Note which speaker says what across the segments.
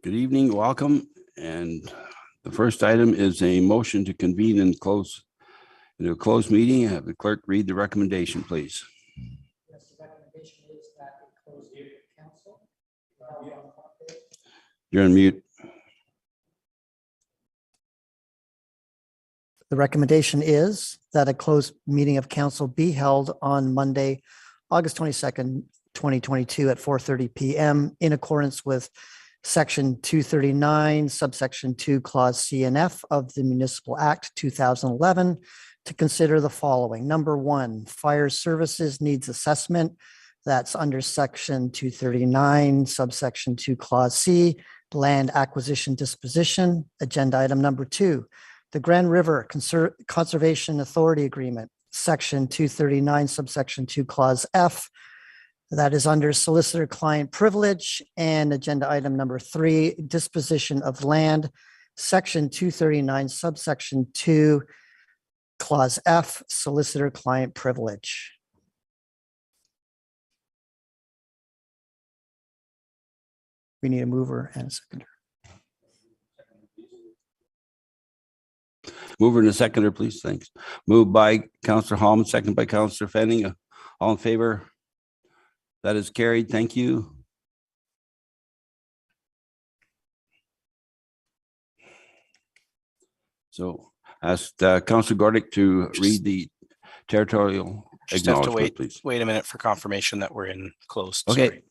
Speaker 1: Good evening, welcome. And the first item is a motion to convene and close into a closed meeting. Have the clerk read the recommendation, please.
Speaker 2: Yes, the recommendation is that a closed meeting of council.
Speaker 1: You're on mute.
Speaker 3: The recommendation is that a closed meeting of council be held on Monday, August 22nd, 2022 at 4:30 PM in accordance with Section 239, subsection 2, Clause C and F of the Municipal Act 2011 to consider the following. Number one, fire services needs assessment. That's under Section 239, subsection 2, Clause C, land acquisition disposition. Agenda item number two, the Grand River Conservation Authority Agreement, Section 239, subsection 2, Clause F. That is under solicitor-client privilege. And agenda item number three, disposition of land, Section 239, subsection 2, Clause F, solicitor-client privilege. We need a mover and a seconder.
Speaker 1: Mover and a seconder, please. Thanks. Moved by Councillor Hallman, second by Councillor Fanning. All in favor? That is carried. Thank you. So asked Councillor Gordick to read the territorial
Speaker 4: Just have to
Speaker 1: acknowledgement, please.
Speaker 4: wait a minute for confirmation that we're in closed.
Speaker 1: Okay.
Speaker 4: Sorry.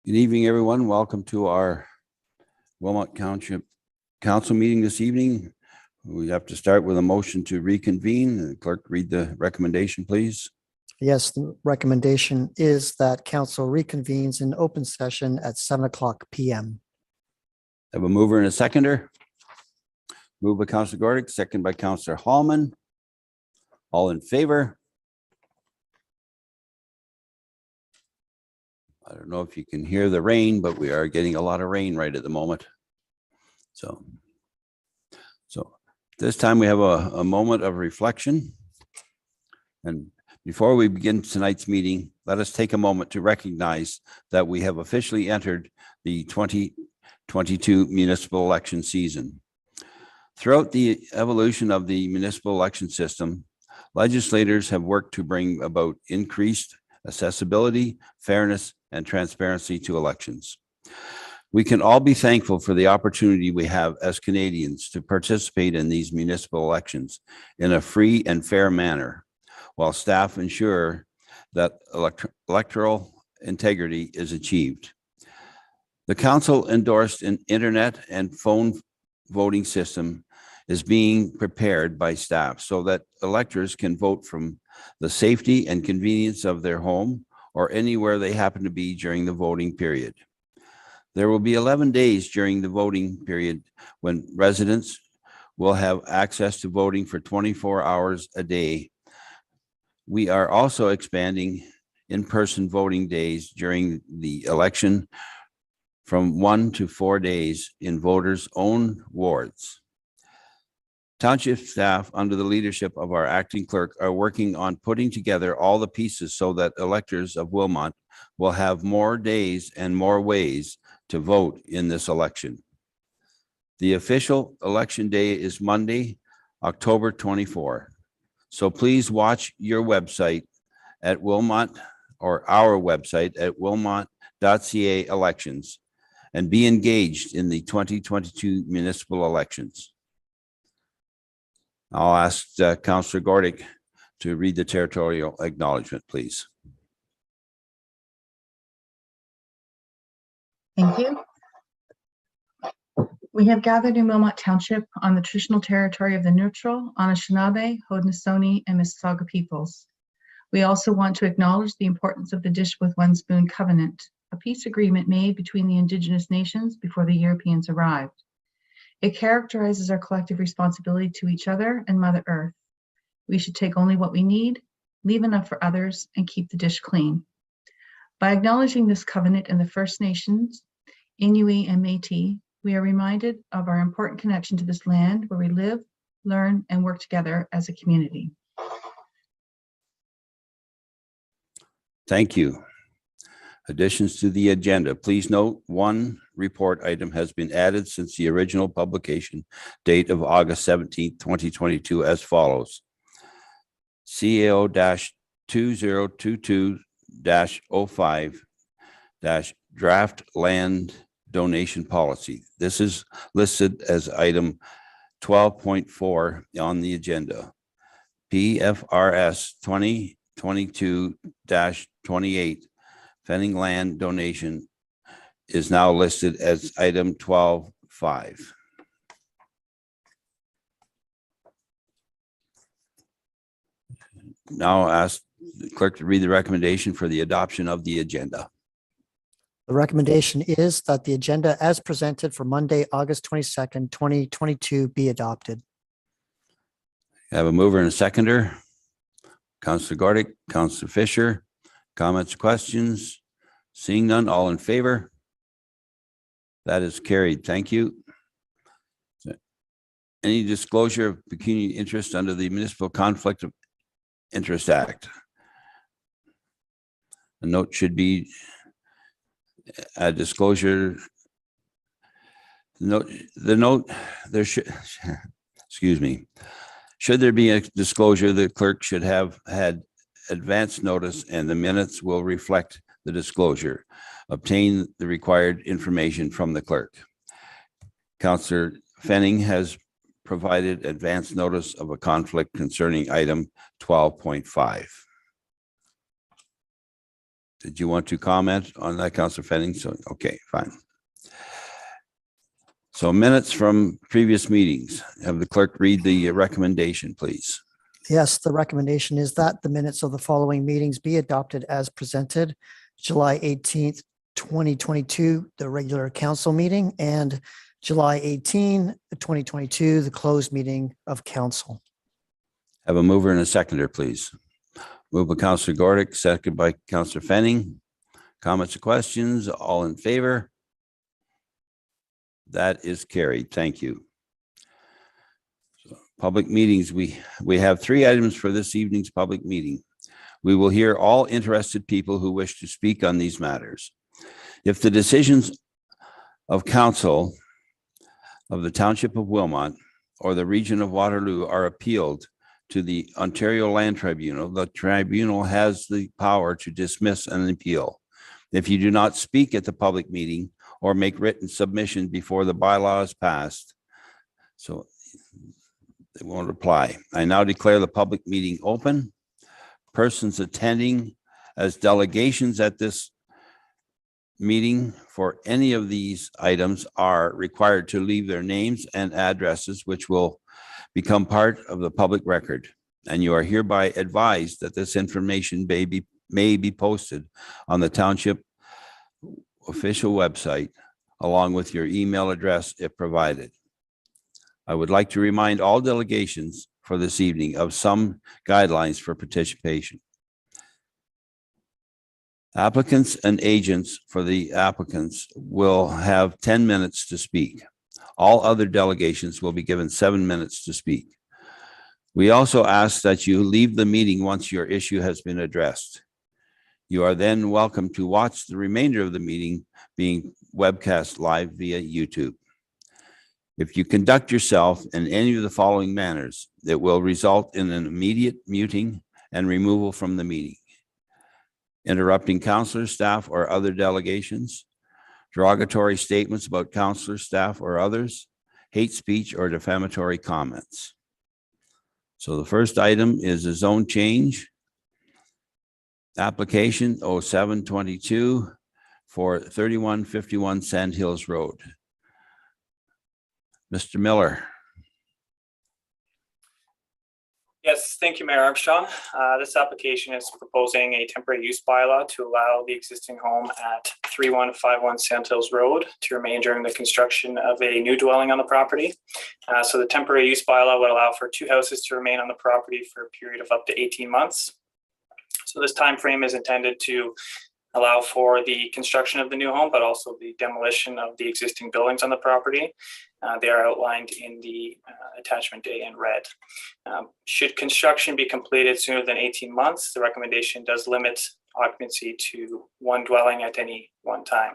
Speaker 1: Good evening, everyone. Welcome to our Wilmot Township Council meeting this evening. We have to start with a motion to reconvene. The clerk, read the recommendation, please.
Speaker 3: Yes, the recommendation is that council reconvenes in open session at 7:00 PM.
Speaker 1: Have a mover and a seconder. Moved by Councillor Gordick, second by Councillor Hallman. All in favor? I don't know if you can hear the rain, but we are getting a lot of rain right at the moment. So this time we have a moment of reflection. And before we begin tonight's meeting, let us take a moment to recognize that we have officially entered the 2022 municipal election season. Throughout the evolution of the municipal election system, legislators have worked to bring about increased accessibility, fairness, and transparency to elections. We can all be thankful for the opportunity we have as Canadians to participate in these municipal elections in a free and fair manner, while staff ensure that electoral integrity is achieved. The council endorsed an internet and phone voting system is being prepared by staff so that electors can vote from the safety and convenience of their home or anywhere they happen to be during the voting period. There will be 11 days during the voting period when residents will have access to voting for 24 hours a day. We are also expanding in-person voting days during the election from 1 to 4 days in voters' own wards. Township staff, under the leadership of our acting clerk, are working on putting together all the pieces so that electors of Wilmot will have more days and more ways to vote in this election. The official election day is Monday, October 24. So please watch your website at Wilmot or our website at wilmot.ca elections and be engaged in the 2022 municipal elections. I'll ask Councillor Gordick to read the territorial acknowledgement, please.
Speaker 5: Thank you. We have gathered in Wilmot Township on the traditional territory of the Neutral, Anishinaabe, Haudenosaunee, and Mississauga peoples. We also want to acknowledge the importance of the Dish with One Spoon Covenant, a peace agreement made between the Indigenous nations before the Europeans arrived. It characterizes our collective responsibility to each other and Mother Earth. We should take only what we need, leave enough for others, and keep the dish clean. By acknowledging this covenant in the First Nations, Inuit and Métis, we are reminded of our important connection to this land where we live, learn, and work together as a community.
Speaker 1: Thank you. Additions to the agenda. Please note, one report item has been added since the original publication date of August 17th, 2022 as follows. CAO-2022-05- draft land donation policy. This is listed as item 12.4 on the agenda. PFRS 2022-28 Fenning land donation is now listed as item 12.5. Now ask the clerk to read the recommendation for the adoption of the agenda.
Speaker 3: The recommendation is that the agenda as presented for Monday, August 22nd, 2022 be adopted.
Speaker 1: I have a mover and a seconder. Councillor Gordick, Councillor Fisher, comments, questions? Seeing none, all in favor? That is carried. Thank you. Any disclosure of pecuniary interest under the Municipal Conflict of Interest Act? A note should be a disclosure. The note there should, excuse me. Should there be a disclosure, the clerk should have had advance notice and the minutes will reflect the disclosure. Obtain the required information from the clerk. Councillor Fenning has provided advance notice of a conflict concerning item 12.5. Did you want to comment on that, Councillor Fenning? So, okay, fine. So minutes from previous meetings. Have the clerk read the recommendation, please.
Speaker 3: Yes, the recommendation is that the minutes of the following meetings be adopted as presented. July 18th, 2022, the regular council meeting, and July 18, 2022, the closed meeting of council.
Speaker 1: Have a mover and a seconder, please. Moved by Councillor Gordick, seconded by Councillor Fenning. Comments or questions? All in favor? That is carried. Thank you. So, public meetings. We have 3 items for this evening's public meeting. We will hear all interested people who wish to speak on these matters. If the decisions of council of the Township of Wilmot or the region of Waterloo are appealed to the Ontario Land Tribunal, the tribunal has the power to dismiss an appeal. If you do not speak at the public meeting or make written submission before the bylaw is passed, so they won't apply. I now declare the public meeting open. Persons attending as delegations at this meeting for any of these items are required to leave their names and addresses, which will become part of the public record. And you are hereby advised that this information may be posted on the township official website, along with your email address if provided. I would like to remind all delegations for this evening of some guidelines for participation. Applicants and agents for the applicants will have 10 minutes to speak. All other delegations will be given 7 minutes to speak. We also ask that you leave the meeting once your issue has been addressed. You are then welcome to watch the remainder of the meeting being webcast live via YouTube. If you conduct yourself in any of the following manners, it will result in an immediate muting and removal from the meeting: interrupting councillors, staff, or other delegations, derogatory statements about councillors, staff, or others, hate speech, or defamatory comments. So the first item is a zone change application 0722 for 3151 Sand Hills Road. Mr. Miller.
Speaker 4: Yes, thank you, Mayor Armstrong. This application is proposing a temporary use bylaw to allow the existing home at 3151 Sand Hills Road to remain during the construction of a new dwelling on the property. So the temporary use bylaw would allow for 2 houses to remain on the property for a period of up to 18 months. So this time frame is intended to allow for the construction of the new home, but also the demolition of the existing buildings on the property. They are outlined in the attachment A in red. Should construction be completed sooner than 18 months, the recommendation does limit occupancy to 1 dwelling at any one time.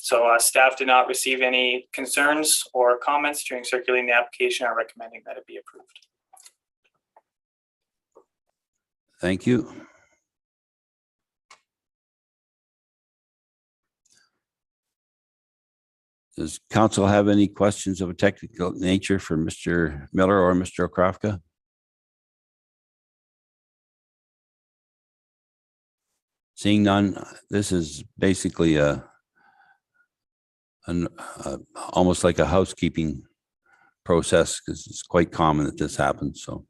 Speaker 4: So staff did not receive any concerns or comments during circulating the application. Are recommending that it be approved.
Speaker 1: Thank you. Does council have any questions of a technical nature for Mr. Miller or Mr. Okrafka? Seeing none, this is basically almost like a housekeeping process, because it's quite common that this happens. So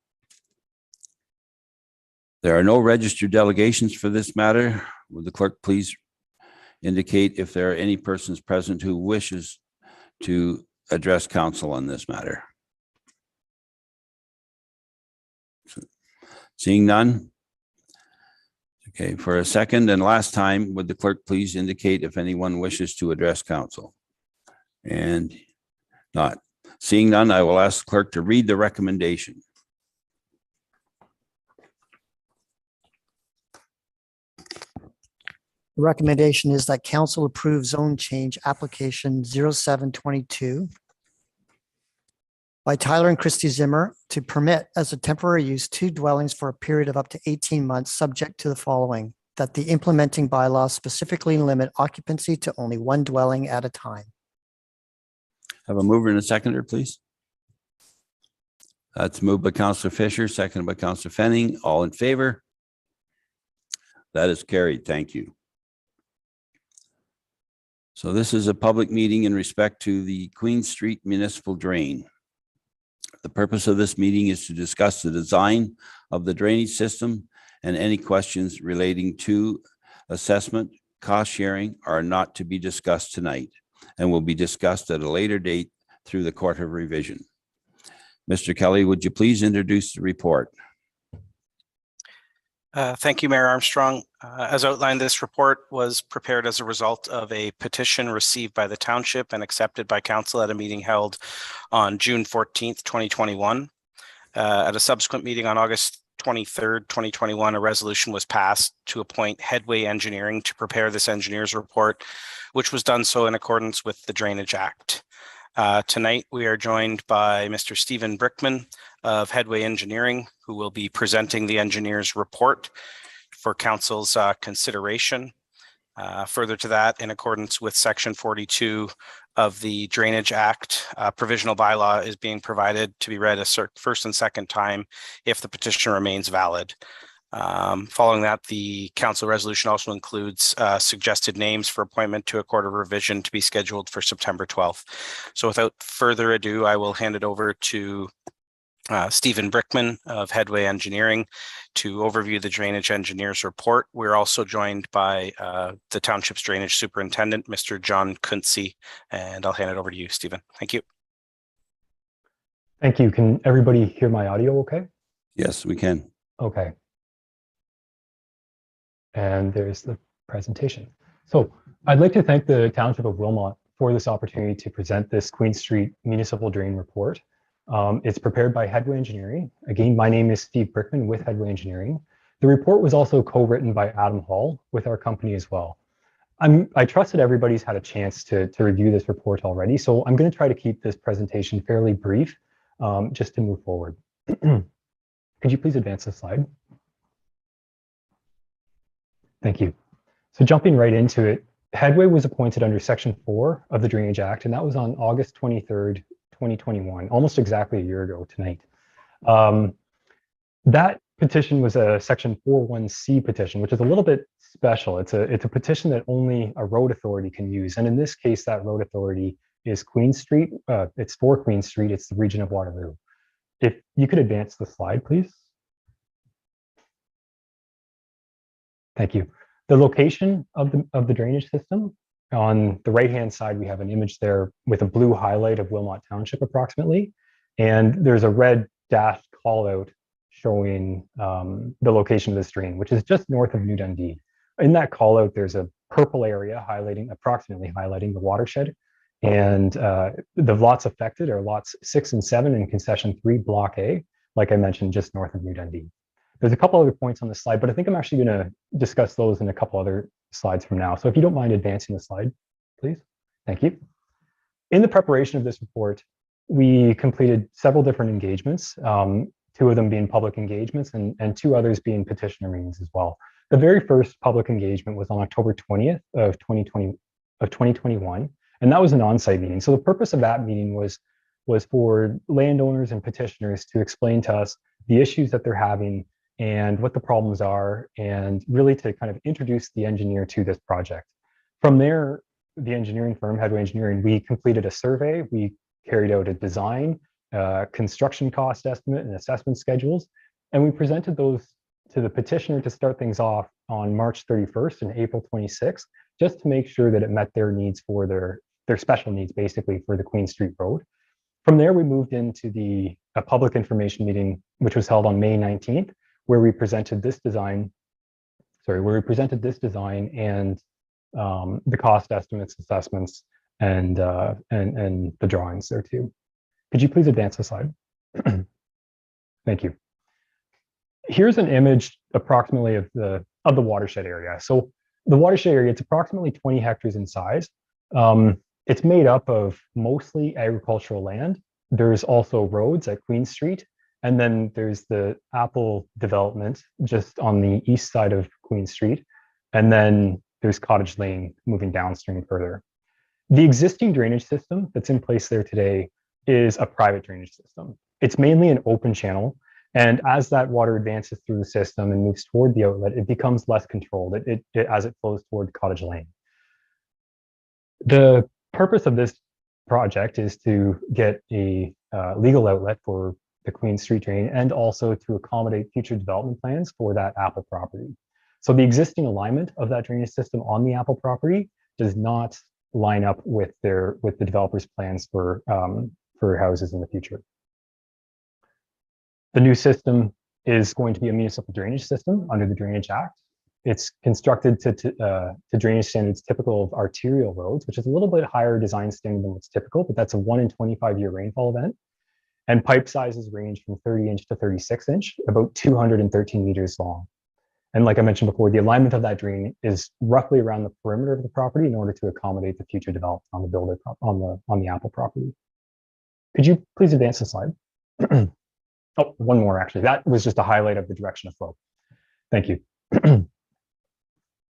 Speaker 1: there are no registered delegations for this matter. Would the clerk please indicate if there are any persons present who wishes to address council on this matter? Seeing none. Okay, for a second and last time, would the clerk please indicate if anyone wishes to address council? And not. Seeing none, I will ask the clerk to read the recommendation.
Speaker 3: The recommendation is that council approve zone change application 0722 by Tyler and Christy Zimmer to permit as a temporary use 2 dwellings for a period of up to 18 months, subject to the following: that the implementing bylaws specifically limit occupancy to only 1 dwelling at a time.
Speaker 1: Have a mover and a seconder, please. That's moved by Councillor Fisher, seconded by Councillor Fenning. All in favor? That is carried. Thank you. So this is a public meeting in respect to the Queen Street Municipal Drain. The purpose of this meeting is to discuss the design of the drainage system, and any questions relating to assessment, cost sharing are not to be discussed tonight and will be discussed at a later date through the Court of Revision. Mr. Kelly, would you please introduce the report?
Speaker 6: Thank you, Mayor Armstrong. As outlined, this report was prepared as a result of a petition received by the township and accepted by council at a meeting held on June 14th, 2021. At a subsequent meeting on August 23rd, 2021, a resolution was passed to appoint Headway Engineering to prepare this engineer's report, which was done so in accordance with the Drainage Act. Tonight, we are joined by Mr. Stephen Brickman of Headway Engineering, who will be presenting the engineer's report for council's consideration. Further to that, in accordance with Section 42 of the Drainage Act, provisional bylaw is being provided to be read a first and second time if the petition remains valid. Following that, the council resolution also includes suggested names for appointment to a Court of Revision to be scheduled for September 12th. So without further ado, I will hand it over to Stephen Brickman of Headway Engineering to overview the drainage engineer's report. We're also joined by the township's drainage superintendent, Mr. John Kunze, and I'll hand it over to you, Stephen. Thank you.
Speaker 7: Thank you. Can everybody hear my audio okay?
Speaker 1: Yes, we can.
Speaker 7: Okay. And there's the presentation. So I'd like to thank the Township of Wilmot for this opportunity to present this Queen Street Municipal Drain Report. It's prepared by Headway Engineering. Again, my name is Steve Brickman with Headway Engineering. The report was also co-written by Adam Hall with our company as well. I trust that everybody's had a chance to review this report already, so I'm going to try to keep this presentation fairly brief just to move forward. Could you please advance the slide? Thank you. So jumping right into it, Headway was appointed under Section 4 of the Drainage Act, and that was on August 23rd, 2021, almost exactly a year ago tonight. That petition was a Section 4.1c petition, which is a little bit special. It's a petition that only a road authority can use, and in this case, that road authority is Queen Street. It's for Queen Street. It's the region of Waterloo. If you could advance the slide, please. Thank you. The location of the drainage system, on the right-hand side, we have an image there with a blue highlight of Wilmot Township approximately, and there's a red dashed call out showing the location of this drain, which is just north of New Dundee. In that call out, there's a purple area approximately highlighting the watershed, and the lots affected are lots 6 and 7 in concession 3, block A, like I mentioned, just north of New Dundee. There's a couple other points on the slide, but I think I'm actually going to discuss those in a couple other slides from now. So if you don't mind advancing the slide, please. Thank you. In the preparation of this report, we completed several different engagements, 2 of them being public engagements and 2 others being petitioner meetings as well. The very first public engagement was on October 20th of 2021, and that was an on-site meeting. So the purpose of that meeting was for landowners and petitioners to explain to us the issues that they're having and what the problems are, and really to kind of introduce the engineer to this project. From there, the engineering firm, Headway Engineering, we completed a survey, we carried out a design, construction cost estimate and assessment schedules, and we presented those to the petitioner to start things off on March 31st and April 26th, just to make sure that it met their needs for their special needs, basically, for the Queen Street Road. From there, we moved into a public information meeting, which was held on May 19th, where we presented this design, and the cost estimates, assessments, and the drawings there too. Could you please advance the slide? Thank you. Here's an image approximately of the watershed area. So the watershed area, it's approximately 20 hectares in size. It's made up of mostly agricultural land. There's also roads at Queen Street, and then there's the Apple development just on the east side of Queen Street. And then there's Cottage Lane moving downstream further. The existing drainage system that's in place there today is a private drainage system. It's mainly an open channel. And as that water advances through the system and moves toward the outlet, it becomes less controlled as it flows toward Cottage Lane. The purpose of this project is to get a legal outlet for the Queen Street drain and also to accommodate future development plans for that Apple property. So the existing alignment of that drainage system on the Apple property does not line up with the developer's plans for houses in the future. The new system is going to be a municipal drainage system under the Drainage Act. It's constructed to drainage standards typical of arterial roads, which is a little bit higher design standard than what's typical, but that's a 1 in 25-year rainfall event. And pipe sizes range from 30-inch to 36-inch, about 213 meters long. And like I mentioned before, the alignment of that drain is roughly around the perimeter of the property in order to accommodate the future development on the Apple property. Could you please advance the slide? Oh, one more actually. That was just a highlight of the direction of flow. Thank you.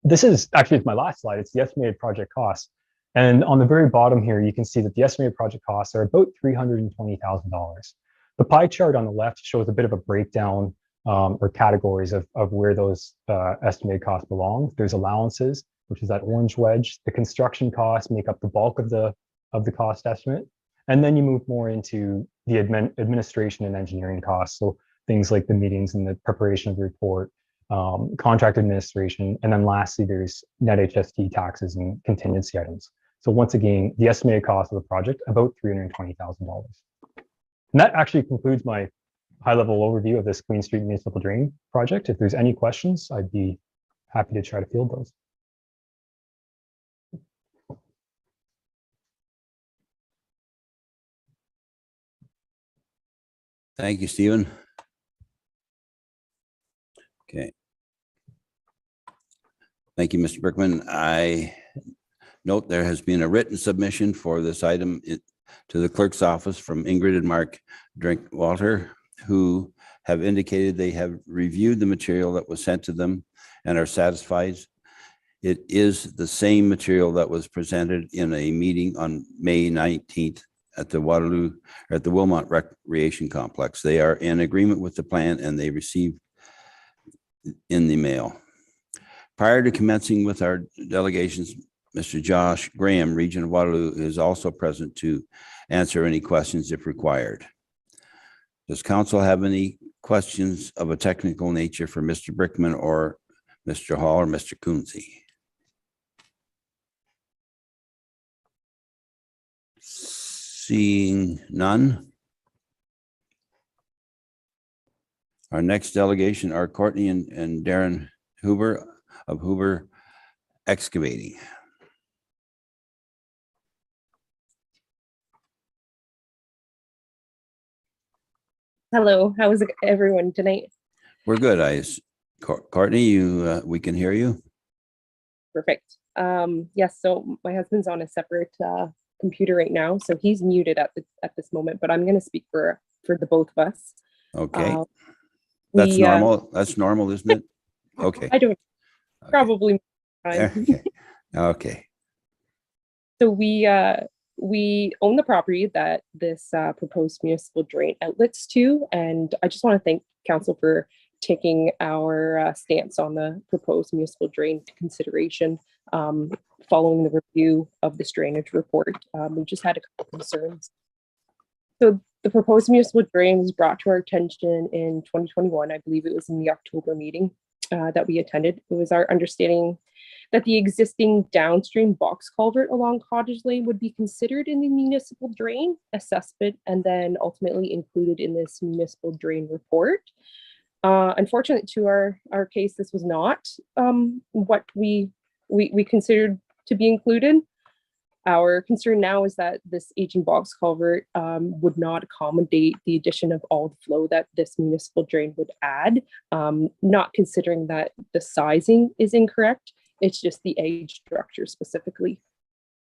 Speaker 7: This is actually my last slide. It's the estimated project costs. And on the very bottom here, you can see that the estimated project costs are about $320,000. The pie chart on the left shows a bit of a breakdown or categories of where those estimated costs belong. There's allowances, which is that orange wedge. The construction costs make up the bulk of the cost estimate. And then you move more into the administration and engineering costs. So things like the meetings and the preparation of the report, contract administration, and then lastly, there's net HST taxes and contingency items. So once again, the estimated cost of the project, about $320,000. And that actually concludes my high-level overview of this Queen Street Municipal Drain project. If there's any questions, I'd be happy to try to field those.
Speaker 1: Thank you, Stephen. Okay. Thank you, Mr. Brickman. I note there has been a written submission for this item to the clerk's office from Ingrid and Mark Drinkwater, who have indicated they have reviewed the material that was sent to them and are satisfied. It is the same material that was presented in a meeting on May 19th at the Wilmot Recreation Complex. They are in agreement with the plan and they received in the mail. Prior to commencing with our delegations, Mr. Josh Graham, Region of Waterloo, is also present to answer any questions if required. Does council have any questions of a technical nature for Mr. Brickman or Mr. Hall or Mr. Coonsey? Seeing none. Our next delegation are Courtney and Darren Huber of Huber Excavating.
Speaker 8: Hello, how is everyone tonight?
Speaker 1: We're good. Courtney, we can hear you.
Speaker 8: Perfect. Yes, so my husband's on a separate computer right now, so he's muted at this moment, but I'm going to speak for the both of us.
Speaker 1: Okay. That's normal. That's normal, isn't it? Okay.
Speaker 8: I don't probably.
Speaker 1: Okay. Okay.
Speaker 8: So we own the property that this proposed municipal drain outlets to, and I just want to thank council for taking our stance on the proposed municipal drain into consideration following the review of this drainage report. We just had a couple concerns. So the proposed municipal drain was brought to our attention in 2021. I believe it was in the October meeting that we attended. It was our understanding that the existing downstream box culvert along Cottage Lane would be considered in the municipal drain assessment and then ultimately included in this municipal drain report. Unfortunately to our case, this was not what we considered to be included. Our concern now is that this aging box culvert would not accommodate the addition of all the flow that this municipal drain would add, not considering that the sizing is incorrect. It's just the age structure specifically.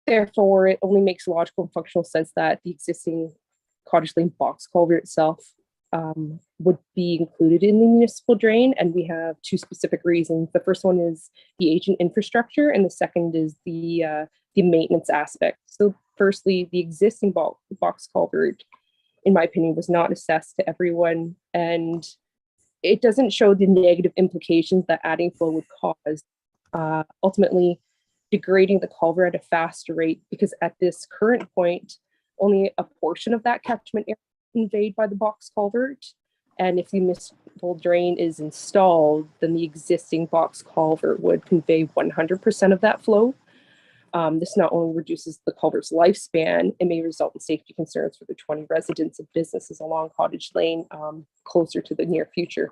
Speaker 8: Therefore, it only makes logical and functional sense that the existing Cottage Lane box culvert itself would be included in the municipal drain. And we have two specific reasons. The first one is the agent infrastructure, and the second is the maintenance aspect. So firstly, the existing box culvert, in my opinion, was not assessed to everyone, and it doesn't show the negative implications that adding flow would cause. Ultimately, degrading the culvert at a faster rate, because at this current point, only a portion of that catchment area is conveyed by the box culvert. And if the municipal drain is installed, then the existing box culvert would convey 100% of that flow. This not only reduces the culvert's lifespan, it may result in safety concerns for the 20 residents and businesses along Cottage Lane closer to the near future.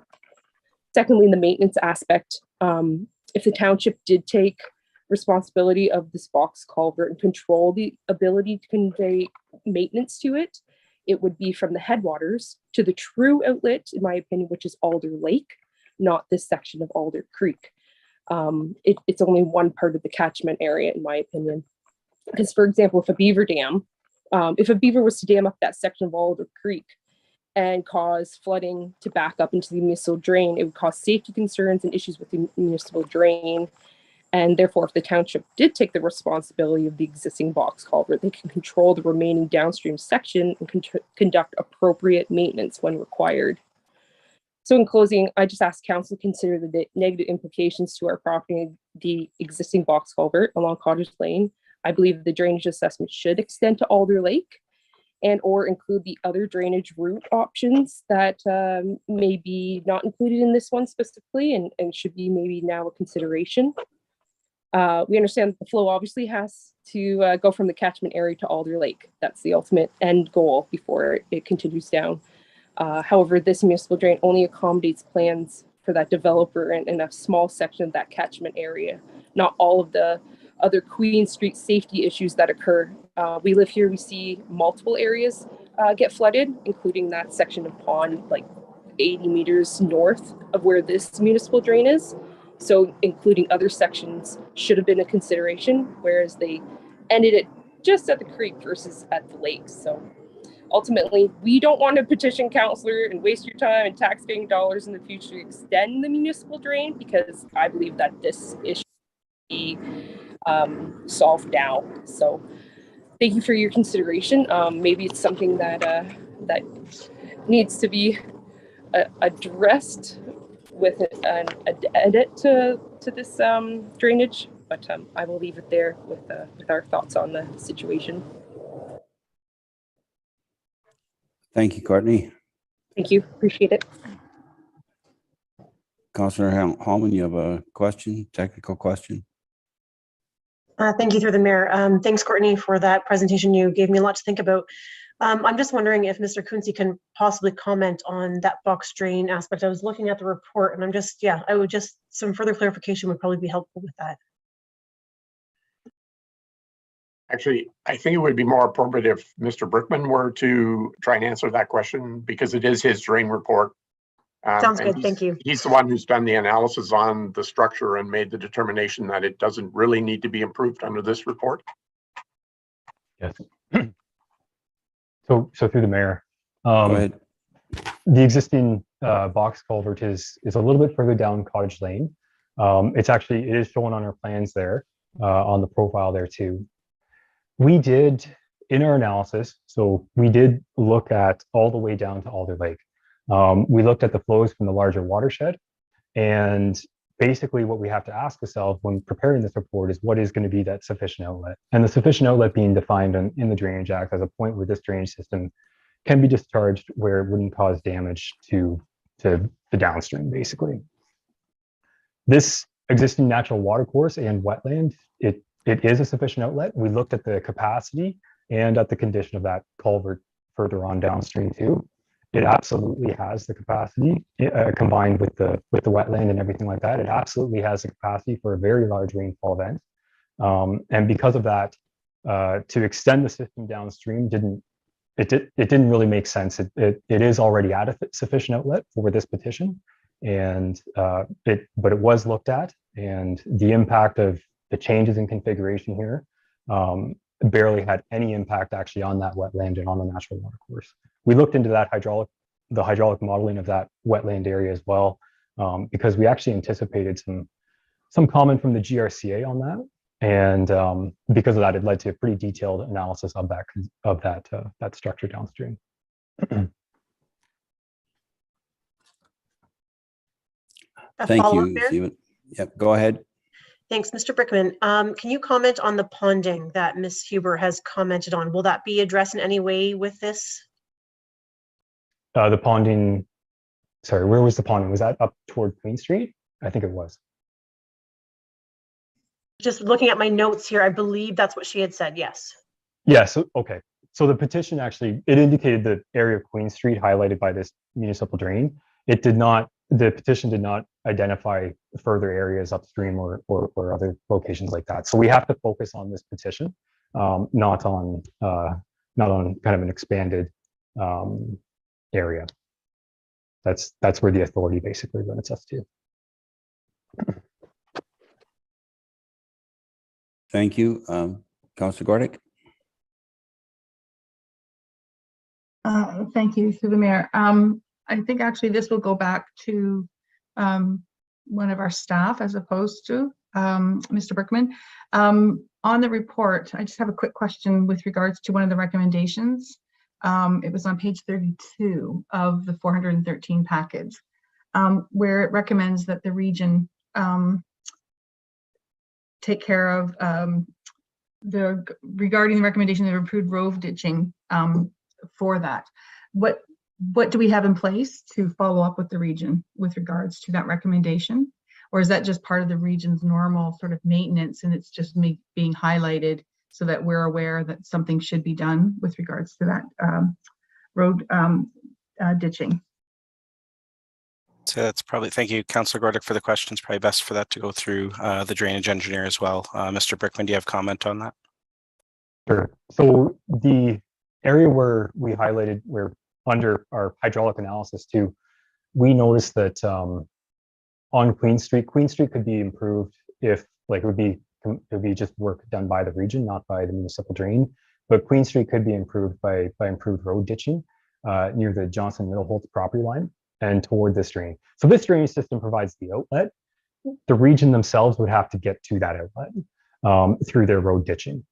Speaker 8: Secondly, the maintenance aspect, if the township did take responsibility of this box culvert and control the ability to convey maintenance to it, it would be from the headwaters to the true outlet, in my opinion, which is Alder Lake, not this section of Alder Creek. It's only one part of the catchment area, in my opinion. Because, for example, if a beaver was to dam up that section of Alder Creek and cause flooding to back up into the municipal drain, it would cause safety concerns and issues with the municipal drain. And therefore, if the township did take the responsibility of the existing box culvert, they can control the remaining downstream section and conduct appropriate maintenance when required. So in closing, I just ask council to consider the negative implications to our property, the existing box culvert along Cottage Lane. I believe the drainage assessment should extend to Alder Lake and or include the other drainage route options that may be not included in this one specifically and should be maybe now a consideration. We understand that the flow obviously has to go from the catchment area to Alder Lake. That's the ultimate end goal before it continues down. However, this municipal drain only accommodates plans for that developer in a small section of that catchment area, not all of the other Queen Street safety issues that occur. We live here, we see multiple areas get flooded, including that section of pond, like 80 meters north of where this municipal drain is. So including other sections should have been a consideration, whereas they ended it just at the creek versus at the lakes. So ultimately, we don't want to petition councillor and waste your time and taxpaying dollars in the future to extend the municipal drain, because I believe that this issue should be solved now. So thank you for your consideration. Maybe it's something that that needs to be addressed with an edit to this drainage, but I will leave it there with our thoughts on the situation.
Speaker 1: Thank you, Courtney.
Speaker 8: Thank you. Appreciate it.
Speaker 1: Councillor Hallman, you have a question, technical question?
Speaker 9: Thank you through the mayor. Thanks, Courtney, for that presentation. You gave me a lot to think about. I'm just wondering if Mr. Kunze can possibly comment on that box drain aspect. I was looking at the report and I'm just, I would just, some further clarification would probably be helpful with that.
Speaker 10: Actually, I think it would be more appropriate if Mr. Brickman were to try and answer that question, because it is his drain report.
Speaker 9: Sounds good, thank you.
Speaker 10: He's the one who's done the analysis on the structure and made the determination that it doesn't really need to be improved under this report.
Speaker 7: Yes. So through the mayor,
Speaker 1: Go ahead.
Speaker 7: the existing box culvert is a little bit further down Cottage Lane. It is shown on our plans there, on the profile there too. We did, in our analysis, so we did look at all the way down to Alder Lake. We looked at the flows from the larger watershed, and basically what we have to ask ourselves when preparing this report is what is going to be that sufficient outlet? And the sufficient outlet being defined in the Drainage Act as a point where this drainage system can be discharged where it wouldn't cause damage to the downstream, basically. This existing natural water course and wetland, it is a sufficient outlet. We looked at the capacity and at the condition of that culvert further on downstream too. It absolutely has the capacity, combined with the wetland and everything like that. It absolutely has the capacity for a very large rainfall event. And because of that, to extend the system downstream didn't really make sense. It is already at a sufficient outlet for this petition, and but it was looked at, and the impact of the changes in configuration here barely had any impact actually on that wetland and on the natural water course. We looked into that the hydraulic modeling of that wetland area as well, because we actually anticipated some comment from the GRCA on that, and because of that, it led to a pretty detailed analysis of that structure downstream.
Speaker 1: Thank you, Stephen. Yep, go ahead.
Speaker 9: Thanks, Mr. Brickman. Can you comment on the ponding that Ms. Huber has commented on? Will that be addressed in any way with this?
Speaker 7: The ponding, sorry, where was the ponding? Was that up toward Queen Street? I think it was.
Speaker 9: Just looking at my notes here, I believe that's what she had said, yes.
Speaker 7: Yeah, so, okay. So the petition actually, it indicated the area of Queen Street highlighted by this municipal drain. It did not, the petition did not identify further areas upstream or other locations like that. So we have to focus on this petition, not on kind of an expanded area. That's where the authority basically limits us to.
Speaker 1: Thank you. Councillor Gordick.
Speaker 5: Thank you, through the mayor. I think actually this will go back to one of our staff as opposed to Mr. Brickman. On the report, I just have a quick question with regards to one of the recommendations. It was on page 32 of the 413 package, where it recommends that the region take care of regarding the recommendation of improved road ditching for that. What do we have in place to follow up with the region with regards to that recommendation? Or is that just part of the region's normal sort of maintenance and it's just being highlighted so that we're aware that something should be done with regards to that road ditching?
Speaker 6: So that's probably, thank you, Councillor Gordick, for the questions. Probably best for that to go through the drainage engineer as well. Mr. Brickman, do you have comment on that?
Speaker 7: Sure. So the area where we highlighted, where under our hydraulic analysis too, we noticed that on Queen Street could be improved if, like, it would be just work done by the region, not by the municipal drain. But Queen Street could be improved by improved road ditching near the Johnson Middleholtz property line and toward this drain. So this drainage system provides the outlet. The region themselves would have to get to that outlet through their road ditching.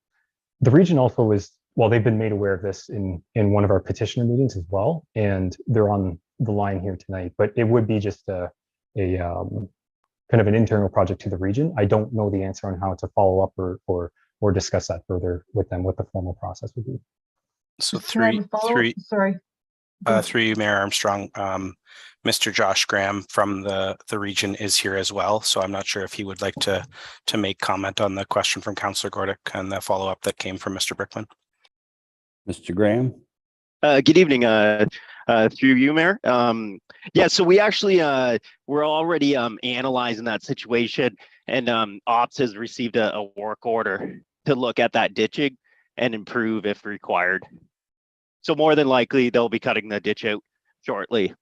Speaker 7: The region also is, well, they've been made aware of this in one of our petitioner meetings as well, and they're on the line here tonight, but it would be just a kind of an internal project to the region. I don't know the answer on how to follow up or discuss that further with them, what the formal process would be.
Speaker 6: So
Speaker 5: Sorry.
Speaker 6: through you, Mayor Armstrong, Mr. Josh Graham from the region is here as well. So I'm not sure if he would like to make comment on the question from Councillor Gordick and the follow-up that came from Mr. Brickman.
Speaker 1: Mr. Graham.
Speaker 11: Good evening, through you, Mayor. Yeah, so we actually, we're already analyzing that situation, and Ops has received a work order to look at that ditching and improve if required. So more than likely, they'll be cutting the ditch out shortly.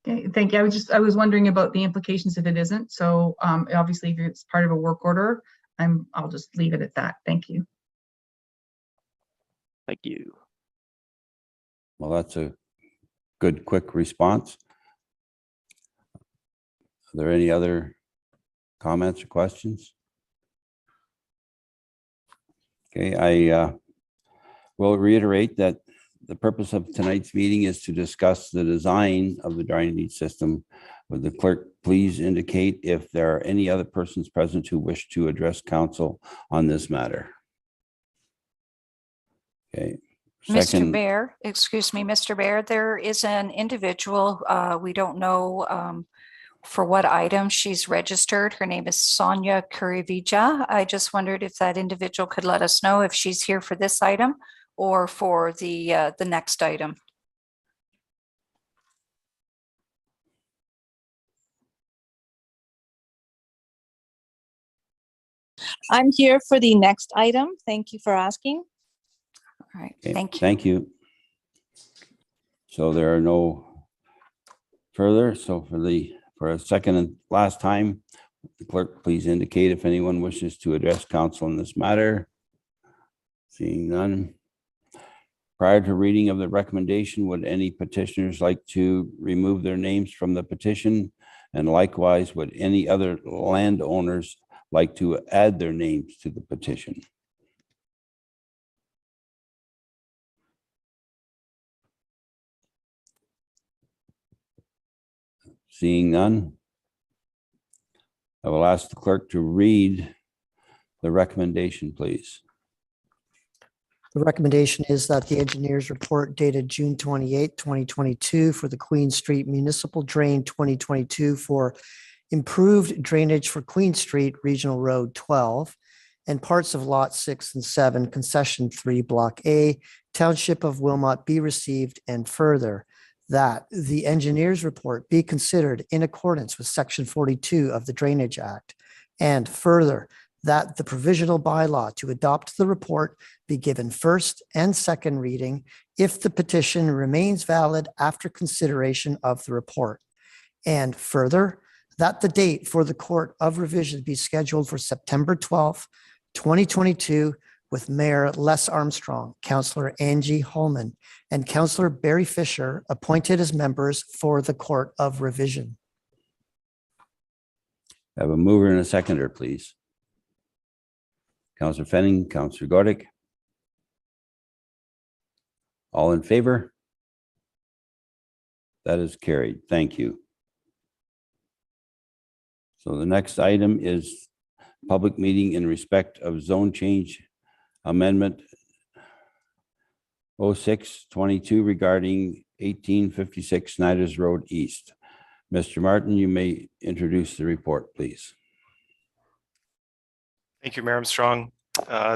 Speaker 5: Okay, thank you. I was wondering about the implications if it isn't. So obviously, if it's part of a work order, I'll just leave it at that. Thank you.
Speaker 11: Thank you.
Speaker 1: Well, that's a good, quick response. Are there any other comments or questions? Okay, I will reiterate that the purpose of tonight's meeting is to discuss the design of the drainage system. Would the clerk please indicate if there are any other persons present who wish to address council on this matter? Okay.
Speaker 12: Mr. Mayor, excuse me, Mr. Mayor, there is an individual, we don't know for what item she's registered. Her name is Sonia Kurivija. I just wondered if that individual could let us know if she's here for this item or for the next item.
Speaker 13: I'm here for the next item. Thank you for asking.
Speaker 12: All right,
Speaker 1: Okay,
Speaker 12: thank you.
Speaker 1: Thank you. So there are no further. So for a second and last time, the clerk please indicate if anyone wishes to address council on this matter. Seeing none. Prior to reading of the recommendation, would any petitioners like to remove their names from the petition? And likewise, would any other landowners like to add their names to the petition? Seeing none, I will ask the clerk to read the recommendation, please.
Speaker 3: The recommendation is that the engineer's report dated June 28, 2022 for the Queen Street Municipal Drain 2022 for improved drainage for Queen Street Regional Road 12 and parts of Lot 6 and 7, Concession 3, Block A, Township of Wilmot be received, and further, that the engineer's report be considered in accordance with Section 42 of the Drainage Act, and further, that the provisional bylaw to adopt the report be given first and second reading if the petition remains valid after consideration of the report. And further, that the date for the Court of Revision be scheduled for September 12th, 2022, with Mayor Les Armstrong, Councillor Angie Holman, and Councillor Barry Fisher appointed as members for the Court of Revision.
Speaker 1: I have a mover and a seconder, please. Councillor Fenning, Councillor Gordick. All in favor? That is carried. Thank you. So the next item is public meeting in respect of zone change amendment 0622 regarding 1856 Snyder's Road East. Mr. Martin, you may introduce the report, please.
Speaker 14: Thank you, Mayor Armstrong.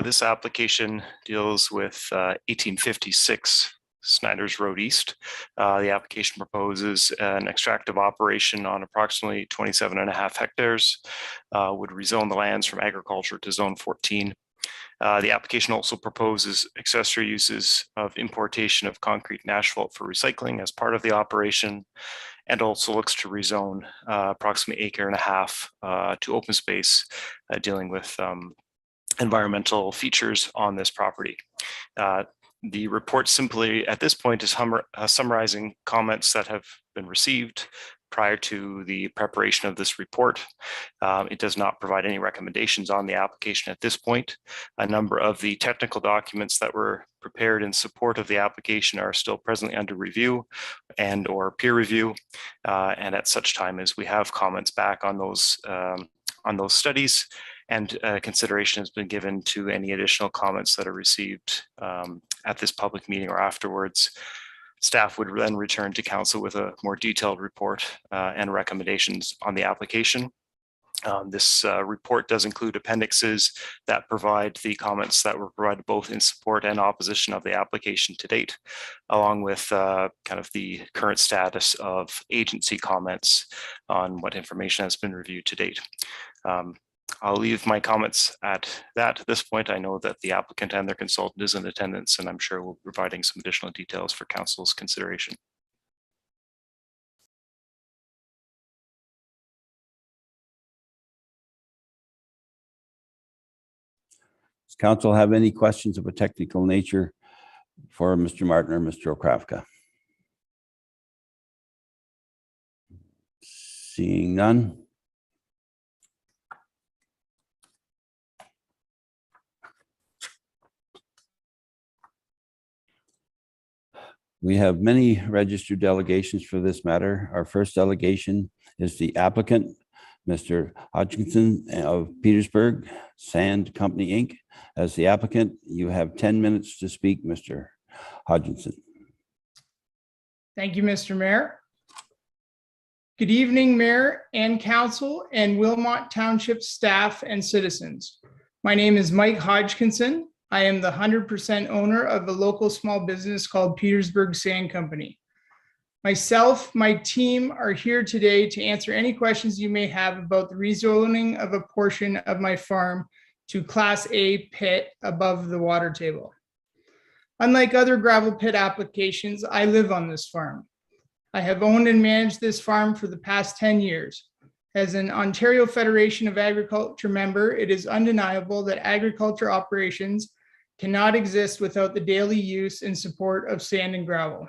Speaker 14: This application deals with 1856 Snyder's Road East. The application proposes an extractive operation on approximately 27.5 hectares, would rezone the lands from agriculture to zone 14. The application also proposes accessory uses of importation of concrete and asphalt for recycling as part of the operation, and also looks to rezone approximately 1.5 acres to open space, dealing with environmental features on this property. The report simply at this point is summarizing comments that have been received prior to the preparation of this report. It does not provide any recommendations on the application at this point. A number of the technical documents that were prepared in support of the application are still presently under review and or peer review. And at such time as we have comments back on those studies, and consideration has been given to any additional comments that are received at this public meeting or afterwards, staff would then return to council with a more detailed report and recommendations on the application. This report does include appendixes that provide the comments that were provided both in support and opposition of the application to date, along with kind of the current status of agency comments on what information has been reviewed to date. I'll leave my comments at that. At this point, I know that the applicant and their consultant is in attendance, and I'm sure we'll be providing some additional details for council's consideration.
Speaker 1: Does council have any questions of a technical nature for Mr. Martin or Mr. Okrafka? Seeing none. We have many registered delegations for this matter. Our first delegation is the applicant, Mr. Hodgkinson of Petersburg Sand Company, Inc. As the applicant, you have 10 minutes to speak, Mr. Hodgkinson.
Speaker 2: Thank you, Mr. Mayor. Good evening, Mayor and Council and Wilmot Township staff and citizens. My name is Mike Hodgkinson. I am the 100% owner of a local small business called Petersburg Sand Company. Myself, my team are here today to answer any questions you may have about the rezoning of a portion of my farm to Class A pit above the water table. Unlike other gravel pit applications, I live on this farm. I have owned and managed this farm for the past 10 years. As an Ontario Federation of Agriculture member, it is undeniable that agriculture operations cannot exist without the daily use and support of sand and gravel.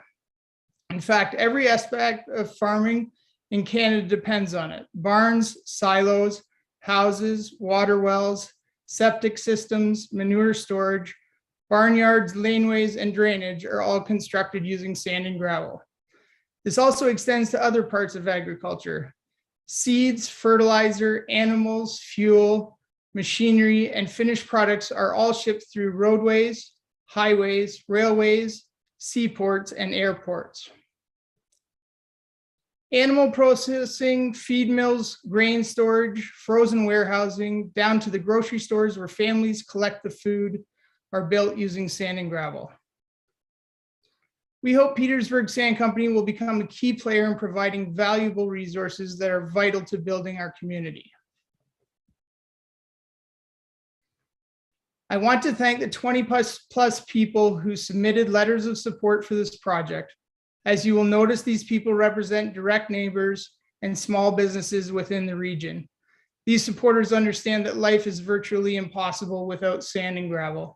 Speaker 2: In fact, every aspect of farming in Canada depends on it. Barns, silos, houses, water wells, septic systems, manure storage, barnyards, laneways, and drainage are all constructed using sand and gravel. This also extends to other parts of agriculture. Seeds, fertilizer, animals, fuel, machinery, and finished products are all shipped through roadways, highways, railways, seaports, and airports. Animal processing, feed mills, grain storage, frozen warehousing, down to the grocery stores where families collect the food are built using sand and gravel. We hope Petersburg Sand Company will become a key player in providing valuable resources that are vital to building our community. I want to thank the 20 plus people who submitted letters of support for this project. As you will notice, these people represent direct neighbors and small businesses within the region. These supporters understand that life is virtually impossible without sand and gravel.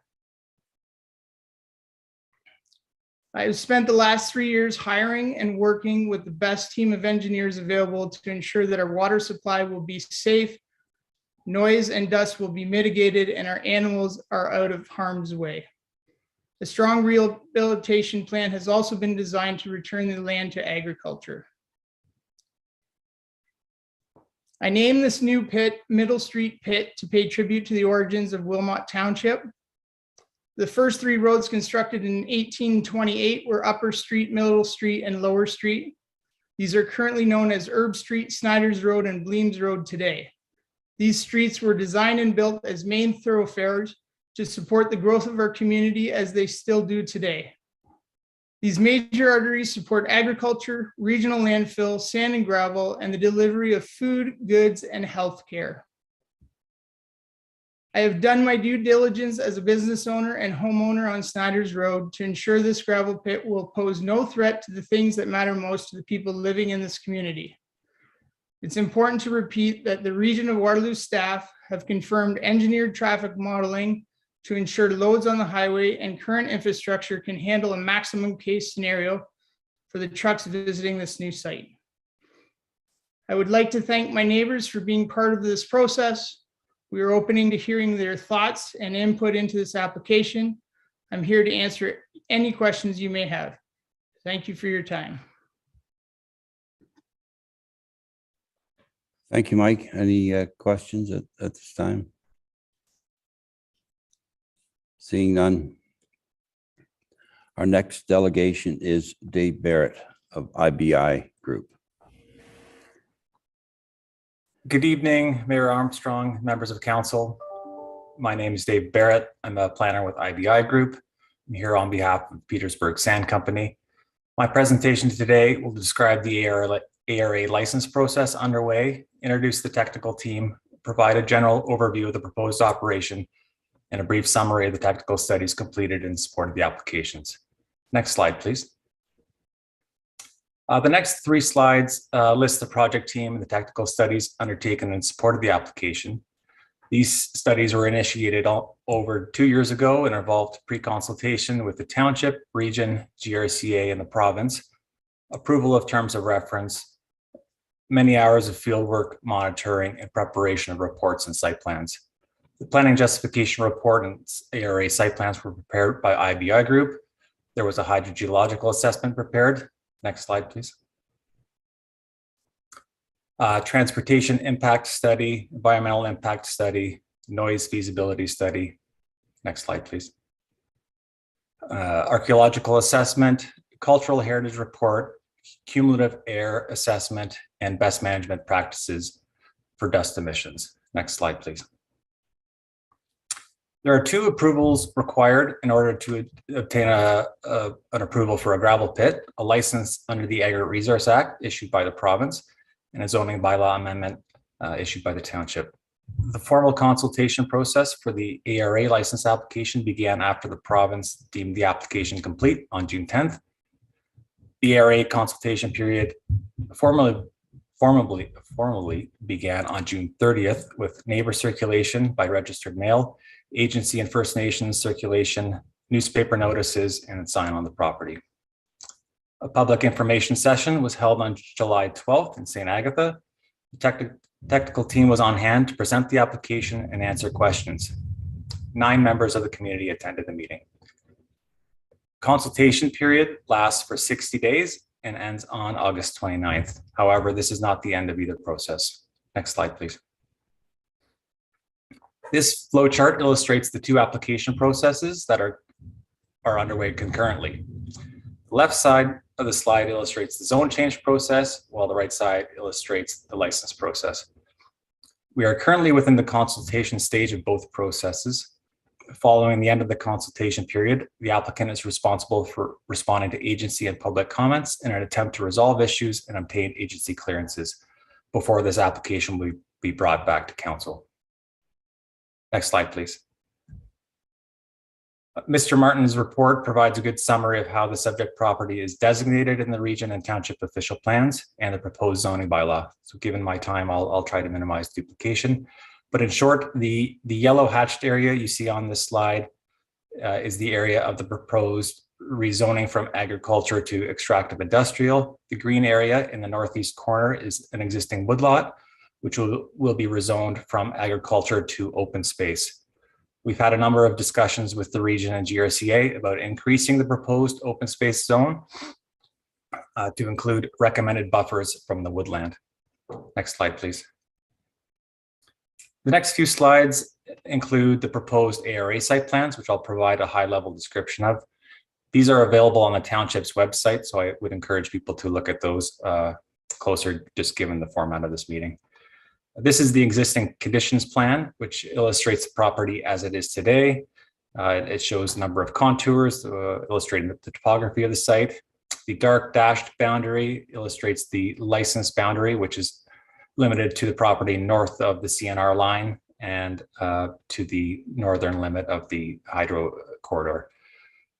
Speaker 2: I have spent the last 3 years hiring and working with the best team of engineers available to ensure that our water supply will be safe, noise and dust will be mitigated, and our animals are out of harm's way. A strong rehabilitation plan has also been designed to return the land to agriculture. I named this new pit Middle Street Pit to pay tribute to the origins of Wilmot Township. The first 3 roads constructed in 1828 were Upper Street, Middle Street, and Lower Street. These are currently known as Herb Street, Snyder's Road, and Bleems Road today. These streets were designed and built as main thoroughfares to support the growth of our community as they still do today. These major arteries support agriculture, regional landfill, sand and gravel, and the delivery of food, goods, and healthcare. I have done my due diligence as a business owner and homeowner on Snyder's Road to ensure this gravel pit will pose no threat to the things that matter most to the people living in this community. It's important to repeat that the Region of Waterloo staff have confirmed engineered traffic modeling to ensure loads on the highway and current infrastructure can handle a maximum case scenario for the trucks visiting this new site. I would like to thank my neighbors for being part of this process. We are opening to hearing their thoughts and input into this application. I'm here to answer any questions you may have. Thank you for your time.
Speaker 1: Thank you, Mike. Any questions at this time? Seeing none. Our next delegation is Dave Barrett of IBI Group.
Speaker 15: Good evening, Mayor Armstrong, members of council. My name is Dave Barrett. I'm a planner with IBI Group. I'm here on behalf of Petersburg Sand Company. My presentation today will describe the ARA license process underway, introduce the technical team, provide a general overview of the proposed operation, and a brief summary of the technical studies completed in support of the applications. Next slide, please. The next 3 slides list the project team and the technical studies undertaken in support of the application. These studies were initiated over 2 years ago and involved pre-consultation with the township, region, GRCA, and the province, approval of terms of reference, many hours of fieldwork, monitoring, and preparation of reports and site plans. The planning justification report and ARA site plans were prepared by IBI Group. There was a hydrogeological assessment prepared. Next slide, please. Transportation impact study, environmental impact study, noise feasibility study. Next slide, please. Archaeological assessment, cultural heritage report, cumulative air assessment, and best management practices for dust emissions. Next slide, please. There are 2 approvals required in order to obtain an approval for a gravel pit: a license under the Aggregate Resource Act issued by the province and a zoning bylaw amendment issued by the township. The formal consultation process for the ARA license application began after the province deemed the application complete on June 10th. The ARA consultation period formally began on June 30th with neighbor circulation by registered mail, agency and First Nations circulation, newspaper notices, and a sign on the property. A public information session was held on July 12th in St. Agatha. The technical team was on hand to present the application and answer questions. 9 members of the community attended the meeting. Consultation period lasts for 60 days and ends on August 29th. However, this is not the end of either process. Next slide, please. This flow chart illustrates the two application processes that are underway concurrently. The left side of the slide illustrates the zone change process, while the right side illustrates the license process. We are currently within the consultation stage of both processes. Following the end of the consultation period, the applicant is responsible for responding to agency and public comments in an attempt to resolve issues and obtain agency clearances before this application will be brought back to council. Next slide, please. Mr. Martin's report provides a good summary of how the subject property is designated in the region and township official plans and the proposed zoning bylaw. So given my time, I'll try to minimize duplication. But in short, the yellow hatched area you see on this slide is the area of the proposed rezoning from agriculture to extractive industrial. The green area in the northeast corner is an existing woodlot, which will be rezoned from agriculture to open space. We've had a number of discussions with the region and GRCA about increasing the proposed open space zone to include recommended buffers from the woodland. Next slide, please. The next few slides include the proposed ARA site plans, which I'll provide a high-level description of. These are available on the township's website, so I would encourage people to look at those closer, just given the format of this meeting. This is the existing conditions plan, which illustrates the property as it is today. It shows a number of contours illustrating the topography of the site. The dark dashed boundary illustrates the license boundary, which is limited to the property north of the CNR line and to the northern limit of the hydro corridor.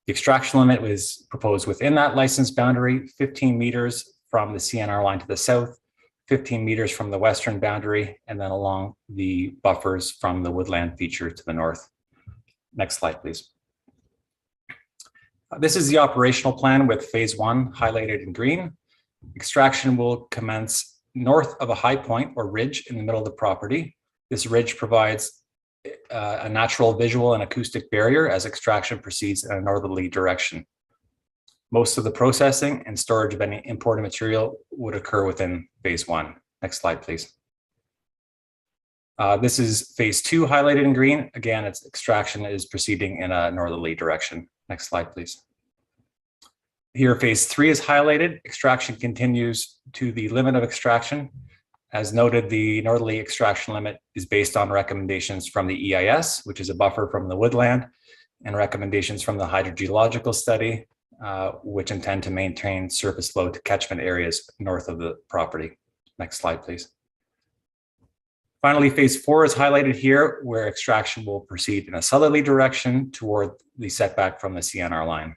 Speaker 15: The extraction limit was proposed within that license boundary, 15 meters from the CNR line to the south, 15 meters from the western boundary, and then along the buffers from the woodland feature to the north. Next slide, please. This is the operational plan with phase 1 highlighted in green. Extraction will commence north of a high point or ridge in the middle of the property. This ridge provides a natural visual and acoustic barrier as extraction proceeds in a northerly direction. Most of the processing and storage of any imported material would occur within phase 1. Next slide, please. This is phase 2 highlighted in green. Again, its extraction is proceeding in a northerly direction. Next slide, please. Here, phase 3 is highlighted. Extraction continues to the limit of extraction. As noted, the northerly extraction limit is based on recommendations from the EIS, which is a buffer from the woodland, and recommendations from the hydrogeological study, which intend to maintain surface flow to catchment areas north of the property. Next slide, please. Finally, phase 4 is highlighted here, where extraction will proceed in a southerly direction toward the setback from the CNR line.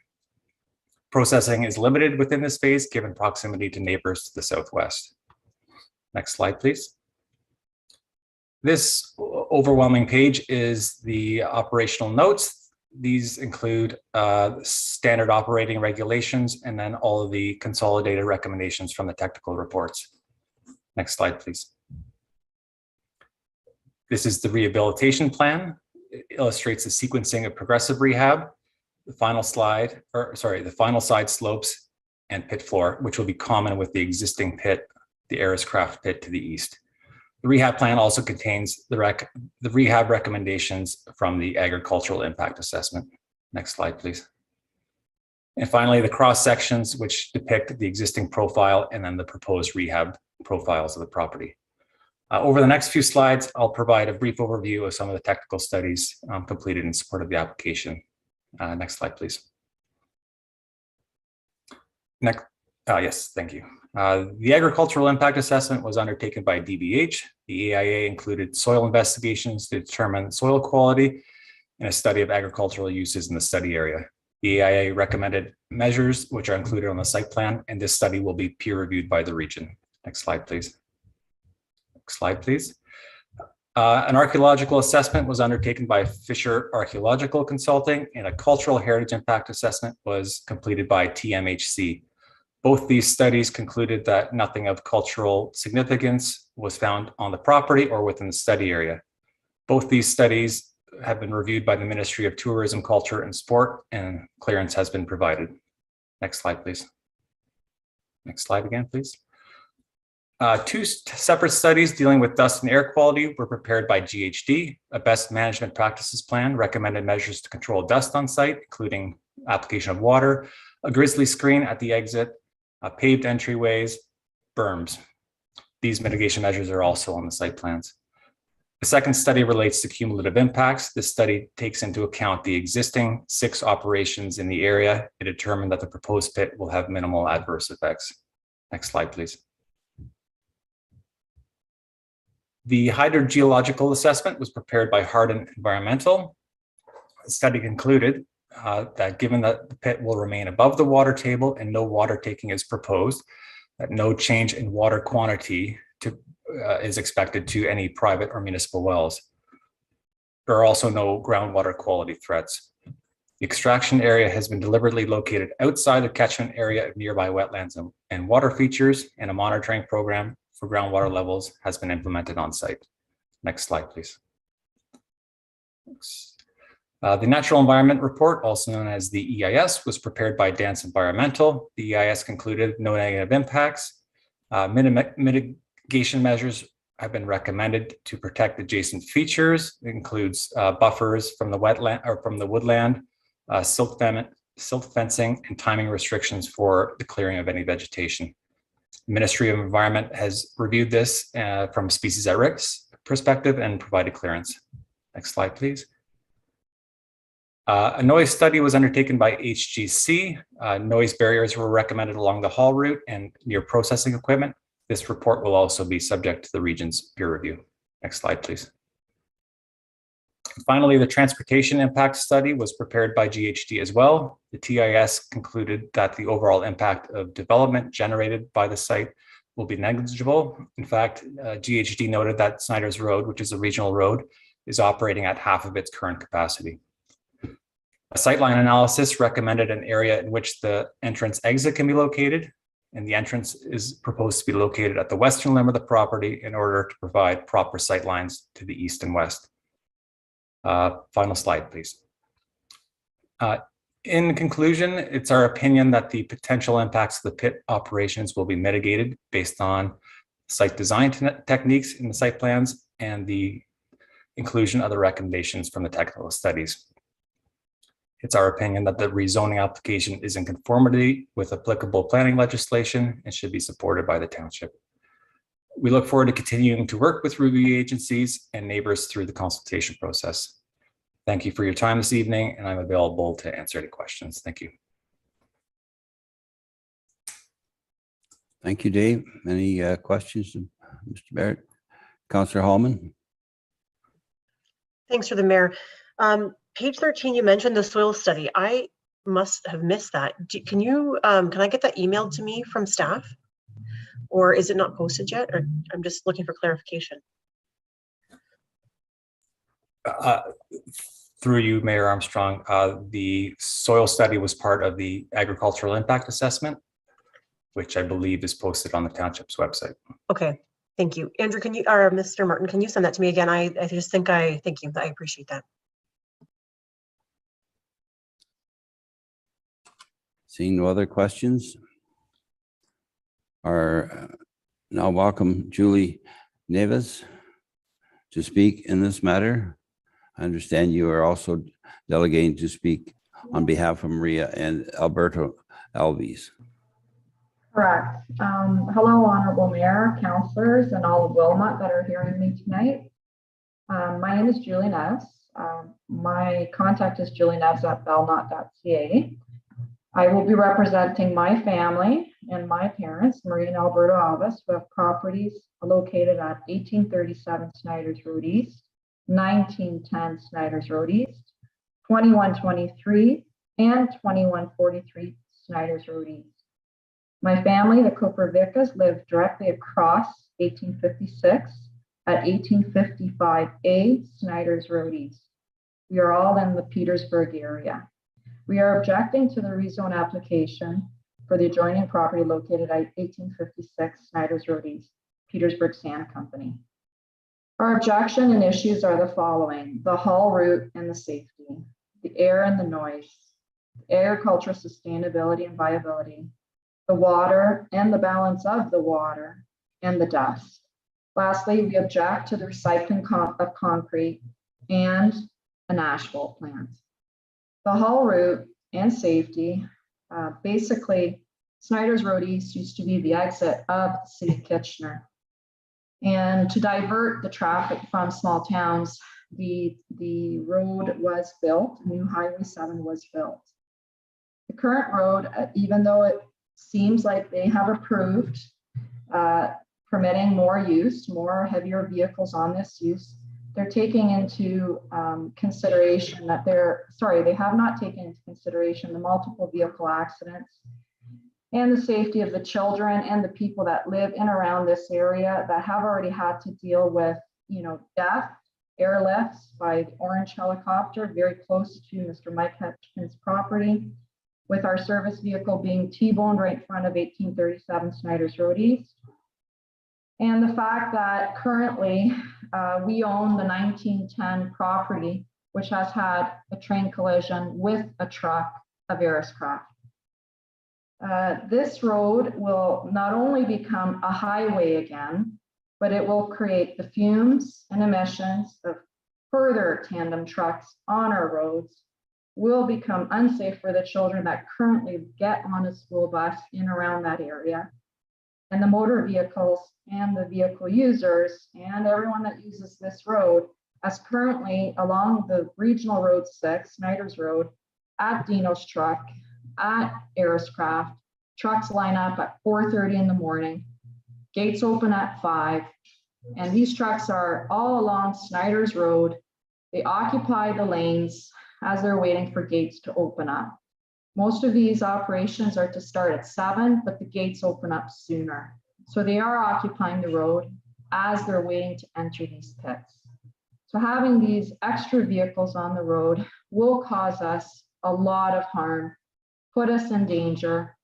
Speaker 15: Processing is limited within this phase, given proximity to neighbors to the southwest. Next slide, please. This overwhelming page is the operational notes. These include standard operating regulations and then all of the consolidated recommendations from the technical reports. Next slide, please. This is the rehabilitation plan. It illustrates the sequencing of progressive rehab, the final side slopes and pit floor, which will be common with the existing pit, the Ariscraft pit to the east. The rehab plan also contains the rehab recommendations from the agricultural impact assessment. Next slide, please. And finally, the cross sections, which depict the existing profile and then the proposed rehab profiles of the property. Over the next few slides, I'll provide a brief overview of some of the technical studies completed in support of the application. Next slide, please. Yes, thank you. The agricultural impact assessment was undertaken by DBH. The AIA included soil investigations to determine soil quality and a study of agricultural uses in the study area. The AIA recommended measures which are included on the site plan, and this study will be peer reviewed by the region. Next slide, please. Next slide, please. An archaeological assessment was undertaken by Fisher Archaeological Consulting, and a cultural heritage impact assessment was completed by TMHC. Both these studies concluded that nothing of cultural significance was found on the property or within the study area. Both these studies have been reviewed by the Ministry of Tourism, Culture and Sport, and clearance has been provided. Next slide, please. Next slide again, please. Two separate studies dealing with dust and air quality were prepared by GHD. A best management practices plan recommended measures to control dust on site, including application of water, a grizzly screen at the exit, paved entryways, berms. These mitigation measures are also on the site plans. The second study relates to cumulative impacts. This study takes into account the existing 6 operations in the area. It determined that the proposed pit will have minimal adverse effects. Next slide, please. The hydrogeological assessment was prepared by Hardin Environmental. The study concluded that given that the pit will remain above the water table and no water taking is proposed, that no change in water quantity is expected to any private or municipal wells. There are also no groundwater quality threats. The extraction area has been deliberately located outside the catchment area of nearby wetlands and water features, and a monitoring program for groundwater levels has been implemented on site. Next slide, please. The Natural Environment Report, also known as the EIS, was prepared by Dance Environmental. The EIS concluded no negative impacts. Mitigation measures have been recommended to protect adjacent features. It includes buffers from the wetland or from the woodland, silt fencing, and timing restrictions for the clearing of any vegetation. Ministry of Environment has reviewed this from a species at risk perspective and provided clearance. Next slide, please. A noise study was undertaken by HGC. Noise barriers were recommended along the haul route and near processing equipment. This report will also be subject to the region's peer review. Next slide, please. Finally, the transportation impact study was prepared by GHD as well. The TIS concluded that the overall impact of development generated by the site will be negligible. In fact, GHD noted that Snyder's Road, which is a regional road, is operating at half of its current capacity. A sightline analysis recommended an area in which the entrance exit can be located, and the entrance is proposed to be located at the western limb of the property in order to provide proper sightlines to the east and west. Final slide, please. In conclusion, it's our opinion that the potential impacts of the pit operations will be mitigated based on site design techniques in the site plans and the inclusion of the recommendations from the technical studies. It's our opinion that the rezoning application is in conformity with applicable planning legislation and should be supported by the township. We look forward to continuing to work with review agencies and neighbors through the consultation process. Thank you for your time this evening, and I'm available to answer any questions. Thank you.
Speaker 1: Thank you, Dave. Any questions, Mr. Barrett? Councillor Hallman?
Speaker 9: Thanks for the mayor. Page 13, you mentioned the soil study. I must have missed that. Can I get that emailed to me from staff? Or is it not posted yet? Or I'm just looking for clarification.
Speaker 15: Through you, Mayor Armstrong, the soil study was part of the agricultural impact assessment, which I believe is posted on the township's website.
Speaker 9: Okay, thank you. Andrew, can you, or Mr. Martin, can you send that to me again? I just think thank you. I appreciate that.
Speaker 1: Seeing no other questions, now welcome Julie Neves to speak in this matter. I understand you are also delegating to speak on behalf of Maria and Alberto Alves.
Speaker 16: Correct. Hello, Honorable Mayor, councillors, and all of Wilmot that are hearing me tonight. My name is Julie Neves. My contact is julieneves@belmont.ca. I will be representing my family and my parents, Maria and Alberto Alves, who have properties located at 1837 Snyder's Road East, 1910 Snyder's Road East, 2123, and 2143 Snyder's Road East. My family, the Cooper-Vickas, live directly across 1856 at 1855A Snyder's Road East. We are all in the Petersburg area. We are objecting to the rezone application for the adjoining property located at 1856 Snyder's Road East, Petersburg Sand Company. Our objection and issues are the following: the haul route and the safety, the air and the noise, the agricultural sustainability and viability, the water and the balance of the water and the dust. Lastly, we object to the recycling of concrete and an asphalt plant. The haul route and safety, basically, Snyder's Road East used to be the exit of the city of Kitchener. And to divert the traffic from small towns, the road was built, new Highway 7 was built. The current road, even though it seems like they have approved permitting more use, more heavier vehicles on this use, they're taking into consideration that they have not taken into consideration the multiple vehicle accidents and the safety of the children and the people that live in around this area that have already had to deal with, death, airlifts by the orange helicopter very close to Mr. Mike Hutchins' property, with our service vehicle being T-boned right in front of 1837 Snyder's Road East. And the fact that currently we own the 1910 property, which has had a train collision with a truck of Ariscraft. This road will not only become a highway again, but it will create the fumes and emissions of further tandem trucks on our roads, will become unsafe for the children that currently get on a school bus in around that area. And the motor vehicles and the vehicle users and everyone that uses this road, as currently along the Regional Road 6, Snyder's Road, at Dino's Truck, at Ariscraft, trucks line up at 4:30 in the morning, gates open at 5, and these trucks are all along Snyder's Road. They occupy the lanes as they're waiting for gates to open up. Most of these operations are to start at 7, but the gates open up sooner. So they are occupying the road as they're waiting to enter these pits. So having these extra vehicles on the road will cause us a lot of harm, put us in danger,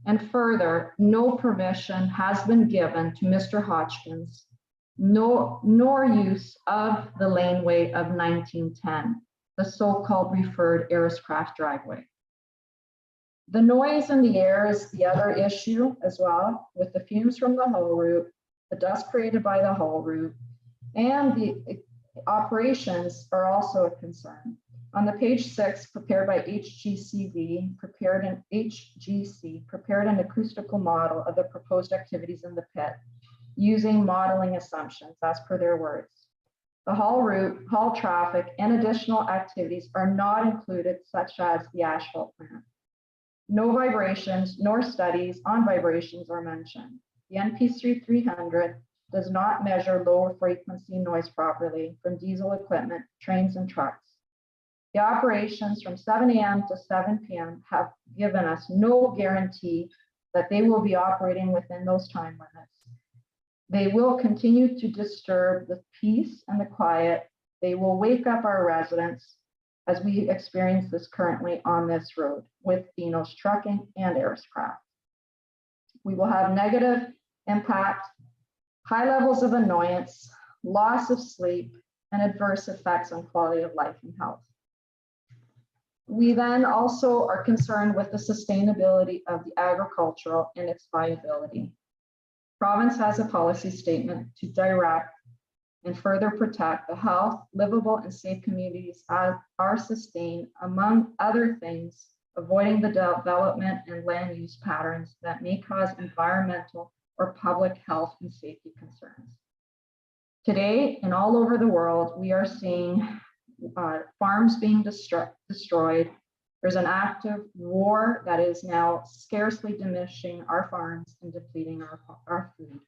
Speaker 16: and further, no permission has been given to Mr. Hotchkins, nor use of the laneway of 1910, the so-called referred Ariscraft driveway. The noise in the air is the other issue as well, with the fumes from the haul route, the dust created by the haul route, and the operations are also a concern. On the page 6, prepared by HGC, prepared an acoustical model of the proposed activities in the pit using modeling assumptions as per their words. The haul route, haul traffic, and additional activities are not included, such as the asphalt plant. No vibrations nor studies on vibrations are mentioned. The NP 300 does not measure low frequency noise properly from diesel equipment, trains, and trucks. The operations from 7 a.m. to 7 p.m. have given us no guarantee that they will be operating within those time limits. They will continue to disturb the peace and the quiet. They will wake up our residents, as we experience this currently on this road with Dino's Trucking and Ariscraft. We will have negative impact, high levels of annoyance, loss of sleep, and adverse effects on quality of life and health. We then also are concerned with the sustainability of the agricultural and its viability. Province has a policy statement to direct and further protect the health, livable, and safe communities are sustained, among other things, avoiding the development and land use patterns that may cause environmental or public health and safety concerns. Today, and all over the world, we are seeing farms being destroyed. There's an active war that is now scarcely diminishing our farms and depleting our food.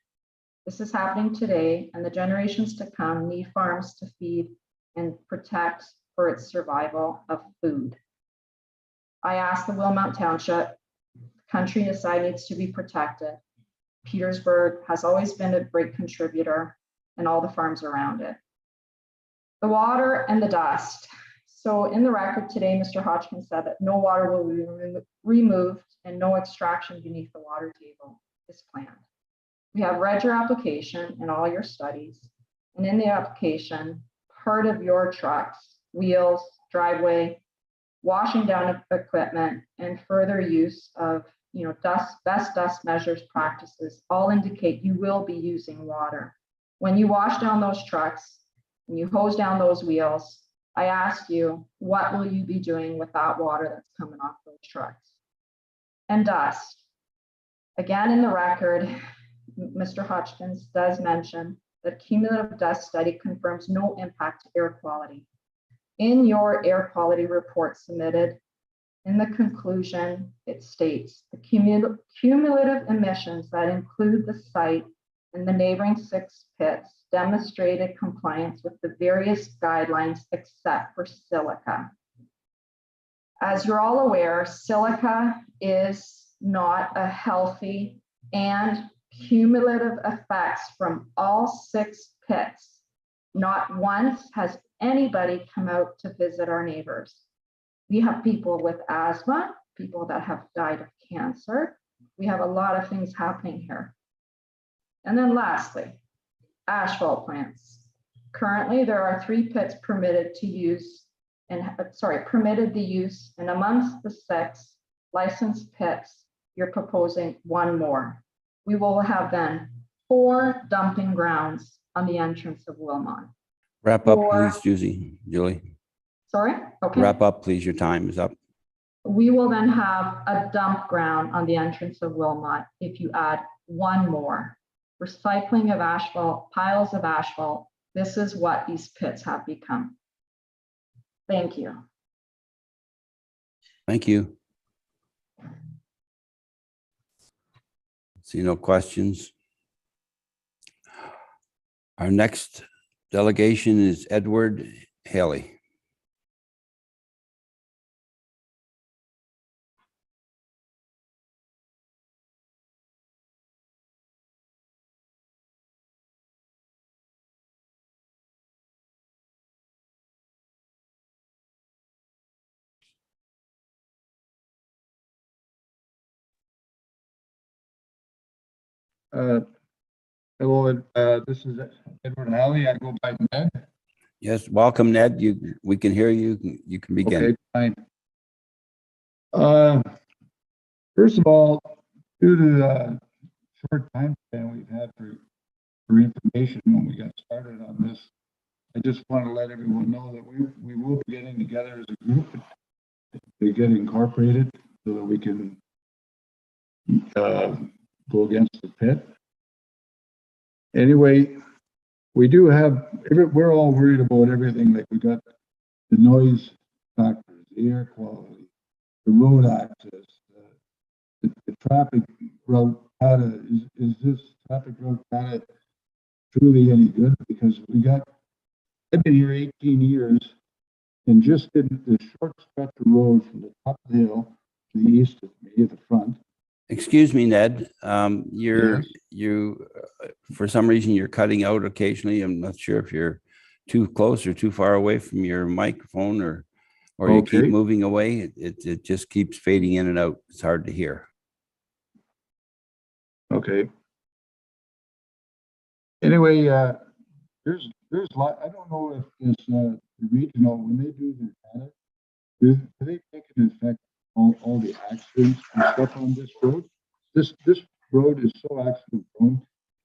Speaker 16: This is happening today, and the generations to come need farms to feed and protect for its survival of food. I asked the Wilmot Township, countryside needs to be protected. Petersburg has always been a great contributor, and all the farms around it. The water and the dust. So in the record today, Mr. Hotchkins said that no water will be removed and no extraction beneath the water table is planned. We have read your application and all your studies, and in the application, part of your trucks, wheels, driveway, washing down equipment, and further use of best dust measures practices all indicate you will be using water. When you wash down those trucks and you hose down those wheels, I ask you, what will you be doing with that water that's coming off those trucks? And dust. Again, in the record, Mr. Hodgkins does mention that cumulative dust study confirms no impact to air quality. In your air quality report submitted, in the conclusion, it states the cumulative emissions that include the site and the neighboring 6 pits demonstrated compliance with the various guidelines except for silica. As you're all aware, silica is not a healthy, and cumulative effects from all 6 pits. Not once has anybody come out to visit our neighbors. We have people with asthma, people that have died of cancer. We have a lot of things happening here. And then lastly, asphalt plants. Currently, there are 3 pits permitted to use, permitted the use, and amongst the 6 licensed pits, you're proposing 1 more. We will have then 4 dumping grounds on the entrance of Wilmot.
Speaker 1: Wrap up, please, Julie.
Speaker 16: Sorry? Okay.
Speaker 1: Wrap up, please. Your time is up.
Speaker 16: We will then have a dump ground on the entrance of Wilmot if you add 1 more. Recycling of asphalt, piles of asphalt. This is what these pits have become. Thank you.
Speaker 1: Thank you. See no questions. Our next delegation is Edward Haley.
Speaker 17: Hello, this is Edward Halley. I go by Ned.
Speaker 1: Yes, welcome, Ned. We can hear you. You can begin.
Speaker 17: Okay, fine. First of all, due to the short time span we've had for information when we got started on this, I just want to let everyone know that we will be getting together as a group to get incorporated so that we can go against the pit. Anyway, we do have, we're all worried about everything. Like we got the noise factors, the air quality, the road access, the traffic route data. Is this traffic route data truly any good? Because I've been here 18 years and just did the short stretch of road from the top of the hill to the east of me at the front.
Speaker 1: Excuse me, Ned.
Speaker 17: Yes.
Speaker 1: For some reason, you're cutting out occasionally. I'm not sure if you're too close or too far away from your microphone, or you keep moving away. It just keeps fading in and out. It's hard to hear.
Speaker 17: Okay. Anyway, there's a lot. I don't know if this regional, when they do their data, do they take into effect all the accidents and stuff on this road? This road is so accident prone.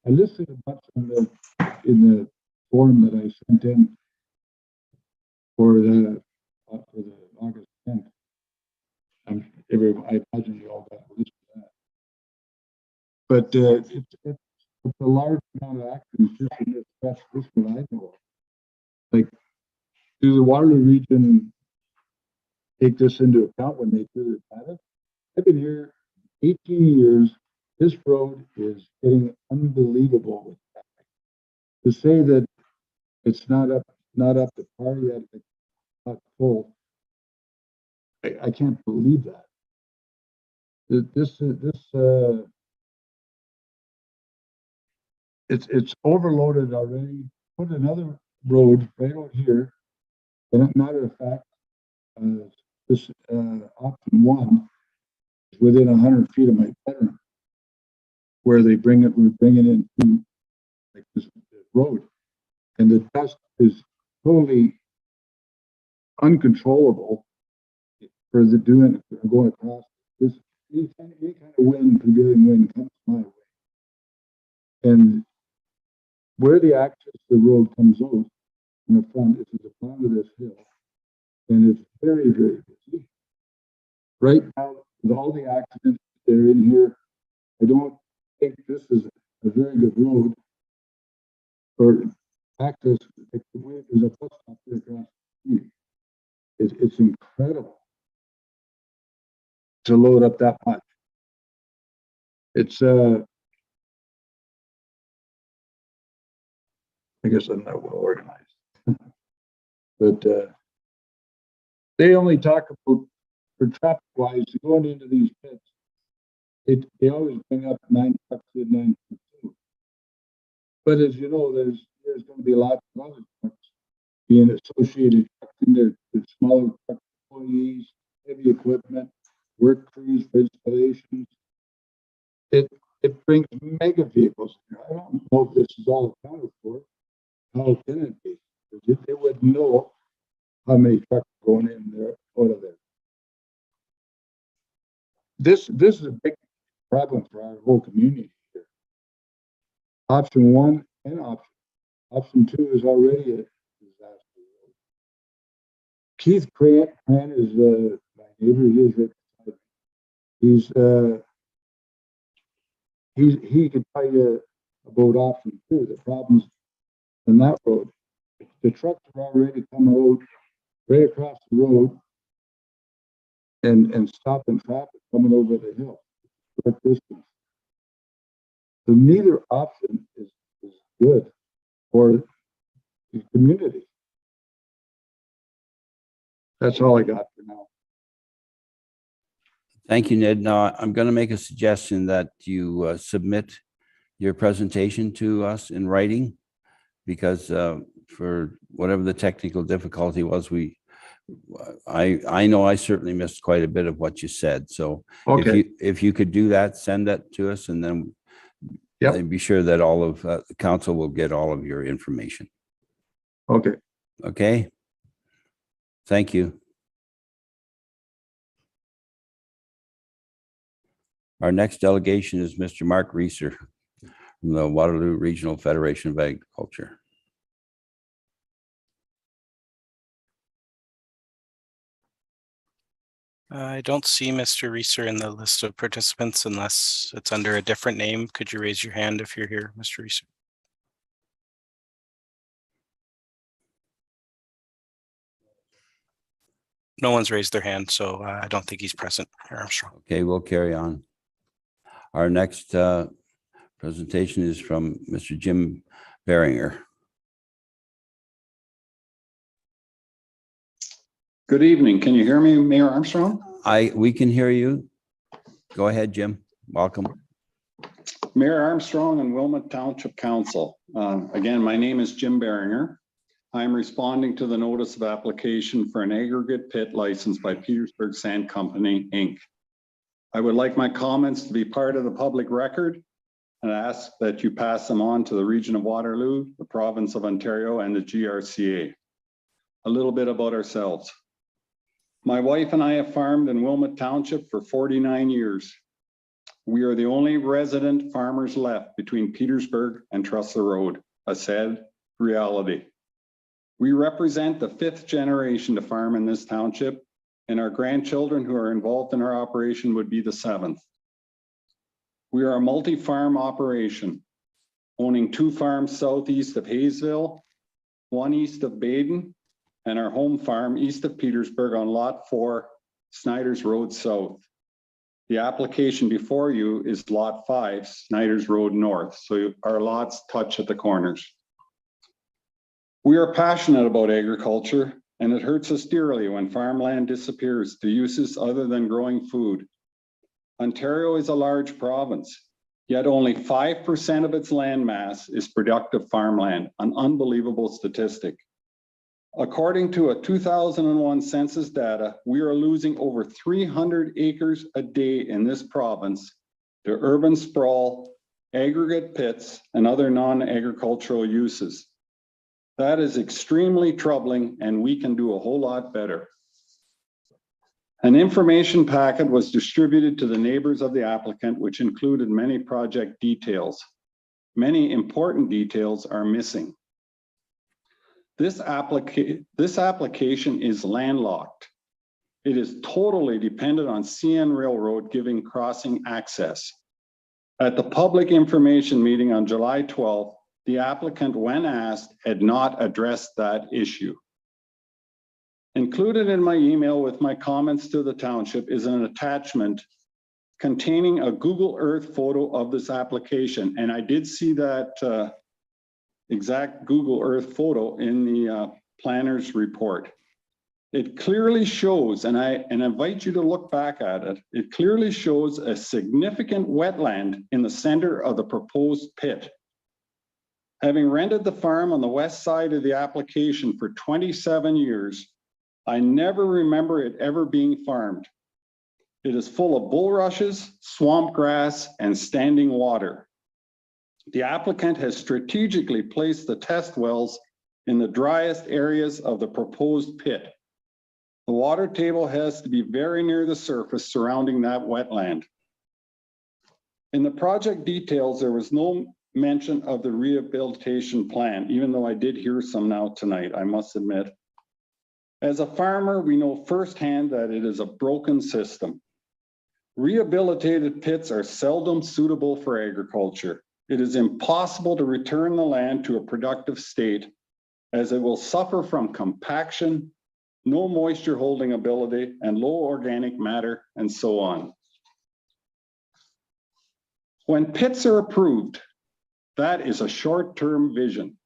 Speaker 17: I listed a bunch in the form that I sent in for the August 10th. I imagine you all got a list of that. But it's a large amount of accidents just in this stretch. This one I know of. Like, do the Waterloo region take this into account when they do their data? I've been here 18 years. This road is getting unbelievable with traffic. To say that it's not up to par yet, it's not full. I can't believe that. It's overloaded already. Put another road right out here. And as a matter of fact, this option 1 is within 100 feet of my bedroom, where we bring it in like this road, and the dust is totally uncontrollable for going across this any kind of wind, prevailing wind comes my way. And where the access to the road comes out in the front, it's at the front of this hill. And it's very, very busy. Right now, with all the accidents that are in here, I don't think this is a very good road for access. There's a bus stop there across the street. It's incredible to load up that much. It's I guess I'm not well organized, but they only talk about for traffic wise going into these pits. They always bring up 9 trucks in 9.2. But as you know, there's going to be lots of other trucks being associated in there with smaller truck employees, heavy equipment, work crews for installations. It brings mega vehicles. I don't know if this is all accounted for. How can it be? Because they wouldn't know how many trucks are going in there, out of there. This is a big problem for our whole community here. Option 1 and option 2 is already a disaster. Keith Grant is my neighbor. He is right beside me. He could tell you about option 2. The problems in that road. The trucks are already coming out right across the road and stopping traffic coming over the hill. Short distance. So neither option is good for the community. That's all I got for now.
Speaker 1: Thank you, Ned. Now, I'm going to make a suggestion that you submit your presentation to us in writing, because for whatever the technical difficulty was, I know I certainly missed quite a bit of what you said. So
Speaker 17: okay,
Speaker 1: if you could do that, send that to us, and then be sure that all of the council will get all of your information.
Speaker 17: Okay.
Speaker 1: Okay. Thank you. Our next delegation is Mr. Mark Reeser from the Waterloo Regional Federation of Agriculture.
Speaker 6: I don't see Mr. Reeser in the list of participants unless it's under a different name. Could you raise your hand if you're here, Mr. Reeser? No one's raised their hand, so I don't think he's present here, Armstrong.
Speaker 1: Okay, we'll carry on. Our next presentation is from Mr. Jim Beringer.
Speaker 18: Good evening. Can you hear me, Mayor Armstrong?
Speaker 1: We can hear you. Go ahead, Jim. Welcome.
Speaker 18: Mayor Armstrong and Wilmot Township Council. Again, my name is Jim Beringer. I'm responding to the notice of application for an aggregate pit license by Petersburg Sand Company, Inc. I would like my comments to be part of the public record and ask that you pass them on to the region of Waterloo, the province of Ontario, and the GRCA. A little bit about ourselves. My wife and I have farmed in Wilmot Township for 49 years. We are the only resident farmers left between Petersburg and Trussell Road, a sad reality. We represent the 5th generation to farm in this township, and our grandchildren who are involved in our operation would be the 7th. We are a multi-farm operation, owning 2 farms southeast of Hayesville, 1 east of Baden, and our home farm east of Petersburg on Lot 4, Snyder's Road South. The application before you is Lot 5, Snyder's Road North, so our lots touch at the corners. We are passionate about agriculture, and it hurts us dearly when farmland disappears to uses other than growing food. Ontario is a large province, yet only 5% of its land mass is productive farmland, an unbelievable statistic. According to a 2001 census data, we are losing over 300 acres a day in this province to urban sprawl, aggregate pits, and other non-agricultural uses. That is extremely troubling, and we can do a whole lot better. An information packet was distributed to the neighbors of the applicant, which included many project details. Many important details are missing. This application is landlocked. It is totally dependent on CN Railroad giving crossing access. At the public information meeting on July 12th, the applicant, when asked, had not addressed that issue. Included in my email with my comments to the township is an attachment containing a Google Earth photo of this application. And I did see that exact Google Earth photo in the planner's report. It clearly shows, and I invite you to look back at it, it clearly shows a significant wetland in the center of the proposed pit. Having rented the farm on the west side of the application for 27 years, I never remember it ever being farmed. It is full of bulrushes, swamp grass, and standing water. The applicant has strategically placed the test wells in the driest areas of the proposed pit. The water table has to be very near the surface surrounding that wetland. In the project details, there was no mention of the rehabilitation plan, even though I did hear some now tonight, I must admit. As a farmer, we know firsthand that it is a broken system. Rehabilitated pits are seldom suitable for agriculture. It is impossible to return the land to a productive state, as it will suffer from compaction, no moisture holding ability, and low organic matter, and so on. When pits are approved, that is a short-term vision.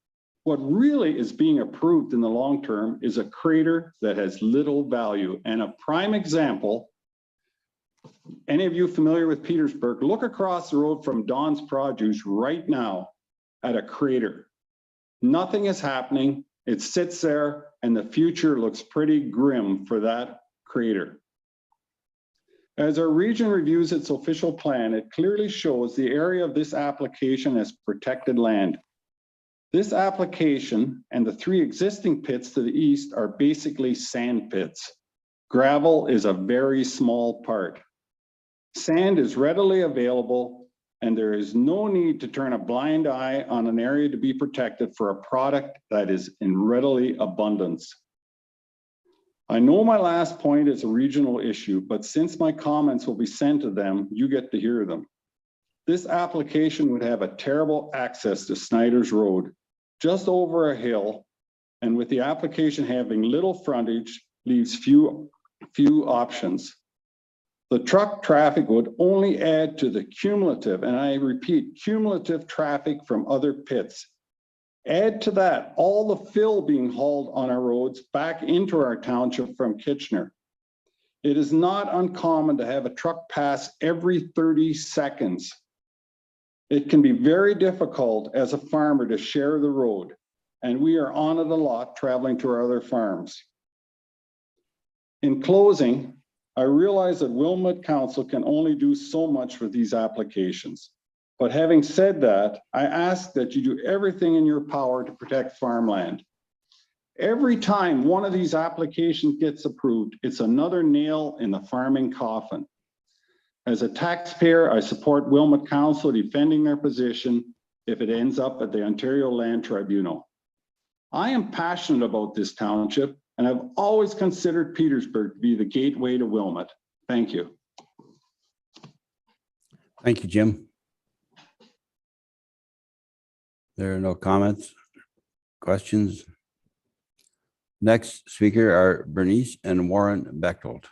Speaker 18: What really is being approved in the long term is a crater that has little value. And a prime example, any of you familiar with Petersburg, look across the road from Don's Produce right now at a crater. Nothing is happening. It sits there and the future looks pretty grim for that crater. As our region reviews its official plan, it clearly shows the area of this application as protected land. This application and the 3 existing pits to the east are basically sand pits. Gravel is a very small part. Sand is readily available, and there is no need to turn a blind eye on an area to be protected for a product that is in readily abundance. I know my last point is a regional issue, but since my comments will be sent to them, you get to hear them. This application would have a terrible access to Snyder's Road, just over a hill, and with the application having little frontage, leaves few options. The truck traffic would only add to the cumulative, and I repeat, cumulative traffic from other pits. Add to that all the fill being hauled on our roads back into our township from Kitchener. It is not uncommon to have a truck pass every 30 seconds. It can be very difficult as a farmer to share the road, and we are on it a lot traveling to our other farms. In closing, I realize that Wilmot Council can only do so much with these applications. But having said that, I ask that you do everything in your power to protect farmland. Every time one of these applications gets approved, it's another nail in the farming coffin. As a taxpayer, I support Wilmot Council defending their position if it ends up at the Ontario Land Tribunal. I am passionate about this township, and I've always considered Petersburg to be the gateway to Wilmot. Thank you.
Speaker 1: Thank you, Jim. There are no comments, questions. Next speaker are Bernice and Warren Bechtold.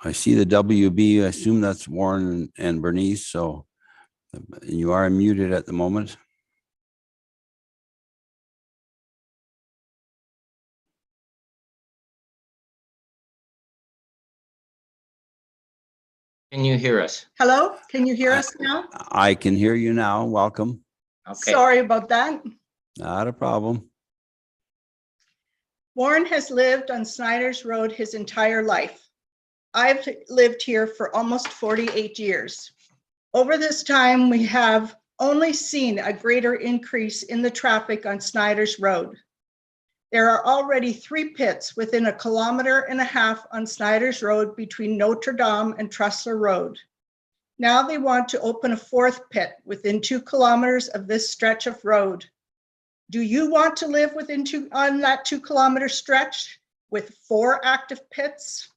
Speaker 1: I see the WB. I assume that's Warren and Bernice. So you are muted at the moment.
Speaker 19: Can you hear us?
Speaker 20: Hello, can you hear us now?
Speaker 1: I can hear you now. Welcome.
Speaker 19: Okay.
Speaker 20: Sorry about that.
Speaker 1: Not a problem.
Speaker 20: Warren has lived on Snyder's Road his entire life. I've lived here for almost 48 years. Over this time, we have only seen a greater increase in the traffic on Snyder's Road. There are already 3 pits within 1.5 kilometers on Snyder's Road between Notre Dame and Trussler Road. Now they want to open a 4th pit within 2 kilometers of this stretch of road. Do you want to live on that 2 kilometer stretch with 4 active pits?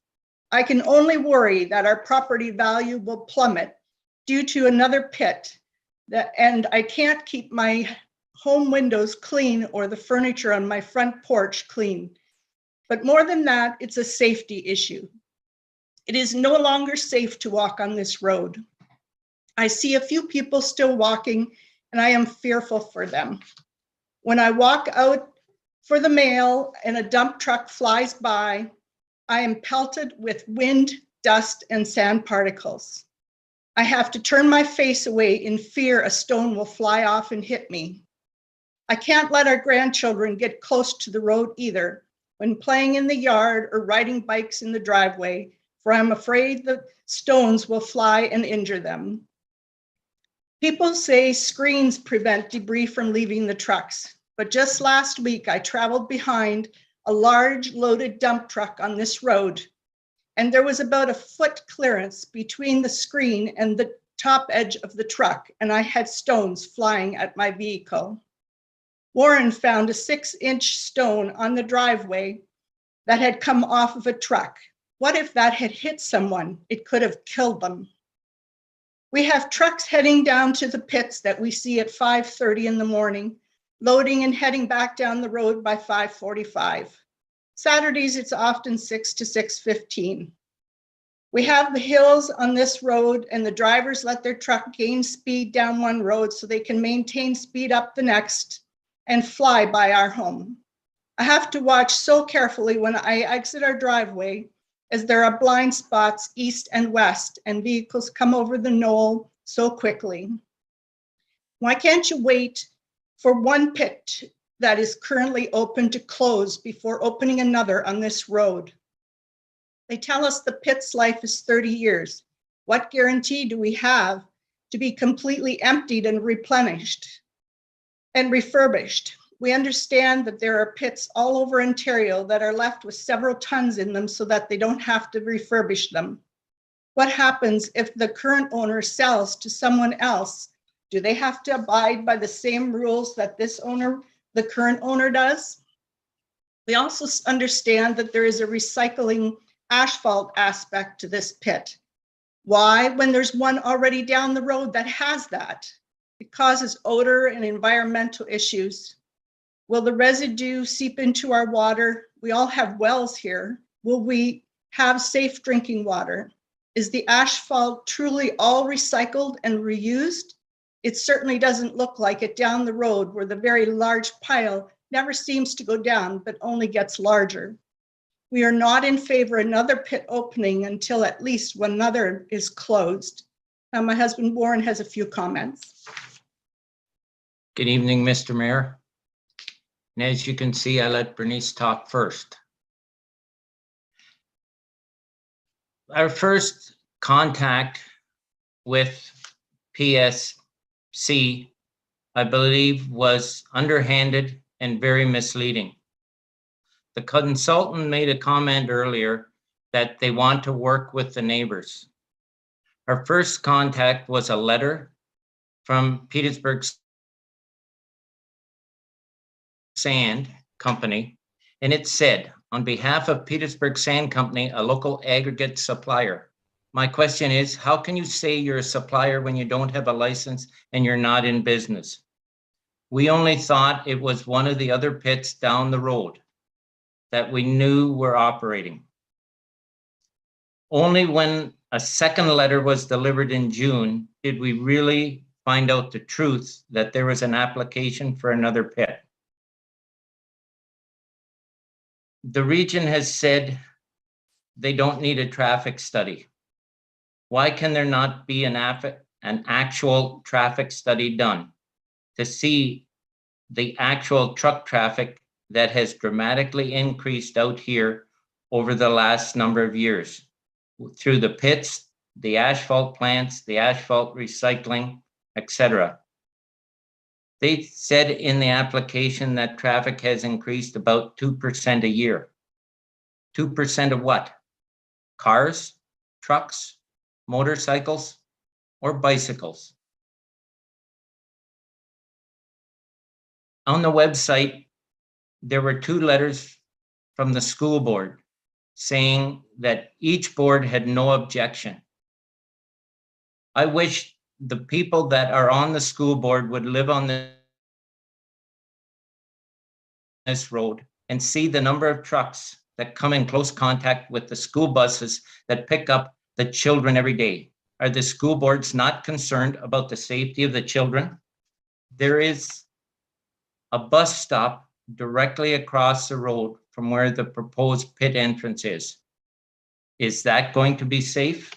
Speaker 20: I can only worry that our property value will plummet due to another pit, and I can't keep my home windows clean or the furniture on my front porch clean. But more than that, it's a safety issue. It is no longer safe to walk on this road. I see a few people still walking, and I am fearful for them. When I walk out for the mail and a dump truck flies by, I am pelted with wind, dust, and sand particles. I have to turn my face away in fear a stone will fly off and hit me. I can't let our grandchildren get close to the road either when playing in the yard or riding bikes in the driveway, for I'm afraid the stones will fly and injure them. People say screens prevent debris from leaving the trucks, but just last week I traveled behind a large loaded dump truck on this road, and there was about a foot clearance between the screen and the top edge of the truck, and I had stones flying at my vehicle. Warren found a 6-inch stone on the driveway that had come off of a truck. What if that had hit someone? It could have killed them. We have trucks heading down to the pits that we see at 5:30 in the morning, loading and heading back down the road by 5:45. Saturdays, it's often 6 to 6:15. We have the hills on this road, and the drivers let their truck gain speed down one road so they can maintain speed up the next and fly by our home. I have to watch so carefully when I exit our driveway, as there are blind spots east and west, and vehicles come over the knoll so quickly. Why can't you wait for one pit that is currently open to close before opening another on this road? They tell us the pit's life is 30 years. What guarantee do we have to be completely emptied and replenished and refurbished? We understand that there are pits all over Ontario that are left with several tons in them so that they don't have to refurbish them. What happens if the current owner sells to someone else? Do they have to abide by the same rules that the current owner does? We also understand that there is a recycling asphalt aspect to this pit. Why, when there's one already down the road that has that? It causes odor and environmental issues. Will the residue seep into our water? We all have wells here. Will we have safe drinking water? Is the asphalt truly all recycled and reused? It certainly doesn't look like it down the road, where the very large pile never seems to go down, but only gets larger. We are not in favor of another pit opening until at least one other is closed. Now, my husband Warren has a few comments.
Speaker 19: Good evening, Mr. Mayor. And as you can see, I let Bernice talk first. Our first contact with PSC, I believe, was underhanded and very misleading. The consultant made a comment earlier that they want to work with the neighbors. Our first contact was a letter from Petersburg Sand Company, and it said, on behalf of Petersburg Sand Company, a local aggregate supplier. My question is, how can you say you're a supplier when you don't have a license and you're not in business? We only thought it was one of the other pits down the road that we knew were operating. Only when a second letter was delivered in June did we really find out the truth that there was an application for another pit. The region has said they don't need a traffic study. Why can there not be an actual traffic study done to see the actual truck traffic that has dramatically increased out here over the last number of years through the pits, the asphalt plants, the asphalt recycling, etc. They said in the application that traffic has increased about 2% a year. 2% of what? Cars, trucks, motorcycles, or bicycles? On the website, there were 2 letters from the school board saying that each board had no objection. I wish the people that are on the school board would live on this road and see the number of trucks that come in close contact with the school buses that pick up the children every day. Are the school boards not concerned about the safety of the children? There is a bus stop directly across the road from where the proposed pit entrance is. Is that going to be safe?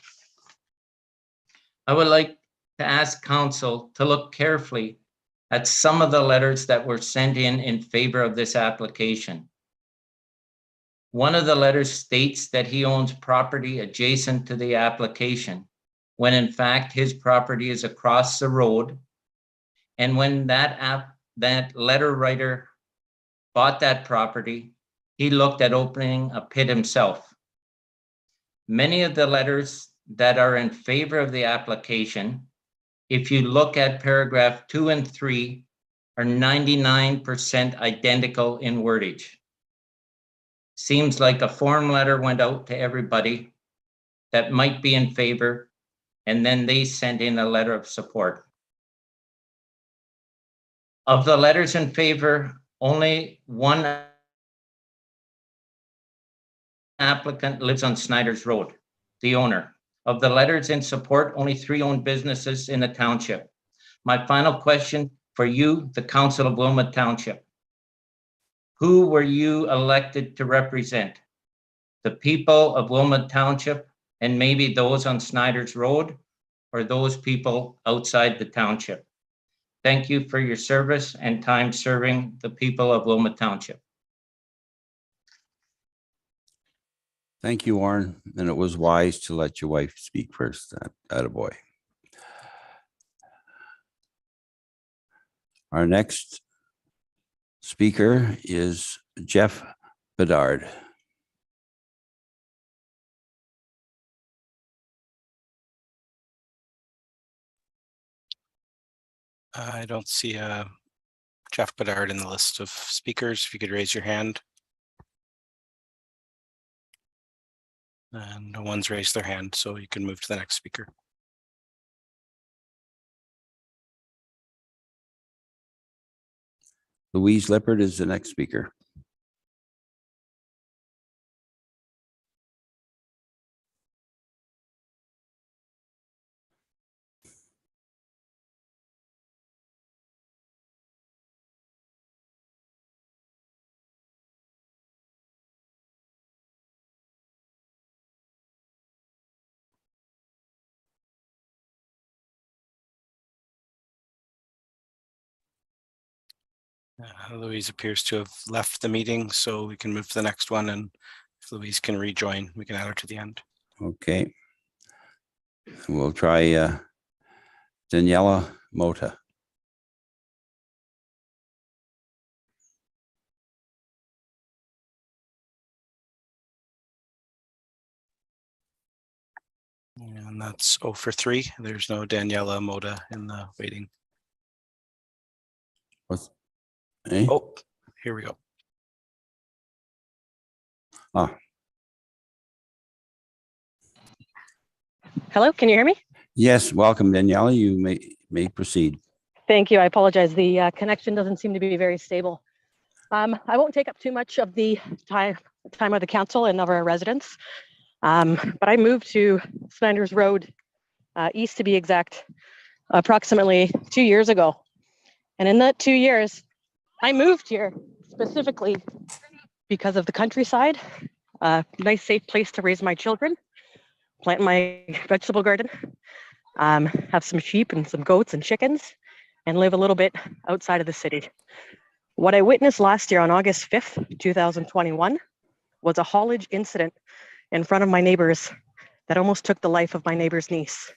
Speaker 19: I would like to ask council to look carefully at some of the letters that were sent in favor of this application. One of the letters states that he owns property adjacent to the application, when in fact his property is across the road. And when that letter writer bought that property, he looked at opening a pit himself. Many of the letters that are in favor of the application, if you look at paragraph 2 and 3, are 99% identical in wordage. Seems like a form letter went out to everybody that might be in favor, and then they sent in a letter of support. Of the letters in favor, only one applicant lives on Snyder's Road, the owner. Of the letters in support, only 3 own businesses in the township. My final question for you, the Council of Wilmot Township. Who were you elected to represent? The people of Wilmot Township and maybe those on Snyder's Road, or those people outside the township? Thank you for your service and time serving the people of Wilmot Township.
Speaker 1: Thank you, Warren. And it was wise to let your wife speak first. Attaboy. Our next speaker is Jeff Bedard.
Speaker 6: I don't see Jeff Bedard in the list of speakers. If you could raise your hand. And no one's raised their hand, so you can move to the next speaker.
Speaker 1: Louise Lippert is the next speaker.
Speaker 6: Louise appears to have left the meeting, so we can move to the next one. And if Louise can rejoin, we can add her to the end.
Speaker 1: Okay. We'll try Daniela Mota.
Speaker 6: And that's 0 for 3. There's no Daniela Mota in the waiting.
Speaker 1: What's eh?
Speaker 6: Oh, here we go.
Speaker 1: Ah.
Speaker 21: Hello, can you hear me?
Speaker 1: Yes, welcome, Daniela. You may proceed.
Speaker 21: Thank you. I apologize. The connection doesn't seem to be very stable. I won't take up too much of the time of the council and of our residents. But I moved to Snyder's Road, east to be exact, approximately 2 years ago. And in that 2 years, I moved here specifically because of the countryside, a nice, safe place to raise my children, plant my vegetable garden, have some sheep and some goats and chickens, and live a little bit outside of the city. What I witnessed last year on August 5th, 2021, was a haulage incident in front of my neighbors that almost took the life of my neighbor's niece.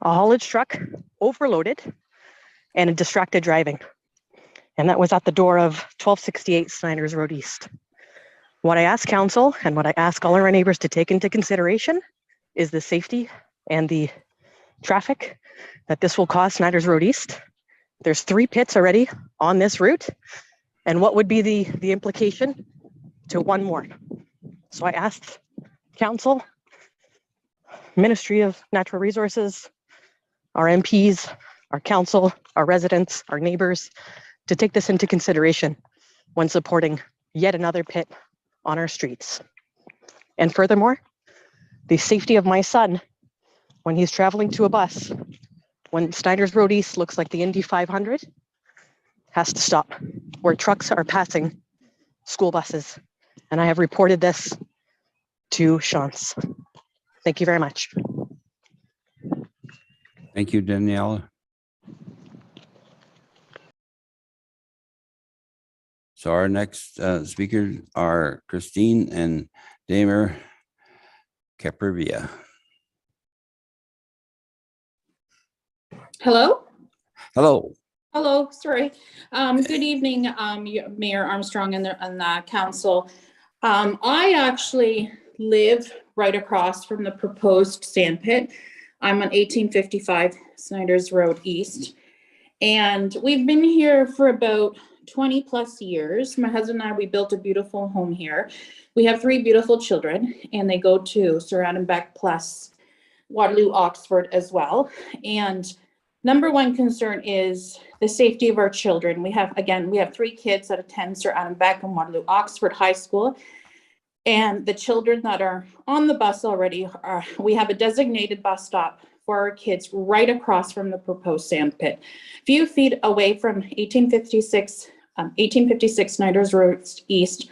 Speaker 21: A haulage truck overloaded and distracted driving. And that was at the door of 1268 Snyder's Road East. What I ask council and what I ask all our neighbors to take into consideration is the safety and the traffic that this will cause Snyder's Road East. There's 3 pits already on this route. And what would be the implication to 1 more? So I asked council, Ministry of Natural Resources, our MPs, our council, our residents, our neighbors, to take this into consideration when supporting yet another pit on our streets. And furthermore, the safety of my son when he's traveling to a bus, when Snyder's Road East looks like the Indy 500, has to stop, where trucks are passing school buses. And I have reported this to Shantz. Thank you very much.
Speaker 1: Thank you, Daniela. So our next speakers are Christine and Damer Caprivia.
Speaker 4: Hello?
Speaker 1: Hello.
Speaker 4: Hello, sorry. Good evening, Mayor Armstrong and the council. I actually live right across from the proposed sand pit. I'm on 1855 Snyder's Road East. And we've been here for about 20 plus years. My husband and I, we built a beautiful home here. We have 3 beautiful children, and they go to Sir Adam Beck plus Waterloo, Oxford as well. And number 1 concern is the safety of our children. We have 3 kids that attend Sir Adam Beck and Waterloo, Oxford High School. And the children that are on the bus already, we have a designated bus stop for our kids right across from the proposed sand pit. A few feet away from 1856 Snyder's Road East.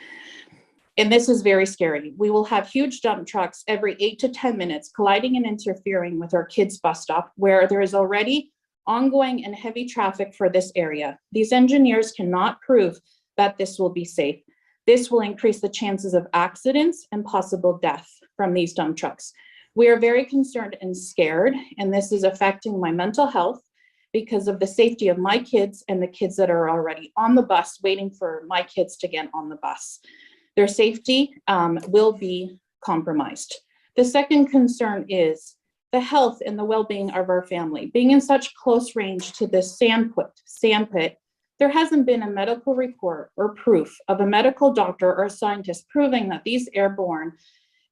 Speaker 4: And this is very scary. We will have huge dump trucks every 8 to 10 minutes colliding and interfering with our kids' bus stop, where there is already ongoing and heavy traffic for this area. These engineers cannot prove that this will be safe. This will increase the chances of accidents and possible death from these dump trucks. We are very concerned and scared, and this is affecting my mental health because of the safety of my kids and the kids that are already on the bus waiting for my kids to get on the bus. Their safety will be compromised. The second concern is the health and the well-being of our family. Being in such close range to this sand pit, there hasn't been a medical report or proof of a medical doctor or a scientist proving that these airborne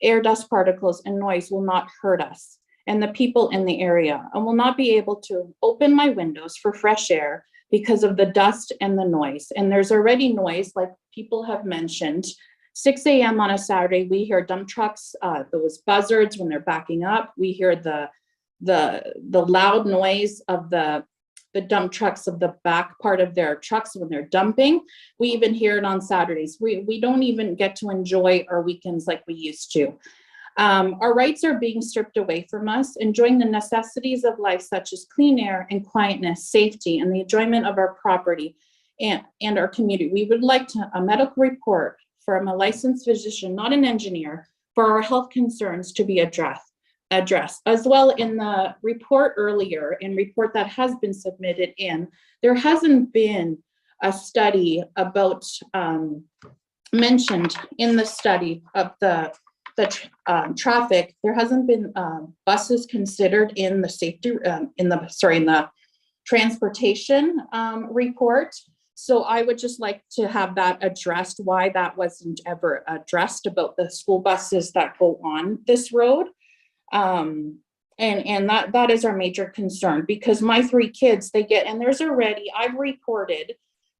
Speaker 4: air dust particles and noise will not hurt us and the people in the area, and will not be able to open my windows for fresh air because of the dust and the noise. And there's already noise, like people have mentioned. 6 a.m. on a Saturday, we hear dump trucks, those buzzards when they're backing up. We hear the loud noise of the dump trucks of the back part of their trucks when they're dumping. We even hear it on Saturdays. We don't even get to enjoy our weekends like we used to. Our rights are being stripped away from us, enjoying the necessities of life such as clean air and quietness, safety, and the enjoyment of our property and our community. We would like a medical report from a licensed physician, not an engineer, for our health concerns to be addressed. As well, in the report earlier, in report that has been submitted in, there hasn't been a study about mentioned in the study of the traffic. There hasn't been buses considered in the safety in the transportation report. So I would just like to have that addressed, why that wasn't ever addressed about the school buses that go on this road. And that is our major concern, because my 3 kids, I've reported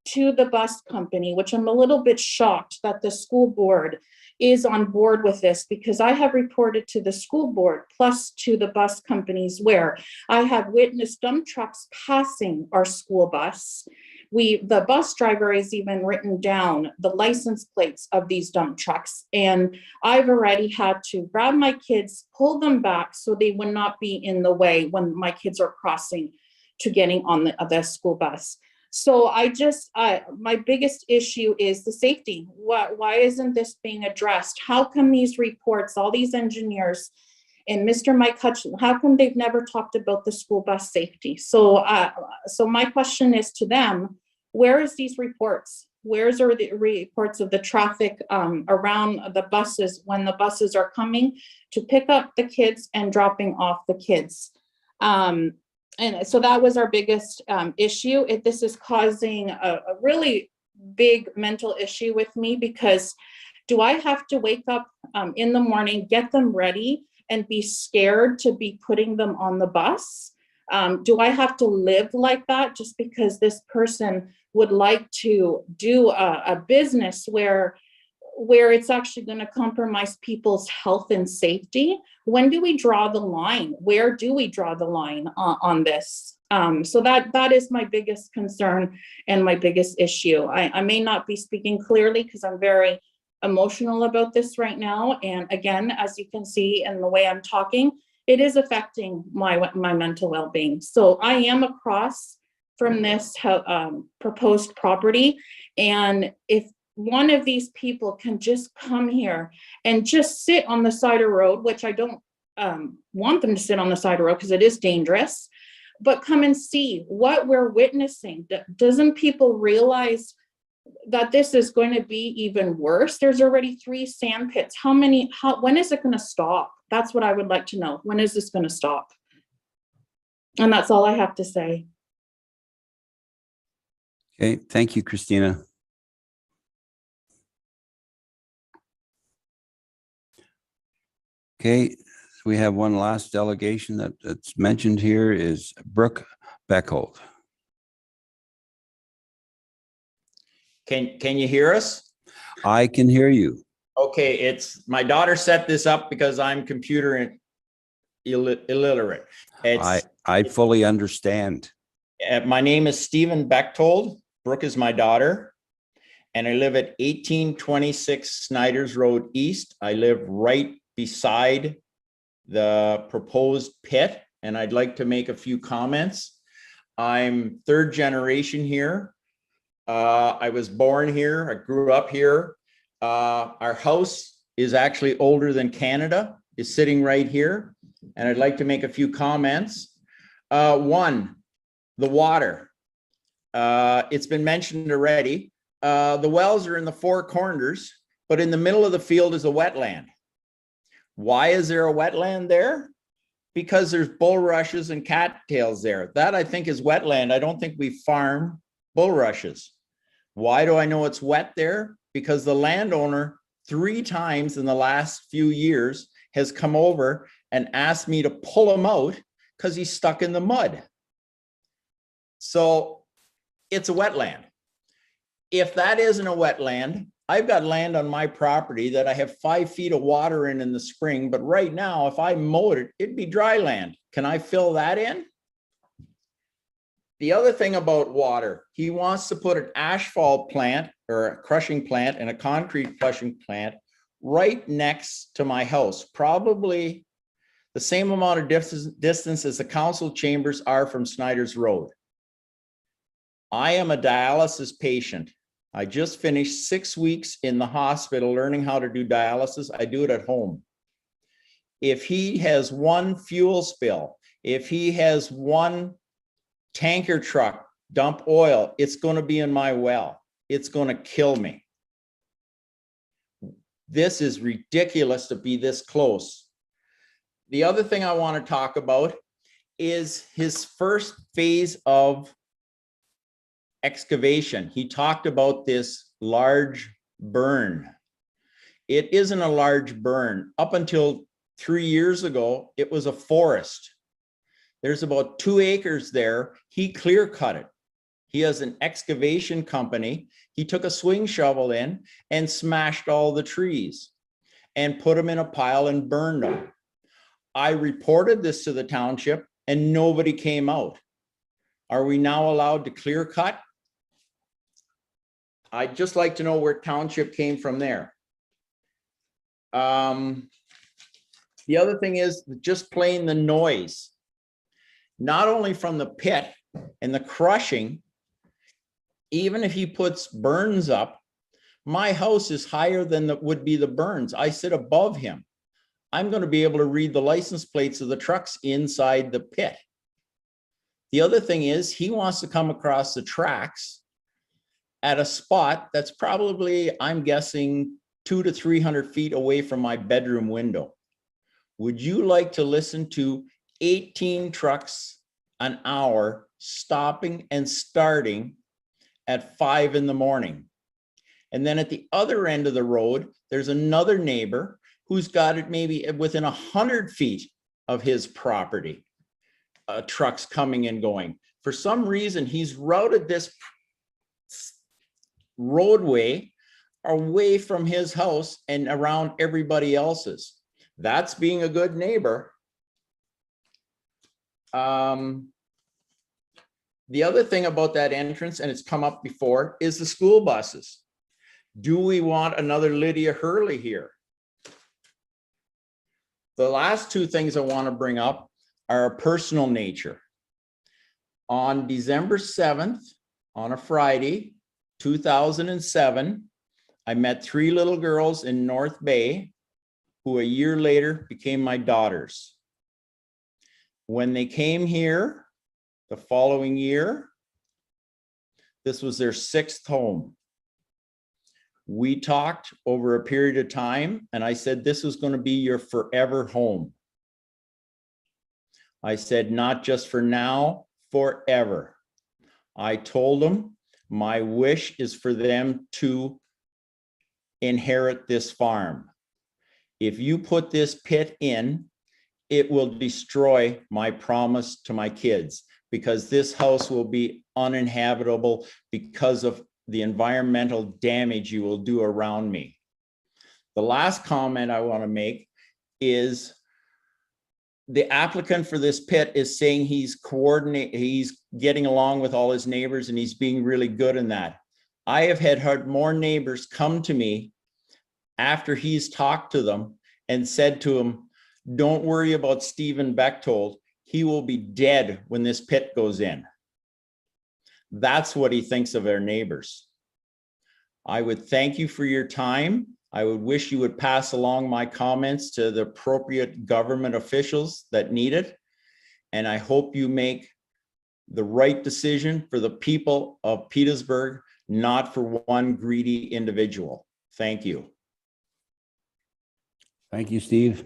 Speaker 4: to the bus company, which I'm a little bit shocked that the school board is on board with this, because I have reported to the school board plus to the bus companies where I have witnessed dump trucks passing our school bus. The bus driver has even written down the license plates of these dump trucks. And I've already had to grab my kids, pull them back so they would not be in the way when my kids are crossing to getting on the school bus. So my biggest issue is the safety. Why isn't this being addressed? How come these reports, all these engineers and Mr. Mike Hutchinson, how come they've never talked about the school bus safety? So my question is to them, where is these reports? Where's the reports of the traffic around the buses when the buses are coming to pick up the kids and dropping off the kids? And so that was our biggest issue. This is causing a really big mental issue with me, because do I have to wake up in the morning, get them ready, and be scared to be putting them on the bus? Do I have to live like that just because this person would like to do a business where it's actually going to compromise people's health and safety? When do we draw the line? Where do we draw the line on this? So that is my biggest concern and my biggest issue. I may not be speaking clearly because I'm very emotional about this right now. And again, as you can see in the way I'm talking, it is affecting my mental well-being. So I am across from this proposed property. And if one of these people can just come here and just sit on the side of the road, which I don't want them to sit on the side of the road because it is dangerous, but come and see what we're witnessing. Doesn't people realize that this is going to be even worse? There's already 3 sand pits. When is it going to stop? That's what I would like to know. When is this going to stop? And that's all I have to say.
Speaker 1: Okay, thank you, Christina. Okay, we have one last delegation that's mentioned here is Brooke Beckhold.
Speaker 8: Can you hear us?
Speaker 1: I can hear you.
Speaker 8: Okay, it's my daughter set this up because I'm computer illiterate.
Speaker 1: I fully understand.
Speaker 8: My name is Stephen Bechtold. Brooke is my daughter, and I live at 1826 Snyder's Road East. I live right beside the proposed pit, and I'd like to make a few comments. I'm 3rd generation here. I was born here. I grew up here. Our house is actually older than Canada, is sitting right here. And I'd like to make a few comments. One, the water. It's been mentioned already. The wells are in the 4 corners, but in the middle of the field is a wetland. Why is there a wetland there? Because there's bulrushes and cattails there. That I think is wetland. I don't think we farm bulrushes. Why do I know it's wet there? Because the landowner 3 times in the last few years has come over and asked me to pull him out because he's stuck in the mud. So it's a wetland. If that isn't a wetland, I've got land on my property that I have 5 feet of water in the spring, but right now, if I mowed it, it'd be dry land. Can I fill that in? The other thing about water, he wants to put an asphalt plant or a crushing plant and a concrete crushing plant right next to my house, probably the same amount of distance as the council chambers are from Snyder's Road. I am a dialysis patient. I just finished 6 weeks in the hospital learning how to do dialysis. I do it at home. If he has one fuel spill, if he has one tanker truck dump oil, it's going to be in my well. It's going to kill me. This is ridiculous to be this close. The other thing I want to talk about is his first phase of excavation. He talked about this large burn. It isn't a large burn. Up until 3 years ago, it was a forest. There's about 2 acres there. He clear cut it. He has an excavation company. He took a swing shovel in and smashed all the trees and put them in a pile and burned them. I reported this to the township and nobody came out. Are we now allowed to clear cut? I'd just like to know where township came from there. The other thing is just plain the noise, not only from the pit and the crushing. Even if he puts burns up, my house is higher than that would be the burns. I sit above him. I'm going to be able to read the license plates of the trucks inside the pit. The other thing is he wants to come across the tracks at a spot that's probably, I'm guessing, 200 to 300 feet away from my bedroom window. Would you like to listen to 18 trucks an hour stopping and starting at 5 in the morning? And then at the other end of the road, there's another neighbor who's got it maybe within 100 feet of his property, trucks coming and going. For some reason, he's routed this roadway away from his house and around everybody else's. That's being a good neighbor. The other thing about that entrance, and it's come up before, is the school buses. Do we want another Lydia Hurley here? The last two things I want to bring up are a personal nature. On December 7th, on a Friday, 2007, I met 3 little girls in North Bay who a year later became my daughters. When they came here, the following year, this was their 6th home. We talked over a period of time and I said, this is going to be your forever home. I said, not just for now, forever. I told them my wish is for them to inherit this farm. If you put this pit in, it will destroy my promise to my kids, because this house will be uninhabitable because of the environmental damage you will do around me. The last comment I want to make is the applicant for this pit is saying he's getting along with all his neighbors and he's being really good in that. I have had more neighbors come to me after he's talked to them and said to him, don't worry about Stephen Bechtold. He will be dead when this pit goes in. That's what he thinks of our neighbors. I would thank you for your time. I would wish you would pass along my comments to the appropriate government officials that need it. And I hope you make the right decision for the people of Petersburg, not for one greedy individual. Thank you.
Speaker 1: Thank you, Steve.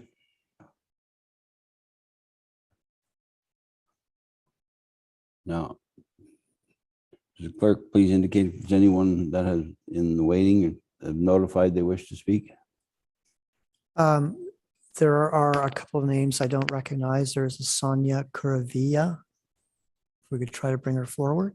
Speaker 1: Now, does the clerk please indicate if there's anyone that has in the waiting have notified they wish to speak?
Speaker 3: There are a couple of names I don't recognize. There's a Sonia Kuravia. If we could try to bring her forward.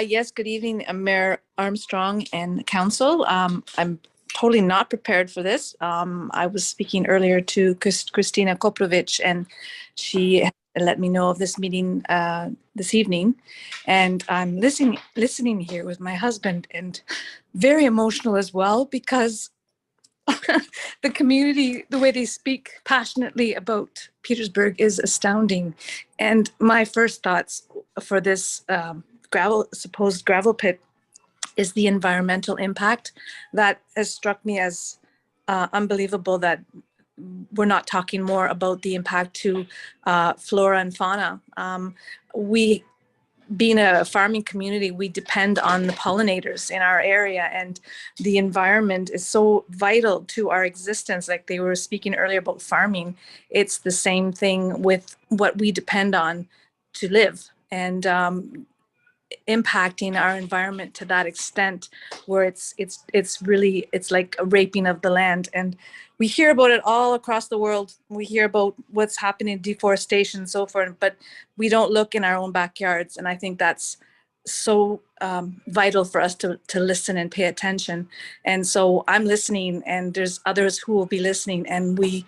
Speaker 13: Yes, good evening, Mayor Armstrong and Council. I'm totally not prepared for this. I was speaking earlier to Christina Koprovich, and she let me know of this meeting this evening. And I'm listening here with my husband, and very emotional as well, because the community, the way they speak passionately about Petersburg is astounding. And my first thoughts for this supposed gravel pit is the environmental impact that has struck me as unbelievable, that we're not talking more about the impact to flora and fauna. We being a farming community, we depend on the pollinators in our area, and the environment is so vital to our existence. Like they were speaking earlier about farming, it's the same thing with what we depend on to live, and impacting our environment to that extent where it's really, it's like a raping of the land. And we hear about it all across the world. We hear about what's happening, deforestation and so forth, but we don't look in our own backyards. And I think that's so vital for us to listen and pay attention. And so I'm listening, and there's others who will be listening, and we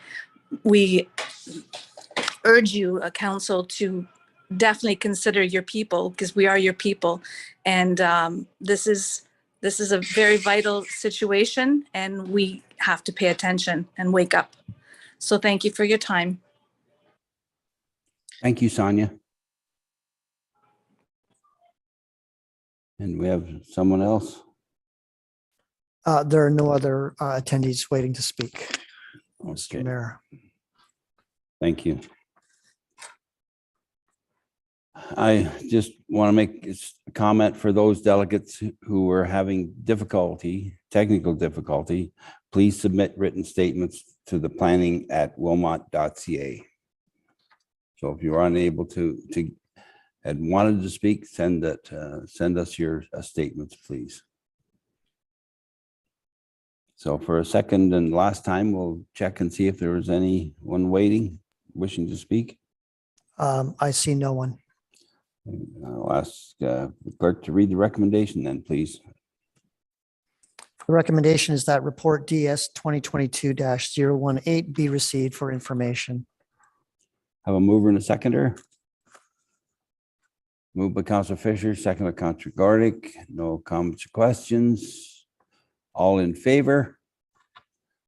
Speaker 13: urge you, council, to definitely consider your people, because we are your people. And this is a very vital situation, and we have to pay attention and wake up. So thank you for your time.
Speaker 1: Thank you, Sonia. And we have someone else.
Speaker 3: There are no other attendees waiting to speak, Mr. Mayor.
Speaker 1: Thank you. I just want to make a comment for those delegates who were having technical difficulty. Please submit written statements to the planning@wilmot.ca. So if you're unable to and wanted to speak, send us your statements, please. So for a second and last time, we'll check and see if there was anyone wishing to speak.
Speaker 3: I see no one.
Speaker 1: I'll ask the clerk to read the recommendation then, please.
Speaker 3: The recommendation is that report DS 2022-018 be received for information.
Speaker 1: Have a mover and a seconder. Moved by Councilor Fisher, second by Councilor Gordick. No comments or questions. All in favor?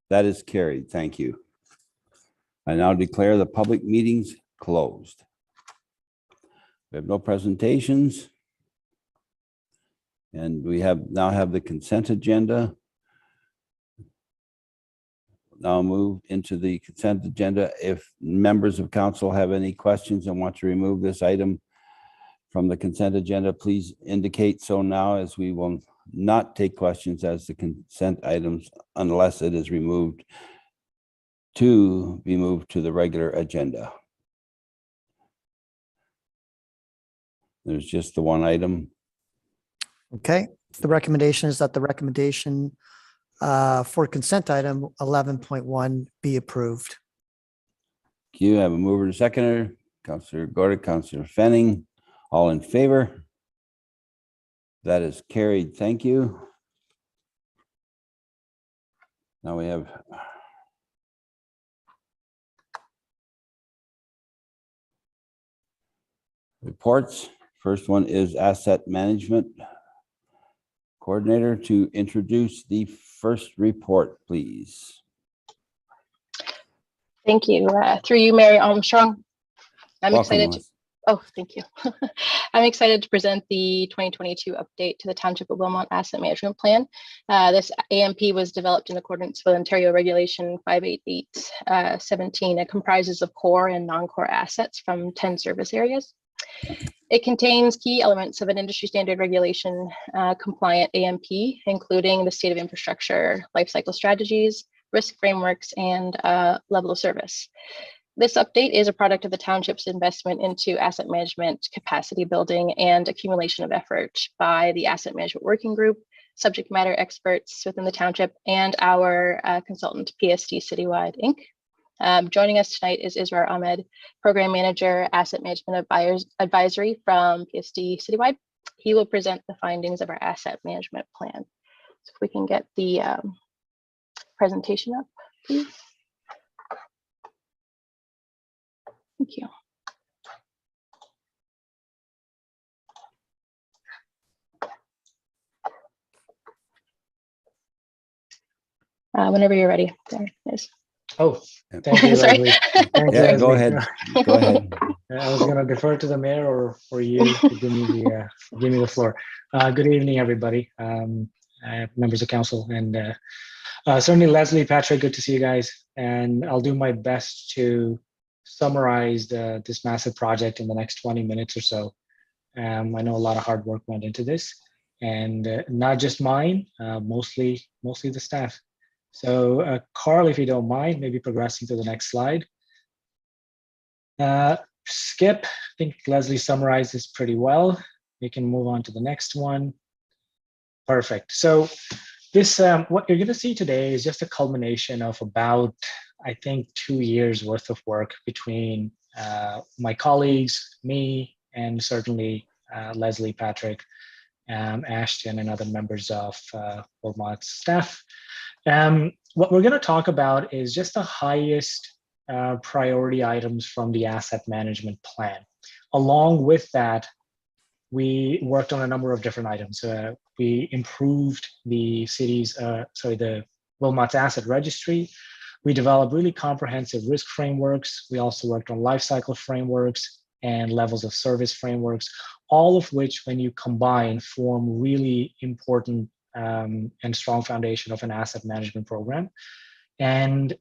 Speaker 1: That is carried. Thank you. I now declare the public meetings closed. We have no presentations. And we now have the consent agenda. Now move into the consent agenda. If members of council have any questions and want to remove this item from the consent agenda, please indicate so now, as we will not take questions as the consent items unless it is removed to be moved to the regular agenda. There's just the one item.
Speaker 3: Okay. The recommendation is that the recommendation for consent item 11.1 be approved.
Speaker 1: You have a mover and a seconder. Councilor Gordick, Councilor Fenning, all in favor? That is carried. Thank you. Now we have reports. First one is Asset Management Coordinator to introduce the first report, please.
Speaker 10: Thank you. Through you, Mary Armstrong. I'm
Speaker 1: Welcome,
Speaker 10: excited.
Speaker 1: Melissa.
Speaker 10: Oh, thank you. I'm excited to present the 2022 update to the Township of Wilmot Asset Management Plan. This AMP was developed in accordance with Ontario Regulation 588-17. It comprises of core and non-core assets from 10 service areas. It contains key elements of an industry standard regulation compliant AMP, including the state of infrastructure, life cycle strategies, risk frameworks, and level of service. This update is a product of the township's investment into asset management, capacity building, and accumulation of effort by the Asset Management Working Group, subject matter experts within the township, and our consultant, PSD Citywide, Inc. Joining us tonight is Israr Ahmed, Program Manager, Asset Management Advisory from PSD Citywide. He will present the findings of our asset management plan. So if we can get the presentation up, please. Thank you. Whenever you're ready, there it is.
Speaker 22: Oh, thank you,
Speaker 10: Sorry.
Speaker 22: Leslie. Thank you,
Speaker 1: Yeah, go
Speaker 22: Leslie.
Speaker 1: ahead. Go ahead.
Speaker 22: I was going to defer to the mayor or you to give me the floor. Good evening, everybody, members of council, and certainly Leslie, Patrick, good to see you guys. And I'll do my best to summarize this massive project in the next 20 minutes or so. I know a lot of hard work went into this, and not just mine, mostly the staff. So Carl, if you don't mind, maybe progressing to the next slide. Skip, I think Leslie summarized this pretty well. We can move on to the next one. Perfect. So this, what you're going to see today is just a culmination of about, I think, 2 years worth of work between my colleagues, me, and certainly Leslie, Patrick, Ashton, and other members of Wilmot's staff. What we're going to talk about is just the highest priority items from the asset management plan. Along with that, we worked on a number of different items. We improved the the Wilmot's asset registry. We developed really comprehensive risk frameworks. We also worked on life cycle frameworks and levels of service frameworks, all of which, when you combine, form really important and strong foundation of an asset management program. And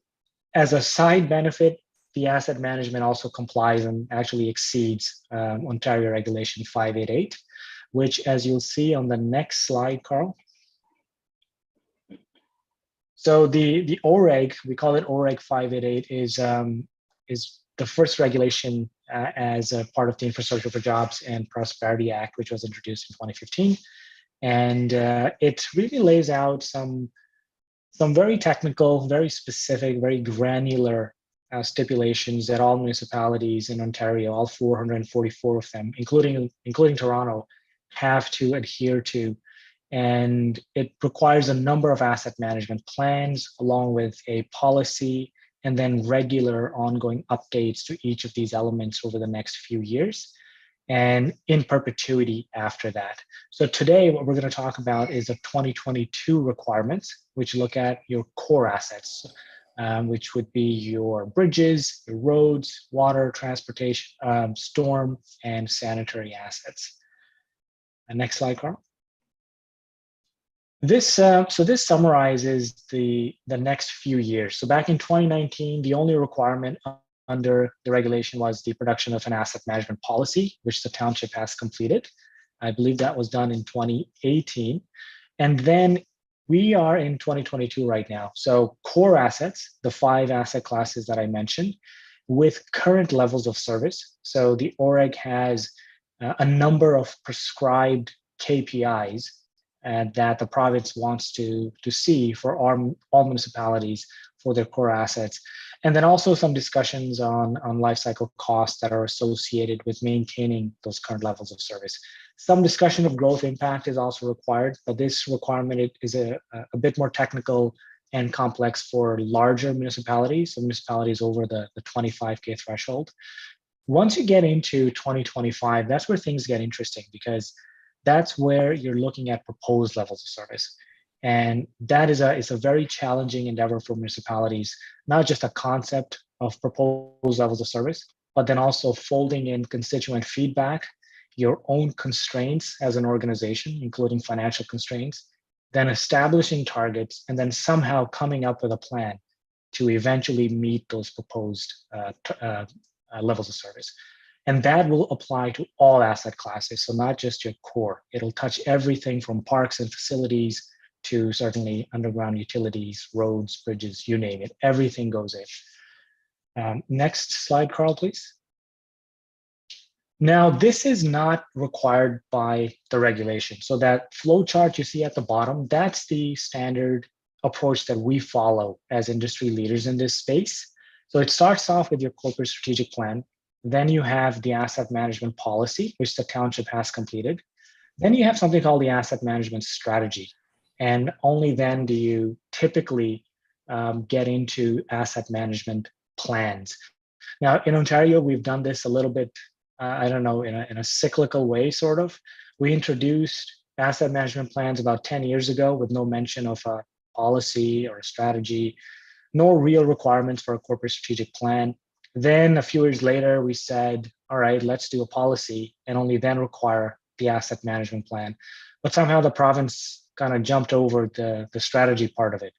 Speaker 22: as a side benefit, the asset management also complies and actually exceeds Ontario Regulation 588, which, as you'll see on the next slide, Carl. So the OREG, we call it OREG 588, is the first regulation as a part of the Infrastructure for Jobs and Prosperity Act, which was introduced in 2015. And it really lays out some very technical, very specific, very granular stipulations that all municipalities in Ontario, all 444 of them, including Toronto, have to adhere to. And it requires a number of asset management plans, along with a policy, and then regular ongoing updates to each of these elements over the next few years, and in perpetuity after that. So today, what we're going to talk about is the 2022 requirements, which look at your core assets, which would be your bridges, your roads, water, transportation, storm, and sanitary assets. Next slide, Carl. This summarizes the next few years. So back in 2019, the only requirement under the regulation was the production of an asset management policy, which the township has completed. I believe that was done in 2018. And then we are in 2022 right now. So core assets, the 5 asset classes that I mentioned, with current levels of service. So the OREG has a number of prescribed KPIs that the province wants to see for all municipalities for their core assets. And then also some discussions on life cycle costs that are associated with maintaining those current levels of service. Some discussion of growth impact is also required, but this requirement is a bit more technical and complex for larger municipalities, so municipalities over the 25K threshold. Once you get into 2025, that's where things get interesting, because that's where you're looking at proposed levels of service. And that is a very challenging endeavor for municipalities, not just a concept of proposed levels of service, but then also folding in constituent feedback, your own constraints as an organization, including financial constraints, then establishing targets, and then somehow coming up with a plan to eventually meet those proposed levels of service. And that will apply to all asset classes, so not just your core. It'll touch everything from parks and facilities to certainly underground utilities, roads, bridges, you name it. Everything goes in. Next slide, Carl, please. Now, this is not required by the regulation. So that flow chart you see at the bottom, that's the standard approach that we follow as industry leaders in this space. So it starts off with your corporate strategic plan. Then you have the asset management policy, which the township has completed. Then you have something called the asset management strategy. And only then do you typically get into asset management plans. Now, in Ontario, we've done this a little bit, I don't know, in a cyclical way, sort of. We introduced asset management plans about 10 years ago with no mention of a policy or a strategy, no real requirements for a corporate strategic plan. Then a few years later, we said, all right, let's do a policy, and only then require the asset management plan. But somehow the province kind of jumped over the strategy part of it.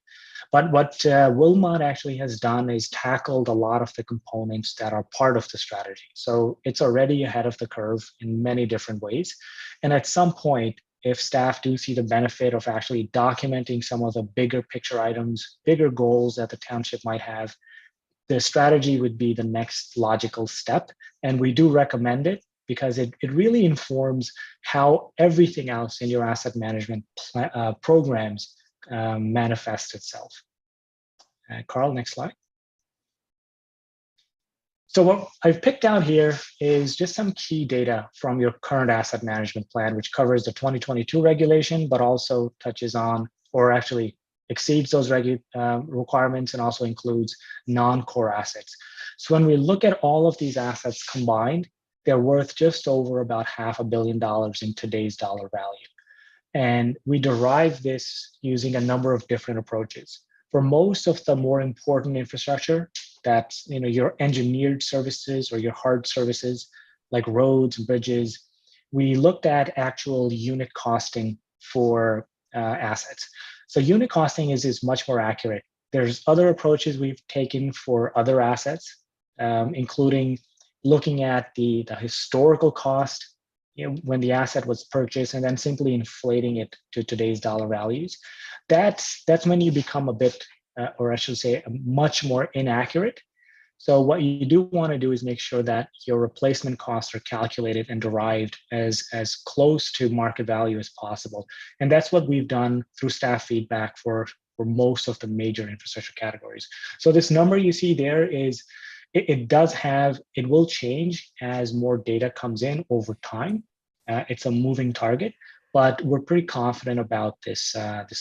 Speaker 22: But what Wilmot actually has done is tackled a lot of the components that are part of the strategy. So it's already ahead of the curve in many different ways. And at some point, if staff do see the benefit of actually documenting some of the bigger picture items, bigger goals that the township might have, the strategy would be the next logical step. And we do recommend it because it really informs how everything else in your asset management programs manifests itself. Carl, next slide. So what I've picked out here is just some key data from your current asset management plan, which covers the 2022 regulation, but also touches on, or actually exceeds those requirements, and also includes non-core assets. So when we look at all of these assets combined, they're worth just over about $500 million in today's dollar value. And we derive this using a number of different approaches. For most of the more important infrastructure, that's your engineered services or your hard services like roads and bridges, we looked at actual unit costing for assets. So unit costing is much more accurate. There's other approaches we've taken for other assets, including looking at the historical cost when the asset was purchased and then simply inflating it to today's dollar values. That's when you become a bit, or I should say, much more inaccurate. So what you do want to do is make sure that your replacement costs are calculated and derived as close to market value as possible. And that's what we've done through staff feedback for most of the major infrastructure categories. So this number you see there is, it will change as more data comes in over time. It's a moving target, but we're pretty confident about this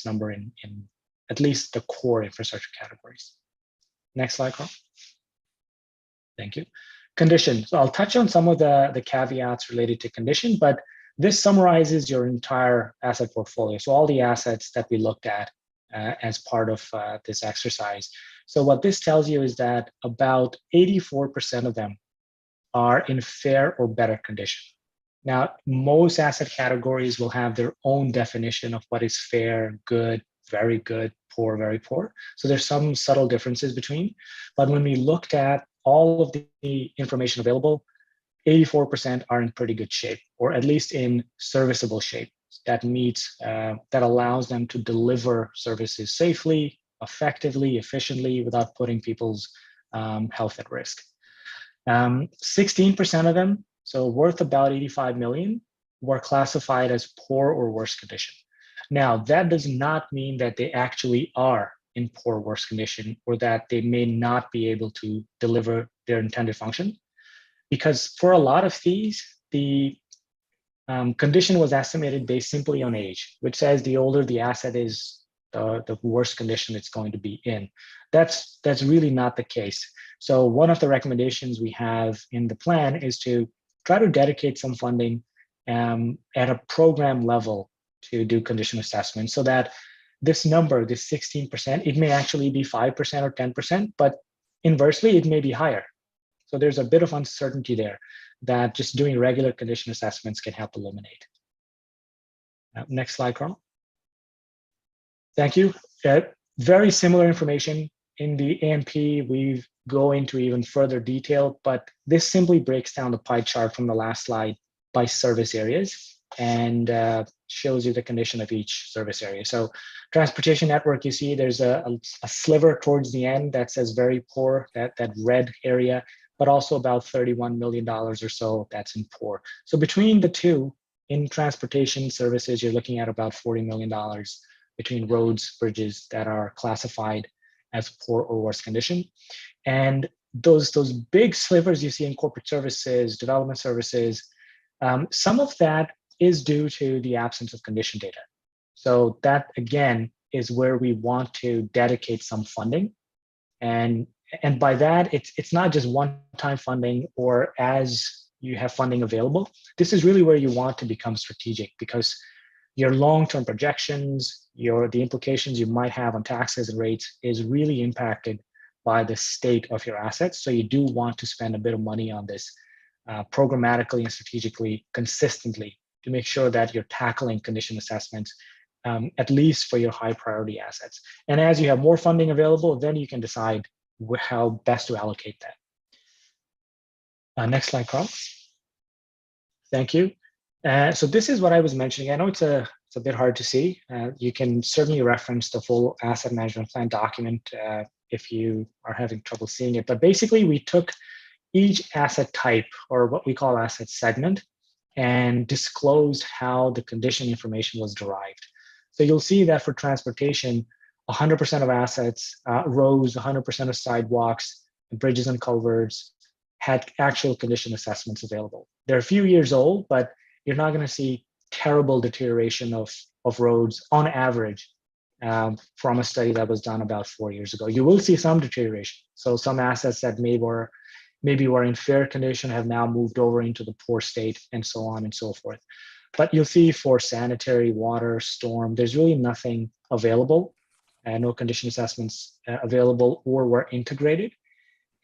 Speaker 22: number in at least the core infrastructure categories. Next slide, Carl. Thank you. Condition. So I'll touch on some of the caveats related to condition, but this summarizes your entire asset portfolio. So all the assets that we looked at as part of this exercise. So what this tells you is that about 84% of them are in fair or better condition. Now, most asset categories will have their own definition of what is fair, good, very good, poor, very poor. So there's some subtle differences between. But when we looked at all of the information available, 84% are in pretty good shape, or at least in serviceable shape. That meets, that allows them to deliver services safely, effectively, efficiently, without putting people's health at risk. 16% of them, so worth about 85 million, were classified as poor or worse condition. Now, that does not mean that they actually are in poor or worse condition, or that they may not be able to deliver their intended function. Because for a lot of these, the condition was estimated based simply on age, which says the older the asset is, the worse condition it's going to be in. That's really not the case. So one of the recommendations we have in the plan is to try to dedicate some funding at a program level to do condition assessment, so that this number, this 16%, it may actually be 5% or 10%, but inversely, it may be higher. So there's a bit of uncertainty there that just doing regular condition assessments can help eliminate. Next slide, Carl. Thank you. Very similar information in the AMP. We go into even further detail, but this simply breaks down the pie chart from the last slide by service areas and shows you the condition of each service area. So transportation network, you see there's a sliver towards the end that says very poor, that red area, but also about $31 million or so that's in poor. So between the two, in transportation services, you're looking at about $40 million between roads, bridges that are classified as poor or worse condition. And those big slivers you see in corporate services, development services, some of that is due to the absence of condition data. So that, again, is where we want to dedicate some funding. And by that, it's not just one-time funding or as you have funding available. This is really where you want to become strategic, because your long-term projections, the implications you might have on taxes and rates is really impacted by the state of your assets. So you do want to spend a bit of money on this programmatically and strategically, consistently, to make sure that you're tackling condition assessments at least for your high priority assets. And as you have more funding available, then you can decide how best to allocate that. Next slide, Carl. Thank you. So this is what I was mentioning. I know it's a bit hard to see. You can certainly reference the full asset management plan document if you are having trouble seeing it. But basically, we took each asset type, or what we call asset segment, and disclosed how the condition information was derived. So you'll see that for transportation, 100% of assets, roads, 100% of sidewalks, bridges and culverts had actual condition assessments available. They're a few years old, but you're not going to see terrible deterioration of roads on average from a study that was done about 4 years ago. You will see some deterioration. So some assets that maybe were in fair condition have now moved over into the poor state, and so on and so forth. But you'll see for sanitary, water, storm, there's really nothing available, no condition assessments available or were integrated.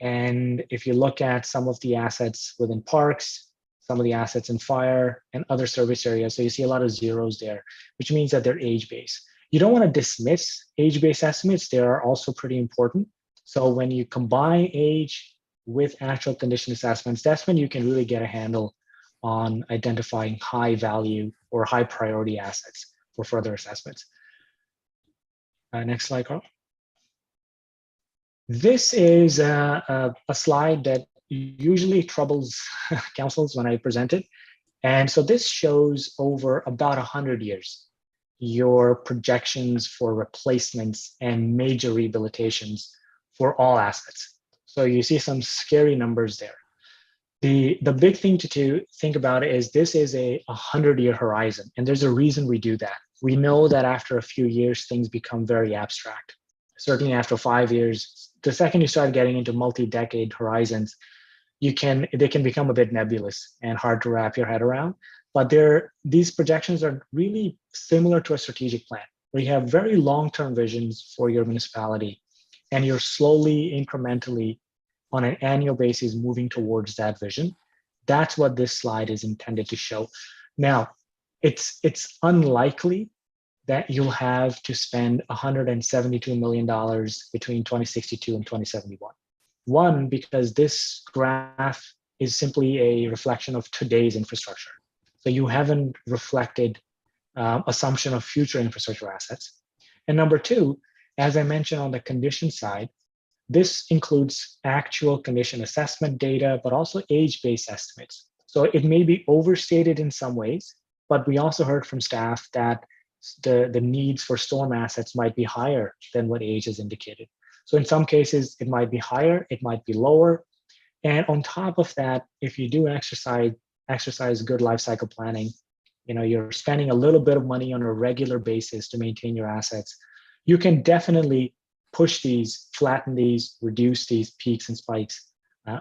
Speaker 22: And if you look at some of the assets within parks, some of the assets in fire and other service areas, so you see a lot of zeros there, which means that they're age-based. You don't want to dismiss age-based estimates. They are also pretty important. So when you combine age with actual condition assessments, that's when you can really get a handle on identifying high value or high priority assets for further assessments. Next slide, Carl. This is a slide that usually troubles councils when I present it. And so this shows over about 100 years, your projections for replacements and major rehabilitations for all assets. So you see some scary numbers there. The big thing to think about is this is a 100-year horizon, and there's a reason we do that. We know that after a few years, things become very abstract. Certainly after 5 years, the second you start getting into multi-decade horizons, they can become a bit nebulous and hard to wrap your head around. But these projections are really similar to a strategic plan, where you have very long-term visions for your municipality, and you're slowly, incrementally, on an annual basis, moving towards that vision. That's what this slide is intended to show. Now, it's unlikely that you'll have to spend $172 million between 2062 and 2071. One, because this graph is simply a reflection of today's infrastructure. So you haven't reflected assumption of future infrastructure assets. And number two, as I mentioned on the condition side, this includes actual condition assessment data, but also age-based estimates. So it may be overstated in some ways, but we also heard from staff that the needs for storm assets might be higher than what age is indicated. So in some cases, it might be higher, it might be lower. And on top of that, if you do exercise good life cycle planning, you're spending a little bit of money on a regular basis to maintain your assets, you can definitely push these, flatten these, reduce these peaks and spikes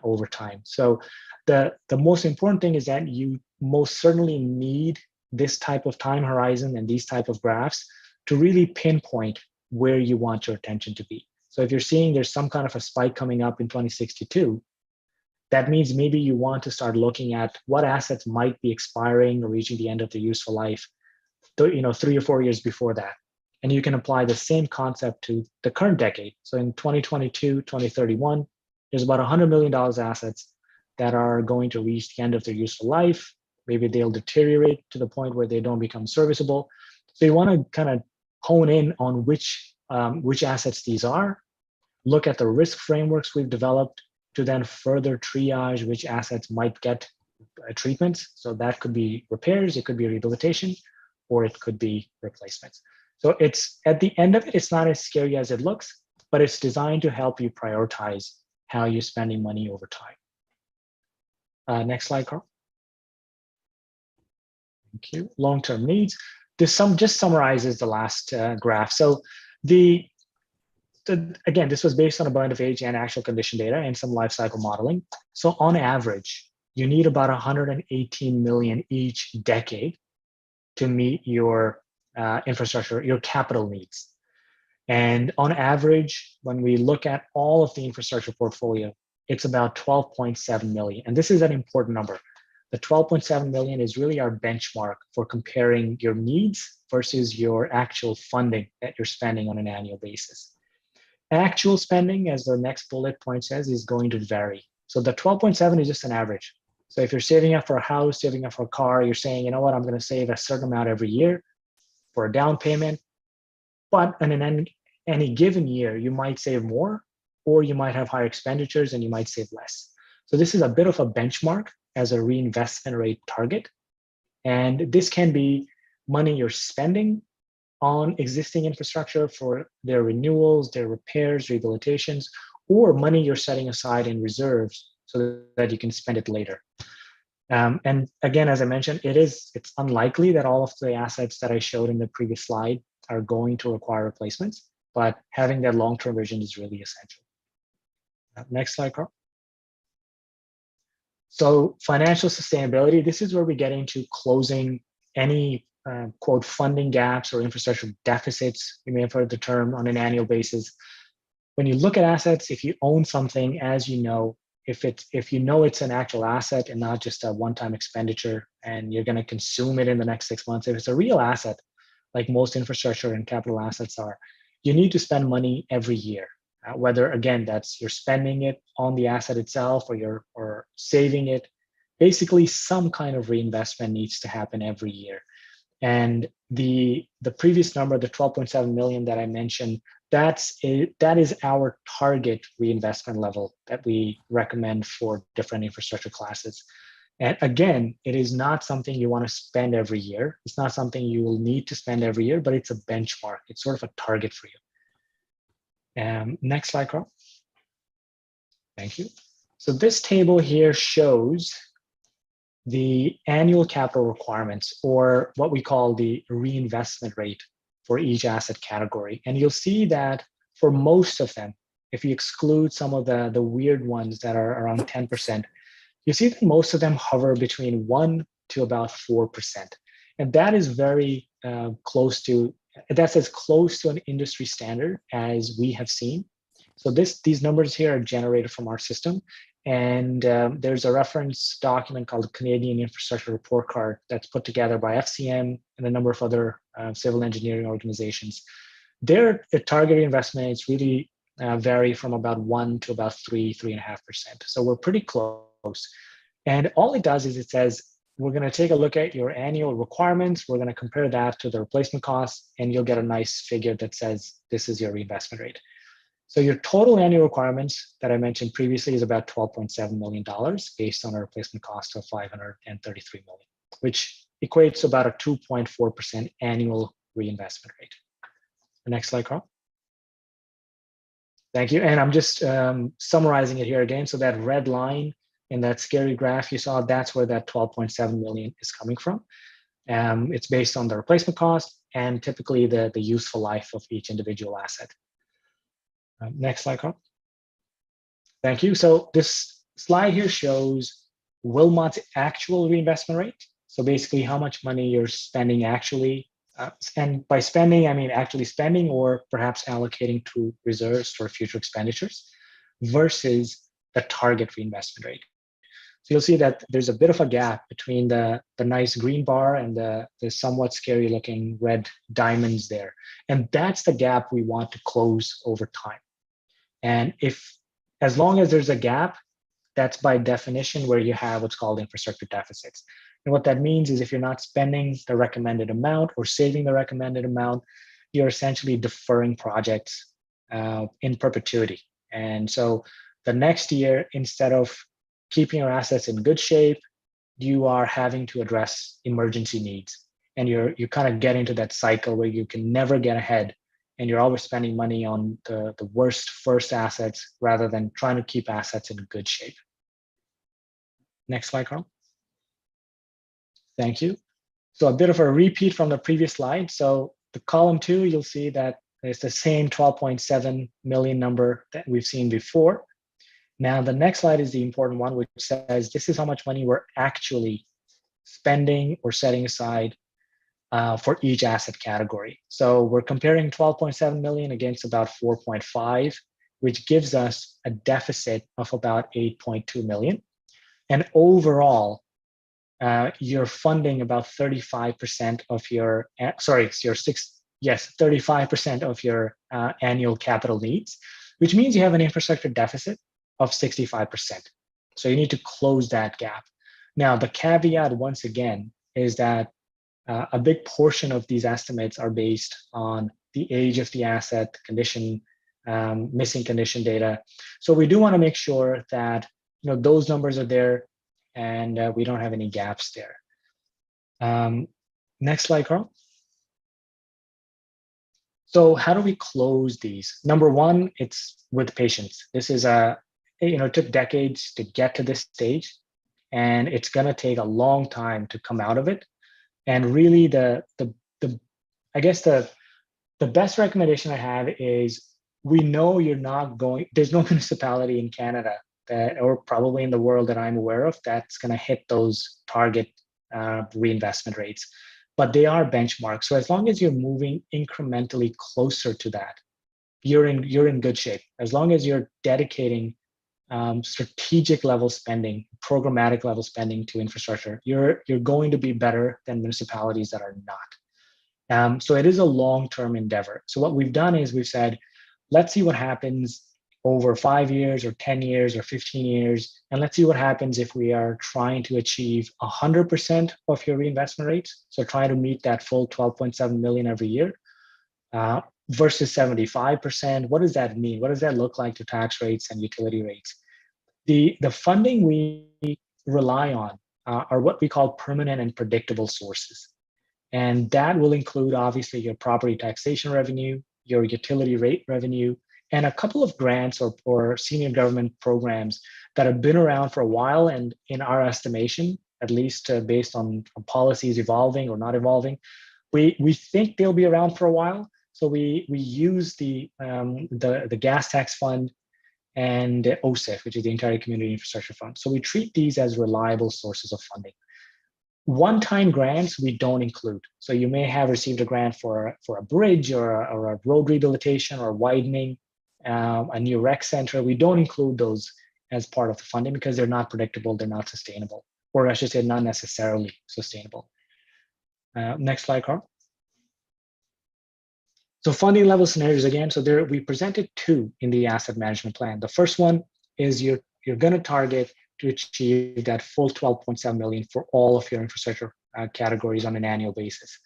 Speaker 22: over time. So the most important thing is that you most certainly need this type of time horizon and these type of graphs to really pinpoint where you want your attention to be. So if you're seeing there's some kind of a spike coming up in 2062, that means maybe you want to start looking at what assets might be expiring or reaching the end of their useful life, 3 or 4 years before that. And you can apply the same concept to the current decade. So in 2022, 2031, there's about $100 million assets that are going to reach the end of their useful life. Maybe they'll deteriorate to the point where they don't become serviceable. So you want to kind of hone in on which assets these are, look at the risk frameworks we've developed to then further triage which assets might get treatments. So that could be repairs, it could be rehabilitation, or it could be replacements. So it's at the end of it, it's not as scary as it looks, but it's designed to help you prioritize how you're spending money over time. Next slide, Carl. Thank you. Long-term needs. This just summarizes the last graph. So again, this was based on a blend of age and actual condition data and some life cycle modeling. So on average, you need about 118 million each decade to meet your infrastructure, your capital needs. And on average, when we look at all of the infrastructure portfolio, it's about 12.7 million. And this is an important number. The 12.7 million is really our benchmark for comparing your needs versus your actual funding that you're spending on an annual basis. Actual spending, as the next bullet point says, is going to vary. So the 12.7 is just an average. So if you're saving up for a house, saving up for a car, you're saying, you know what, I'm going to save a certain amount every year for a down payment. But in any given year, you might save more, or you might have higher expenditures and you might save less. So this is a bit of a benchmark as a reinvestment rate target. And this can be money you're spending on existing infrastructure for their renewals, their repairs, rehabilitations, or money you're setting aside in reserves so that you can spend it later. And again, as I mentioned, it's unlikely that all of the assets that I showed in the previous slide are going to require replacements, but having that long-term vision is really essential. Next slide, Carl. So financial sustainability, this is where we get into closing any quote funding gaps or infrastructure deficits. You may have heard the term on an annual basis. When you look at assets, if you own something, as you know, if you know it's an actual asset and not just a one-time expenditure and you're going to consume it in the next 6 months, if it's a real asset, like most infrastructure and capital assets are, you need to spend money every year. Whether, again, that's you're spending it on the asset itself or saving it, basically some kind of reinvestment needs to happen every year. And the previous number, the 12.7 million that I mentioned, that is our target reinvestment level that we recommend for different infrastructure classes. And again, it is not something you want to spend every year. It's not something you will need to spend every year, but it's a benchmark. It's sort of a target for you. Next slide, Carl. Thank you. So this table here shows the annual capital requirements, or what we call the reinvestment rate for each asset category. And you'll see that for most of them, if you exclude some of the weird ones that are around 10%, you see that most of them hover between 1 to about 4%. And that is very close to, that's as close to an industry standard as we have seen. So these numbers here are generated from our system. And there's a reference document called the Canadian Infrastructure Report Card that's put together by FCM and a number of other civil engineering organizations. Their target investment is really vary from about 1 to about 3.5%. So we're pretty close. And all it does is it says, we're going to take a look at your annual requirements. We're going to compare that to the replacement costs, and you'll get a nice figure that says this is your reinvestment rate. So your total annual requirements that I mentioned previously is about $12.7 million based on a replacement cost of $533 million, which equates to about a 2.4% annual reinvestment rate. The next slide, Carl. Thank you. And I'm just summarizing it here again. So that red line in that scary graph you saw, that's where that 12.7 million is coming from. It's based on the replacement cost and typically the useful life of each individual asset. Next slide, Carl. Thank you. So this slide here shows Wilmot's actual reinvestment rate. So basically how much money you're spending actually, and by spending, I mean actually spending or perhaps allocating to reserves for future expenditures versus the target reinvestment rate. So you'll see that there's a bit of a gap between the nice green bar and the somewhat scary looking red diamonds there. And that's the gap we want to close over time. And as long as there's a gap, that's by definition where you have what's called infrastructure deficits. And what that means is if you're not spending the recommended amount or saving the recommended amount, you're essentially deferring projects in perpetuity. And so the next year, instead of keeping your assets in good shape, you are having to address emergency needs. And you kind of get into that cycle where you can never get ahead and you're always spending money on the worst first assets rather than trying to keep assets in good shape. Next slide, Carl. Thank you. So a bit of a repeat from the previous slide. So the column 2, you'll see that it's the same 12.7 million number that we've seen before. Now, the next slide is the important one, which says this is how much money we're actually spending or setting aside for each asset category. So we're comparing 12.7 million against about 4.5, which gives us a deficit of about 8.2 million. And overall, you're funding about 35% of your, 35% of your annual capital needs, which means you have an infrastructure deficit of 65%. So you need to close that gap. Now, the caveat, once again, is that a big portion of these estimates are based on the age of the asset, condition, missing condition data. So we do want to make sure that those numbers are there and we don't have any gaps there. Next slide, Carl. So how do we close these? Number one, it's with patience. This is it took decades to get to this stage, and it's going to take a long time to come out of it. And really, I guess the best recommendation I have is, we know you're not going. There's no municipality in Canada that, or probably in the world that I'm aware of, that's going to hit those target reinvestment rates. But they are benchmarks. So as long as you're moving incrementally closer to that, you're in good shape. As long as you're dedicating strategic level spending, programmatic level spending to infrastructure, you're going to be better than municipalities that are not. So it is a long-term endeavor. So what we've done is we've said, let's see what happens over 5 years or 10 years or 15 years. And let's see what happens if we are trying to achieve 100% of your reinvestment rates. So try to meet that full 12.7 million every year versus 75%. What does that mean? What does that look like to tax rates and utility rates? The funding we rely on are what we call permanent and predictable sources. And that will include, obviously, your property taxation revenue, your utility rate revenue, and a couple of grants or senior government programs that have been around for a while. And in our estimation, at least based on policies evolving or not evolving, we think they'll be around for a while. So we use the gas tax fund and OSIF, which is the Entire Community Infrastructure Fund. So we treat these as reliable sources of funding. One-time grants we don't include. So you may have received a grant for a bridge or a road rehabilitation or widening, a new rec center. We don't include those as part of the funding because they're not predictable, they're not sustainable, or I should say not necessarily sustainable. Next slide, Carl. So funding level scenarios again. So there we presented two in the asset management plan. The first one is you're going to target to achieve that full 12.7 million for all of your infrastructure categories on an annual basis.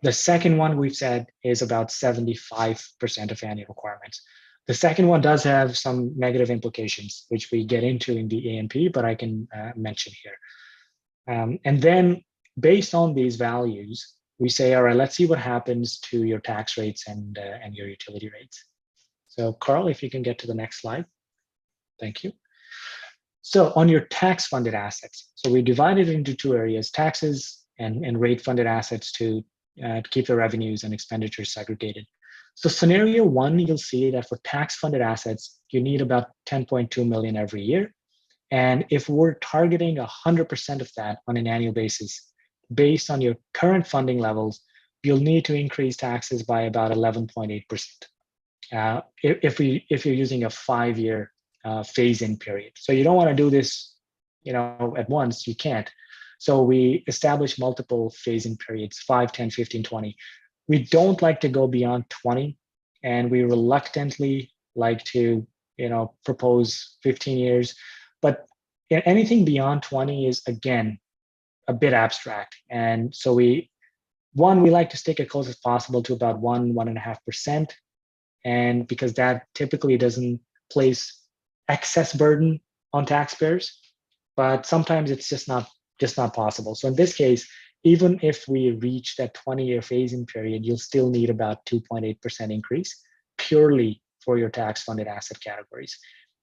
Speaker 22: The second one we've said is about 75% of annual requirements. The second one does have some negative implications, which we get into in the A&P, but I can mention here. And then based on these values, we say, all right, let's see what happens to your tax rates and your utility rates. So Carl, if you can get to the next slide. Thank you. So on your tax funded assets, so we divided it into two areas, taxes and rate funded assets to keep the revenues and expenditures segregated. So scenario one, you'll see that for tax funded assets, you need about 10.2 million every year. And if we're targeting 100% of that on an annual basis, based on your current funding levels, you'll need to increase taxes by about 11.8%. If you're using a 5-year phase-in period. So you don't want to do this, at once, you can't. So we establish multiple phase-in periods, 5, 10, 15, 20. We don't like to go beyond 20, and we reluctantly like to, propose 15 years. But anything beyond 20 is, again, a bit abstract. And so we like to stick as close as possible to about 1.5%. And because that typically doesn't place excess burden on taxpayers, but sometimes it's just not possible. So in this case, even if we reach that 20-year phase-in period, you'll still need about 2.8% increase purely for your tax-funded asset categories.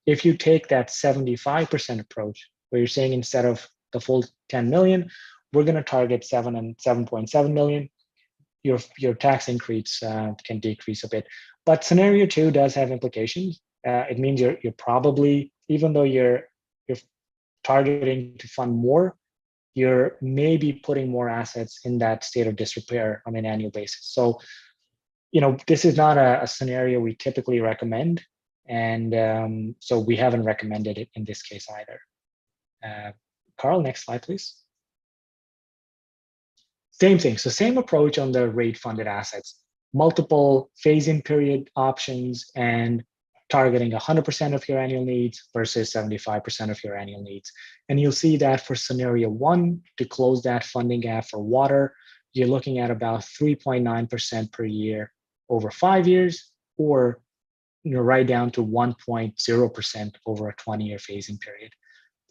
Speaker 22: If you take that 75% approach, where you're saying instead of the full 10 million, we're going to target 7 and 7.7 million, your tax increase can decrease a bit. But scenario 2 does have implications. It means you're probably, even though you're targeting to fund more, you're maybe putting more assets in that state of disrepair on an annual basis. So, this is not a scenario we typically recommend. And so we haven't recommended it in this case either. Carl, next slide, please. Same thing. So same approach on the rate funded assets, multiple phase-in period options and targeting 100% of your annual needs versus 75% of your annual needs. And you'll see that for scenario 1, to close that funding gap for water, you're looking at about 3.9% per year over 5 years, or right down to 1.0% over a 20-year phasing period.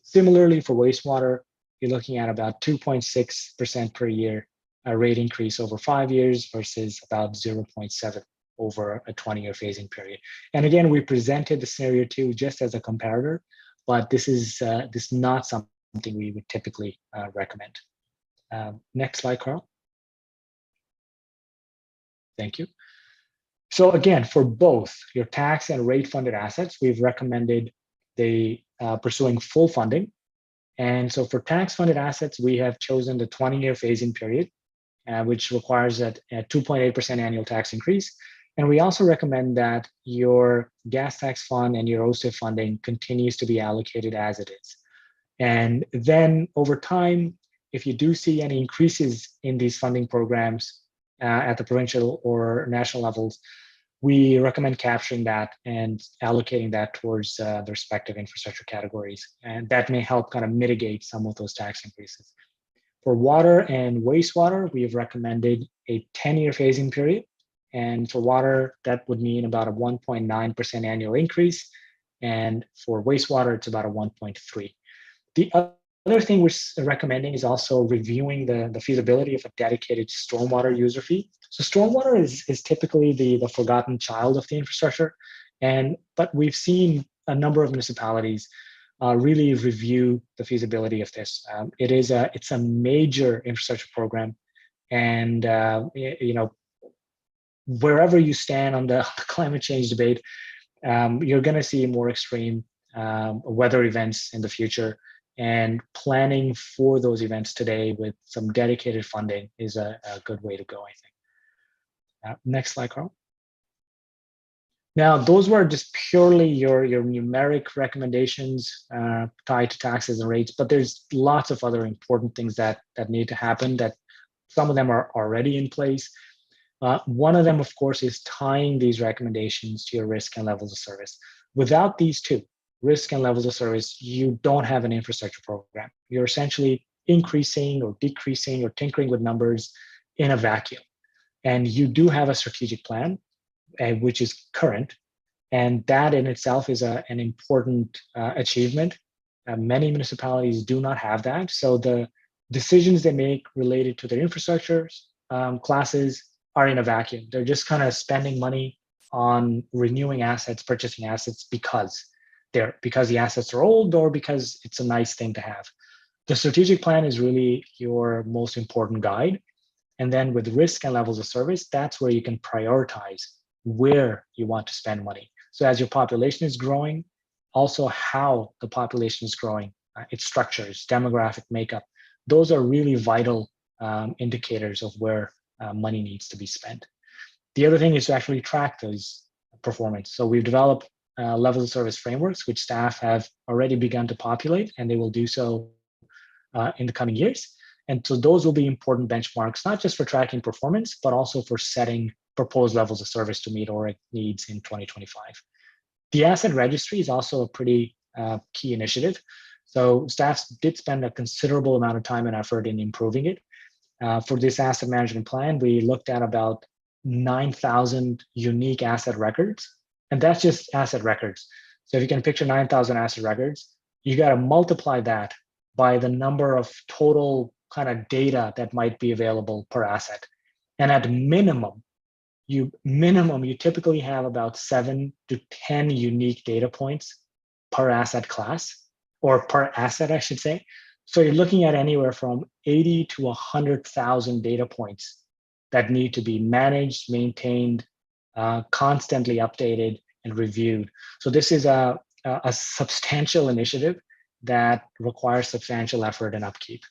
Speaker 22: Similarly, for wastewater, you're looking at about 2.6% per year, a rate increase over 5 years versus about 0.7 over a 20-year phasing period. And again, we presented the scenario 2 just as a comparator, but this is not something we would typically recommend. Next slide, Carl. Thank you. So again, for both your tax and rate funded assets, we've recommended pursuing full funding. And so for tax funded assets, we have chosen the 20-year phasing period, which requires a 2.8% annual tax increase. And we also recommend that your gas tax fund and your OSIF funding continues to be allocated as it is. And then over time, if you do see any increases in these funding programs at the provincial or national levels, we recommend capturing that and allocating that towards the respective infrastructure categories. And that may help kind of mitigate some of those tax increases. For water and wastewater, we have recommended a 10-year phasing period. And for water, that would mean about a 1.9% annual increase. And for wastewater, it's about a 1.3. The other thing we're recommending is also reviewing the feasibility of a dedicated stormwater user fee. So stormwater is typically the forgotten child of the infrastructure. But we've seen a number of municipalities really review the feasibility of this. It's a major infrastructure program. And wherever you stand on the climate change debate, you're going to see more extreme weather events in the future. And planning for those events today with some dedicated funding is a good way to go, I think. Next slide, Carl. Now, those were just purely your numeric recommendations tied to taxes and rates, but there's lots of other important things that need to happen, that some of them are already in place. One of them, of course, is tying these recommendations to your risk and levels of service. Without these two, risk and levels of service, you don't have an infrastructure program. You're essentially increasing or decreasing or tinkering with numbers in a vacuum. And you do have a strategic plan, which is current. And that in itself is an important achievement. Many municipalities do not have that. So the decisions they make related to their infrastructure classes are in a vacuum. They're just kind of spending money on renewing assets, purchasing assets because the assets are old or because it's a nice thing to have. The strategic plan is really your most important guide. And then with risk and levels of service, that's where you can prioritize where you want to spend money. So as your population is growing, also how the population is growing, its structures, demographic makeup, those are really vital indicators of where money needs to be spent. The other thing is to actually track those performance. So we've developed levels of service frameworks, which staff have already begun to populate, and they will do so in the coming years. And so those will be important benchmarks, not just for tracking performance, but also for setting proposed levels of service to meet ORIC needs in 2025. The asset registry is also a pretty key initiative. So staff did spend a considerable amount of time and effort in improving it. For this asset management plan, we looked at about 9,000 unique asset records, and that's just asset records. So if you can picture 9,000 asset records, you got to multiply that by the number of total kind of data that might be available per asset. And at minimum, you typically have about 7 to 10 unique data points per asset class, or per asset, I should say. So you're looking at anywhere from 80 to 100,000 data points that need to be managed, maintained, constantly updated, and reviewed. So this is a substantial initiative that requires substantial effort and upkeep.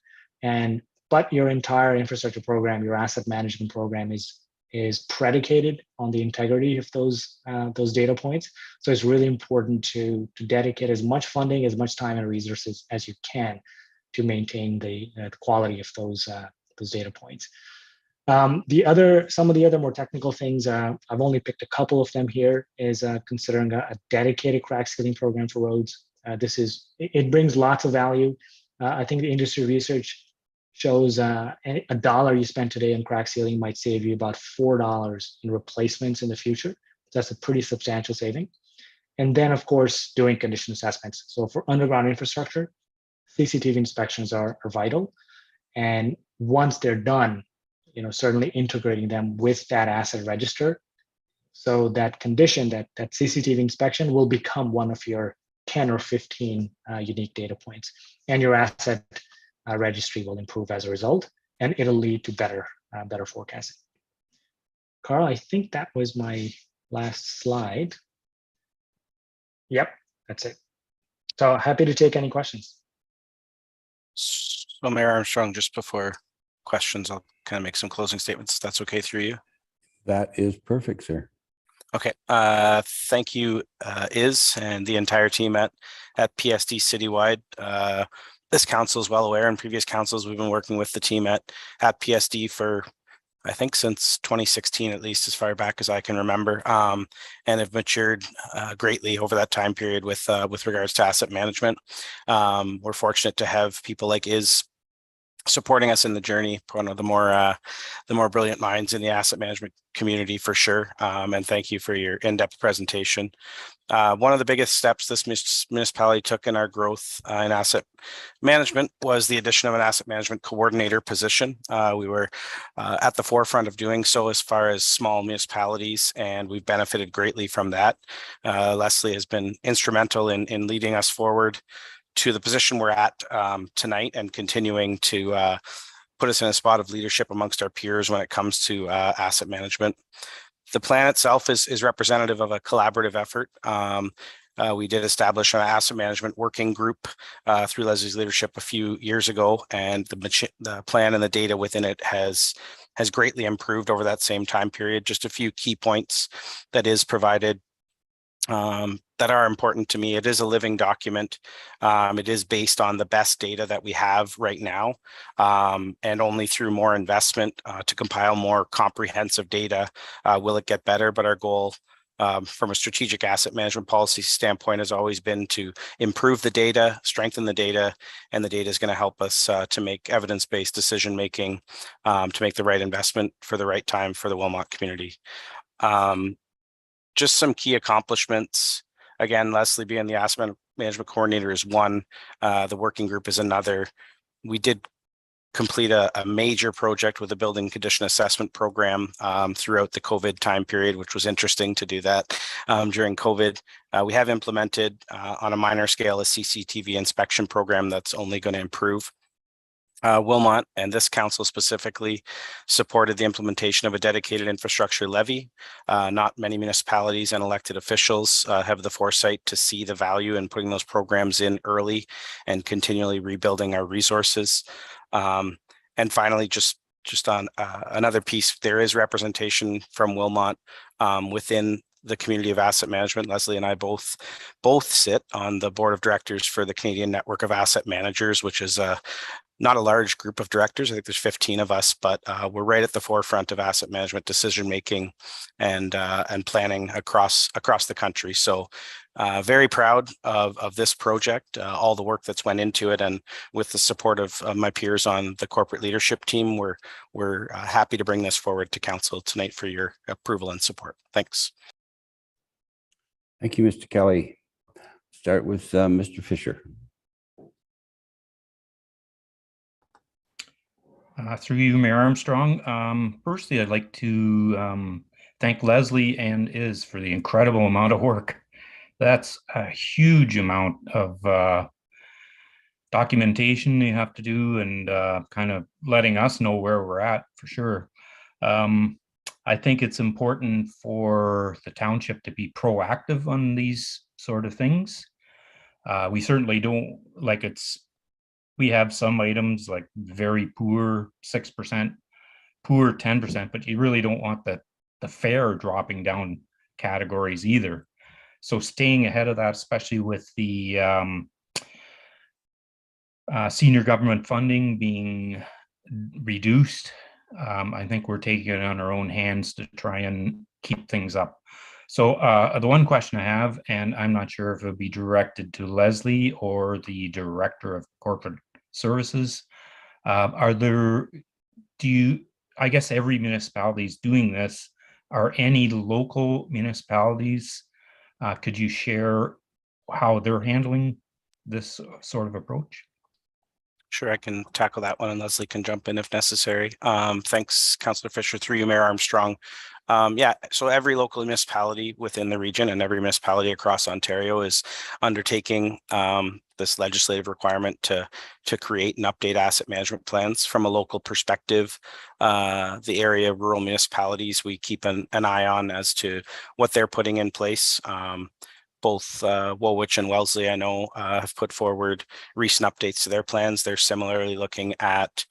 Speaker 22: But your entire infrastructure program, your asset management program is predicated on the integrity of those data points. So it's really important to dedicate as much funding, as much time and resources as you can to maintain the quality of those data points. Some of the other more technical things, I've only picked a couple of them here, is considering a dedicated crack sealing program for roads. It brings lots of value. I think the industry research shows $1 you spend today on crack sealing might save you about $4 in replacements in the future. That's a pretty substantial saving. And then, of course, doing condition assessments. So for underground infrastructure, CCTV inspections are vital. And once they're done, certainly integrating them with that asset register, so that condition, that CCTV inspection will become one of your 10 or 15 unique data points, and your asset registry will improve as a result, and it'll lead to better forecasting. Carl, I think that was my last slide. Yep, that's it. So happy to take any questions.
Speaker 6: So Mayor Armstrong, just before questions, I'll kind of make some closing statements. That's okay through you?
Speaker 1: That is perfect, sir.
Speaker 6: Okay, thank you, Iz, and the entire team at PSD Citywide. This council is well aware, and previous councils, we've been working with the team at PSD for, I think, since 2016, at least as far back as I can remember, and have matured greatly over that time period with regards to asset management. We're fortunate to have people like Iz supporting us in the journey, one of the more brilliant minds in the asset management community for sure. And thank you for your in-depth presentation. One of the biggest steps this municipality took in our growth in asset management was the addition of an asset management coordinator position. We were at the forefront of doing so as far as small municipalities, and we've benefited greatly from that. Leslie has been instrumental in leading us forward to the position we're at tonight, and continuing to put us in a spot of leadership amongst our peers when it comes to asset management. The plan itself is representative of a collaborative effort. We did establish an asset management working group through Leslie's leadership a few years ago, and the plan and the data within it has greatly improved over that same time period. Just a few key points that is provided that are important to me. It is a living document. It is based on the best data that we have right now, and only through more investment to compile more comprehensive data will it get better. But our goal from a strategic asset management policy standpoint has always been to improve the data, strengthen the data, and the data is going to help us to make evidence-based decision making, to make the right investment for the right time for the Wilmot community. Just some key accomplishments. Again, Leslie being the asset management coordinator is one, the working group is another. We did complete a major project with a building condition assessment program throughout the COVID time period, which was interesting to do that during COVID. We have implemented on a minor scale a CCTV inspection program that's only going to improve. Wilmot and this council specifically supported the implementation of a dedicated infrastructure levy. Not many municipalities and elected officials have the foresight to see the value in putting those programs in early and continually rebuilding our resources. And finally, just on another piece, there is representation from Wilmot within the community of asset management. Leslie and I both sit on the board of directors for the Canadian Network of Asset Managers, which is not a large group of directors. I think there's 15 of us, but we're right at the forefront of asset management decision making and planning across the country. So very proud of this project, all the work that's went into it, and with the support of my peers on the corporate leadership team, we're happy to bring this forward to council tonight for your approval and support. Thanks.
Speaker 1: Thank you, Mr. Kelly. Start with Mr. Fisher.
Speaker 5: Through you, Mayor Armstrong. Firstly, I'd like to thank Leslie and Iz for the incredible amount of work. That's a huge amount of documentation you have to do, and kind of letting us know where we're at for sure. I think it's important for the township to be proactive on these sort of things. We certainly don't like we have some items like very poor 6%, poor 10%, but you really don't want the fair dropping down categories either. So staying ahead of that, especially with the senior government funding being reduced. I think we're taking it on our own hands to try and keep things up. So the one question I have, and I'm not sure if it would be directed to Leslie or the Director of Corporate Services, I guess every municipality is doing this. Are any local municipalities, could you share how they're handling this sort of approach?
Speaker 6: Sure, I can tackle that one and Leslie can jump in if necessary. Thanks, Councillor Fisher, through you, Mayor Armstrong. Yeah, so every local municipality within the region and every municipality across Ontario is undertaking this legislative requirement to create and update asset management plans from a local perspective. The area rural municipalities, we keep an eye on as to what they're putting in place. Both Woolwich and Wellesley, I know, have put forward recent updates to their plans. They're similarly looking at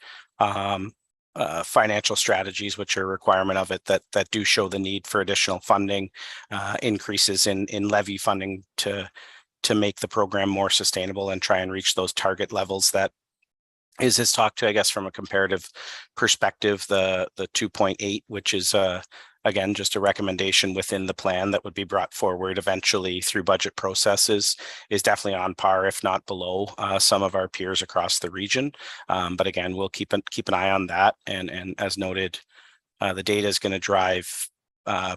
Speaker 6: financial strategies, which are a requirement of it, that do show the need for additional funding, increases in levy funding to make the program more sustainable and try and reach those target levels that is talked to, I guess, from a comparative perspective, the 2.8, which is again, just a recommendation within the plan that would be brought forward eventually through budget processes, is definitely on par, if not below, some of our peers across the region. But again, we'll keep an eye on that. And as noted, the data is going to drive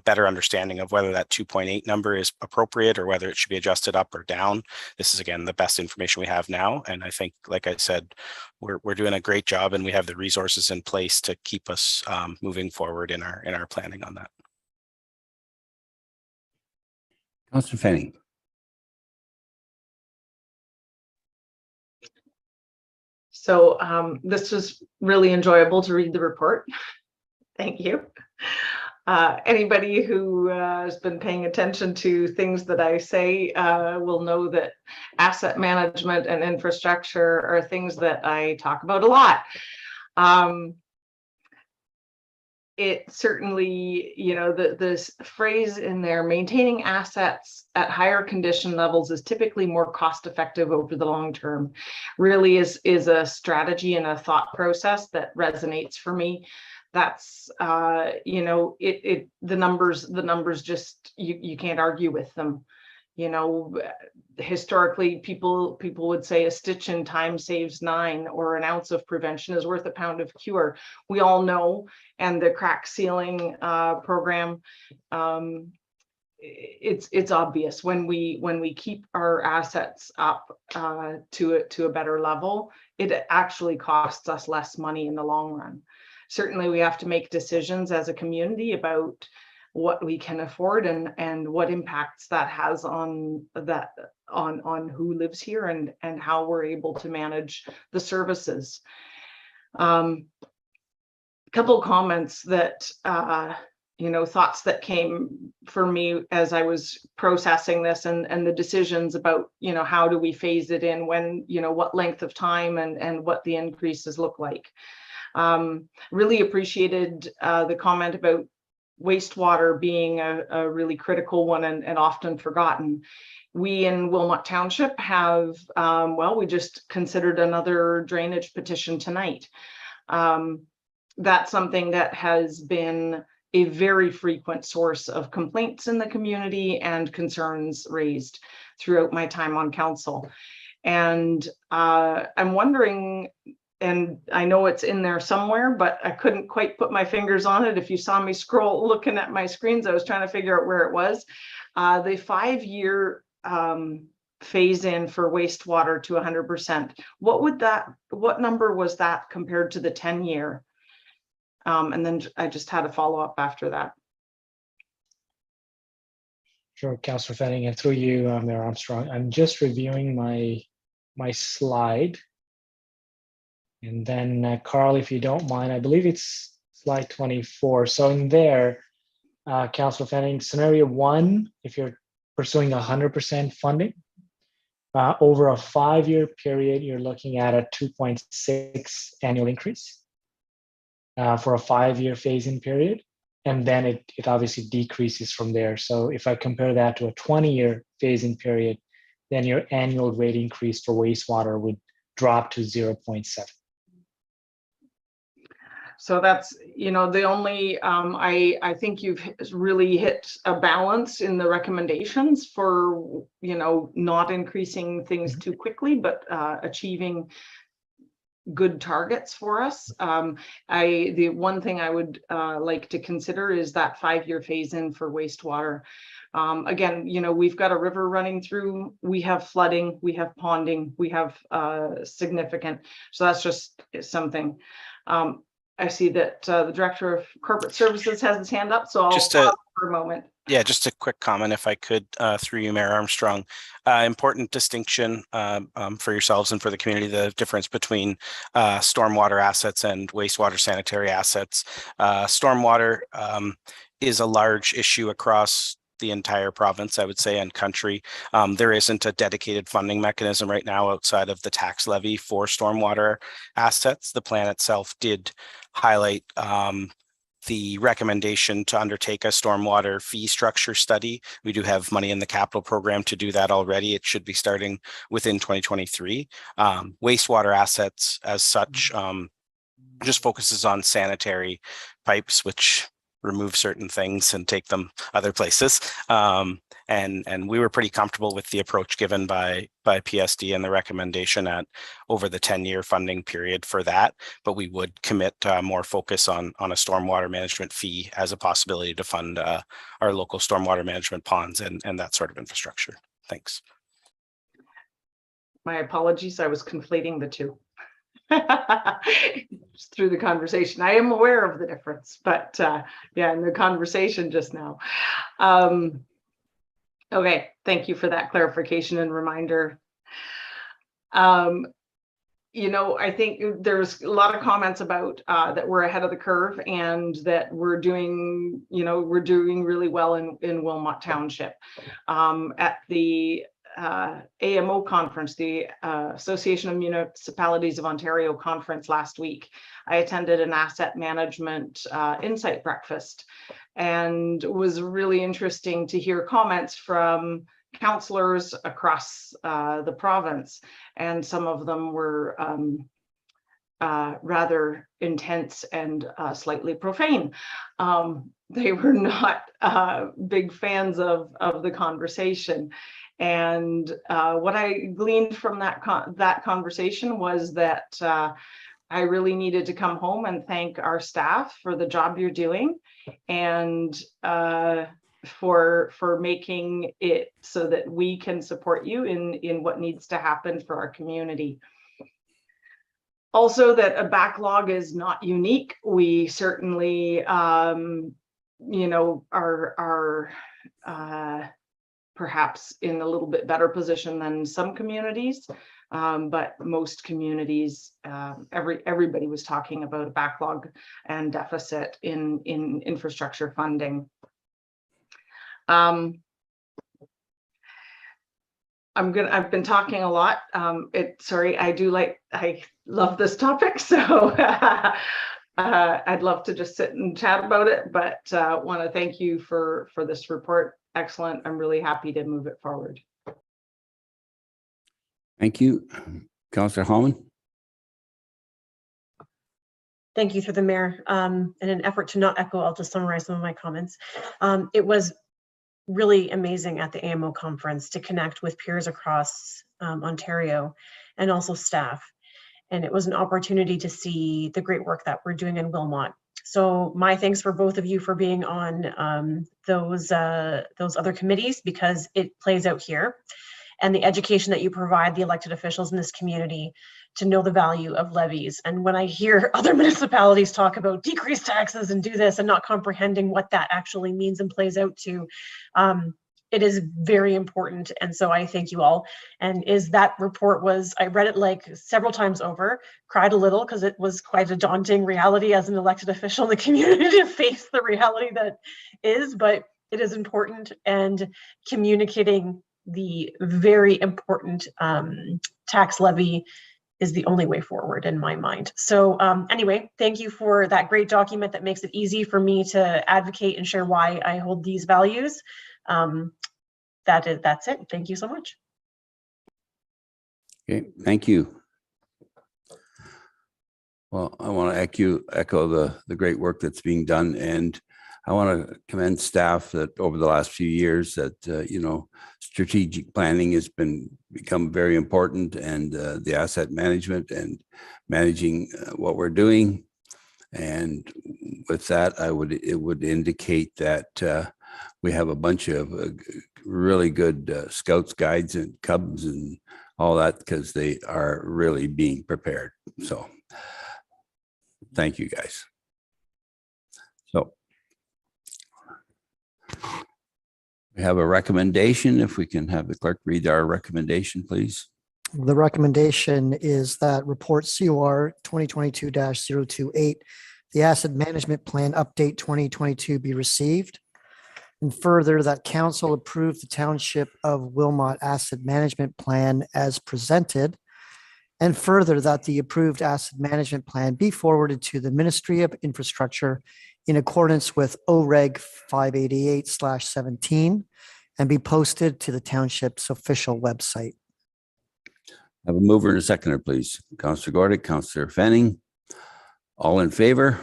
Speaker 6: better understanding of whether that 2.8 number is appropriate or whether it should be adjusted up or down. This is, again, the best information we have now. And I think, like I said, we're doing a great job and we have the resources in place to keep us moving forward in our planning on that.
Speaker 1: Councillor Fanning.
Speaker 7: So this was really enjoyable to read the report. Thank you. Anybody who has been paying attention to things that I say will know that asset management and infrastructure are things that I talk about a lot. It certainly, you know, this phrase in there, maintaining assets at higher condition levels is typically more cost effective over the long term, really is a strategy and a thought process that resonates for me. That's you know, the numbers just, you can't argue with them. You know, historically people would say a stitch in time saves 9, or an ounce of prevention is worth a pound of cure. We all know, and the crack ceiling program, it's obvious when we keep our assets up to a better level, it actually costs us less money in the long run. Certainly we have to make decisions as a community about what we can afford and what impacts that has on who lives here and how we're able to manage the services. Couple comments that you know, thoughts that came for me as I was processing this and the decisions about, you know, how do we phase it in, when, you know, what length of time and what the increases look like. Really appreciated the comment about wastewater being a really critical one and often forgotten. We in Wilmot Township have, well, we just considered another drainage petition tonight. That's something that has been a very frequent source of complaints in the community and concerns raised throughout my time on council. And I'm wondering, and I know it's in there somewhere, but I couldn't quite put my fingers on it. If you saw me scroll looking at my screens, I was trying to figure out where it was. The 5-year phase in for wastewater to 100%. What number was that compared to the 10-year? And then I just had a follow-up after that.
Speaker 22: Sure, Councillor Fanning, and through you, Mayor Armstrong. I'm just reviewing my slide. And then Carl, if you don't mind, I believe it's slide 24. So in there, Councillor Fanning, scenario 1, if you're pursuing 100% funding, over a 5-year period, you're looking at a 2.6 annual increase for a 5-year phase-in period. And then it obviously decreases from there. So if I compare that to a 20-year phase-in period, then your annual rate increase for wastewater would drop to 0.7.
Speaker 7: So that's, you know, the only, I think you've really hit a balance in the recommendations for, you know, not increasing things too quickly, but achieving good targets for us. The one thing I would like to consider is that 5-year phase in for wastewater. Again, you know, we've got a river running through, we have flooding, we have ponding, we have significant, so that's just something. I see that the Director of Corporate Services has his hand up, so I'll pause for a moment.
Speaker 6: Yeah, just a quick comment, if I could, through you, Mayor Armstrong. Important distinction for yourselves and for the community, the difference between stormwater assets and wastewater sanitary assets. Stormwater is a large issue across the entire province, I would say, and country. There isn't a dedicated funding mechanism right now outside of the tax levy for stormwater assets. The plan itself did highlight the recommendation to undertake a stormwater fee structure study. We do have money in the capital program to do that already. It should be starting within 2023. Wastewater assets as such just focuses on sanitary pipes, which remove certain things and take them other places. And we were pretty comfortable with the approach given by PSD and the recommendation at over the 10-year funding period for that, but we would commit more focus on a stormwater management fee as a possibility to fund our local stormwater management ponds and that sort of infrastructure. Thanks.
Speaker 7: My apologies, I was conflating the two. Through the conversation, I am aware of the difference, but yeah, in the conversation just now. Okay, thank you for that clarification and reminder. You know, I think there's a lot of comments about that we're ahead of the curve and that we're doing, you know, we're doing really well in Wilmot Township. At the AMO conference, the Association of Municipalities of Ontario conference last week, I attended an asset management insight breakfast, and it was really interesting to hear comments from councillors across the province, and some of them were rather intense and slightly profane. They were not big fans of the conversation. And what I gleaned from that conversation was that I really needed to come home and thank our staff for the job you're doing, and for making it so that we can support you in what needs to happen for our community. Also, that a backlog is not unique. We certainly, you know, are perhaps in a little bit better position than some communities, but most communities, everybody was talking about a backlog and deficit in infrastructure funding. I've been talking a lot. I love this topic, so I'd love to just sit and chat about it, but want to thank you for this report. Excellent. I'm really happy to move it forward.
Speaker 1: Thank you. Councillor Holman.
Speaker 9: Thank you through the mayor. In an effort to not echo, I'll just summarize some of my comments. It was really amazing at the AMO conference to connect with peers across Ontario and also staff. And it was an opportunity to see the great work that we're doing in Wilmot. So my thanks for both of you for being on those other committees, because it plays out here, and the education that you provide the elected officials in this community to know the value of levies. And when I hear other municipalities talk about decreased taxes and do this and not comprehending what that actually means and plays out to, it is very important. And so I thank you all. And that report I read it like several times over, cried a little because it was quite a daunting reality as an elected official in the community to face the reality that is, but it is important, and communicating the very important tax levy is the only way forward in my mind. So anyway, thank you for that great document that makes it easy for me to advocate and share why I hold these values. That's it. Thank you so much.
Speaker 1: Okay, thank you. Well, I want to echo the great work that's being done, and I want to commend staff that over the last few years that, you know, strategic planning has become very important, and the asset management and managing what we're doing. And with that, it would indicate that we have a bunch of really good scouts, guides, and cubs and all that, because they are really being prepared. So thank you, guys. So we have a recommendation. If we can have the clerk read our recommendation, please.
Speaker 3: The recommendation is that report COR 2022-028, the asset management plan update 2022 be received. And further, that council approve the Township of Wilmot asset management plan as presented. And further, that the approved asset management plan be forwarded to the Ministry of Infrastructure in accordance with OREG 588/17 and be posted to the township's official website.
Speaker 1: Have a mover and a seconder, please. Councillor Gordick, Councillor Fanning. All in favor?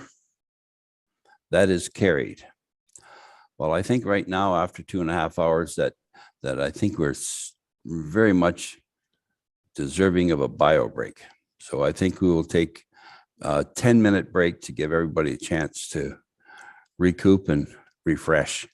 Speaker 1: That is carried. Well, I think right now, after 2.5 hours, that I think we're very much deserving of a bio break. So I think we will take a 10-minute break to give everybody a chance to recoup and refresh.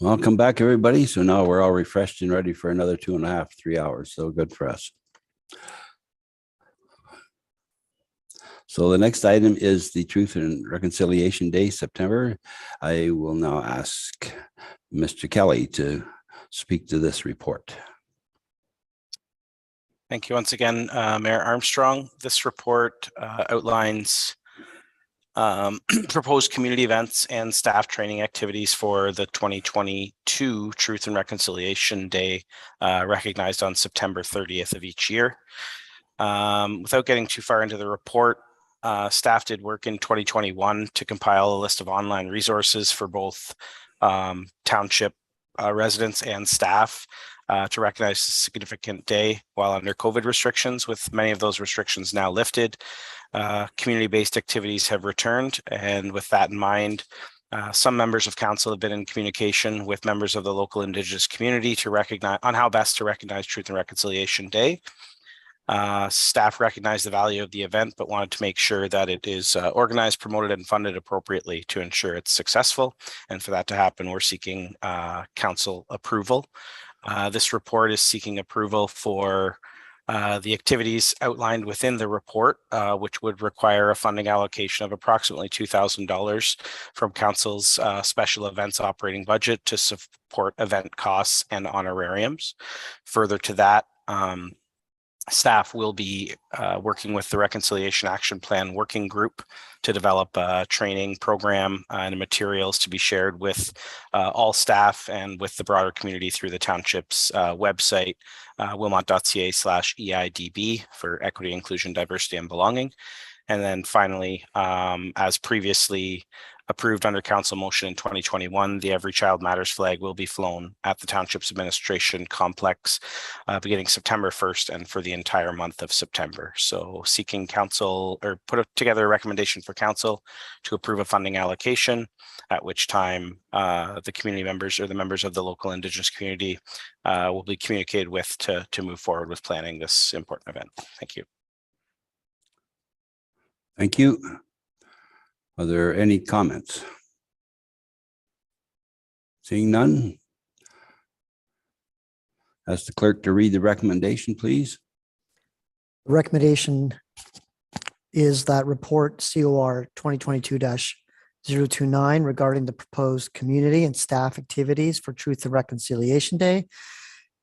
Speaker 1: Welcome back, everybody. So now we're all refreshed and ready for another 2.5, 3 hours. So good for us. So the next item is the Truth and Reconciliation Day, September. I will now ask Mr. Kelly to speak to this report.
Speaker 6: Thank you once again, Mayor Armstrong. This report outlines proposed community events and staff training activities for the 2022 Truth and Reconciliation Day, recognized on September 30th of each year. Without getting too far into the report, staff did work in 2021 to compile a list of online resources for both township residents and staff to recognize a significant day while under COVID restrictions. With many of those restrictions now lifted, community-based activities have returned. And with that in mind, some members of council have been in communication with members of the local Indigenous community to recognize on how best to recognize Truth and Reconciliation Day. Staff recognize the value of the event, but wanted to make sure that it is organized, promoted, and funded appropriately to ensure it's successful. And for that to happen, we're seeking council approval. This report is seeking approval for the activities outlined within the report, which would require a funding allocation of approximately $2,000 from council's special events operating budget to support event costs and honorariums. Further to that, staff will be working with the Reconciliation Action Plan Working Group to develop a training program and materials to be shared with all staff and with the broader community through the township's website, wilmot.ca/EIDB for equity, inclusion, diversity, and belonging. And then finally, as previously approved under council motion in 2021, the Every Child Matters flag will be flown at the township's administration complex beginning September 1st and for the entire month of September. So seeking council or put together a recommendation for council to approve a funding allocation, at which time the community members or the members of the local Indigenous community will be communicated with to move forward with planning this important event. Thank you.
Speaker 1: Thank you. Are there any comments? Seeing none. Ask the clerk to read the recommendation, please.
Speaker 3: The recommendation is that report COR 2022-029 regarding the proposed community and staff activities for Truth and Reconciliation Day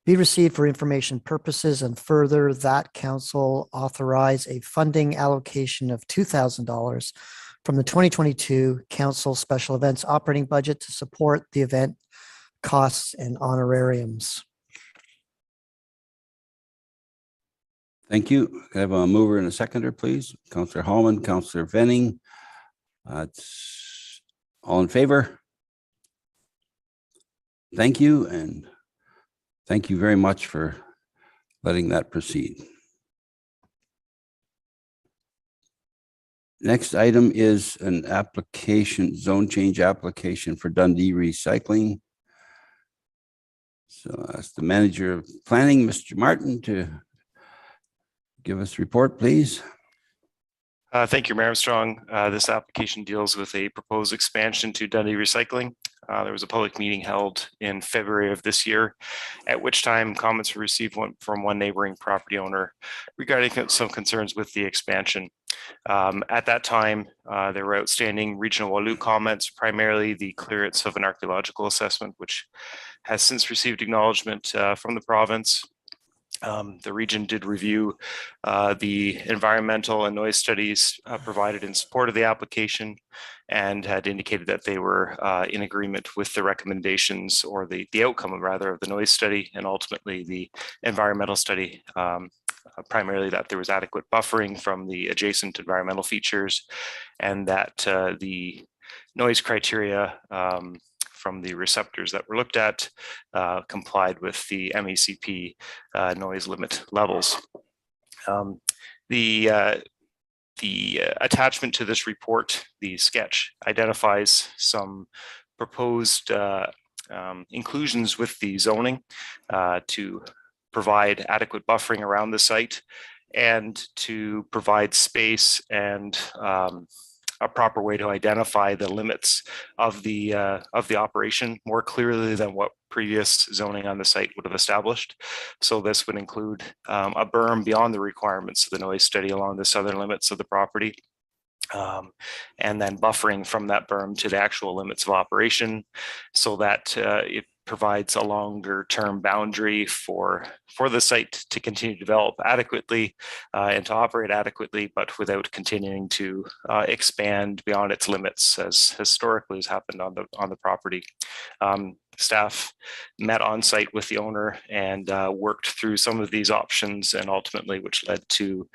Speaker 3: be received for information purposes, and further that council authorize a funding allocation of $2,000 from the 2022 council special events operating budget to support the event costs and honorariums.
Speaker 1: Thank you. Can I have a mover and a seconder, please? Councillor Hallman, Councillor Venning. It's all in favor? Thank you, and thank you very much for letting that proceed. Next item is an application, zone change application for Dundee Recycling. So ask the manager of planning, Mr. Martin, to give us a report, please.
Speaker 14: Thank you, Mayor Armstrong. This application deals with a proposed expansion to Dundee Recycling. There was a public meeting held in February of this year, at which time comments were received from one neighboring property owner regarding some concerns with the expansion. At that time, there were outstanding regional Walloon comments, primarily the clearance of an archaeological assessment, which has since received acknowledgement from the province. The region did review the environmental and noise studies provided in support of the application and had indicated that they were in agreement with the recommendations, or the outcome rather, of the noise study and ultimately the environmental study, primarily that there was adequate buffering from the adjacent environmental features and that the noise criteria from the receptors that were looked at complied with the MECP noise limit levels. The attachment to this report, the sketch, identifies some proposed inclusions with the zoning to provide adequate buffering around the site and to provide space and a proper way to identify the limits of the operation more clearly than what previous zoning on the site would have established. So this would include a berm beyond the requirements of the noise study along the southern limits of the property. And then buffering from that berm to the actual limits of operation, so that it provides a longer term boundary for the site to continue to develop adequately and to operate adequately, but without continuing to expand beyond its limits, as historically has happened on the property. Staff met on site with the owner and worked through some of these options, and ultimately which led to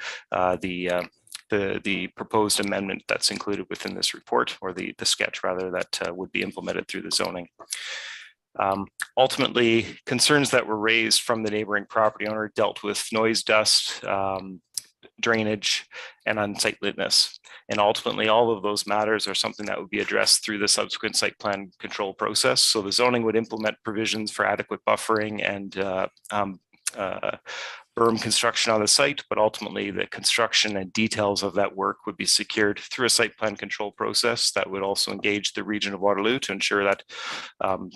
Speaker 14: the proposed amendment that's included within this report, or the sketch rather, that would be implemented through the zoning. Ultimately, concerns that were raised from the neighboring property owner dealt with noise, dust, drainage, and unsightliness. And ultimately, all of those matters are something that would be addressed through the subsequent site plan control process. So the zoning would implement provisions for adequate buffering and berm construction on the site, but ultimately the construction and details of that work would be secured through a site plan control process that would also engage the region of Waterloo to ensure that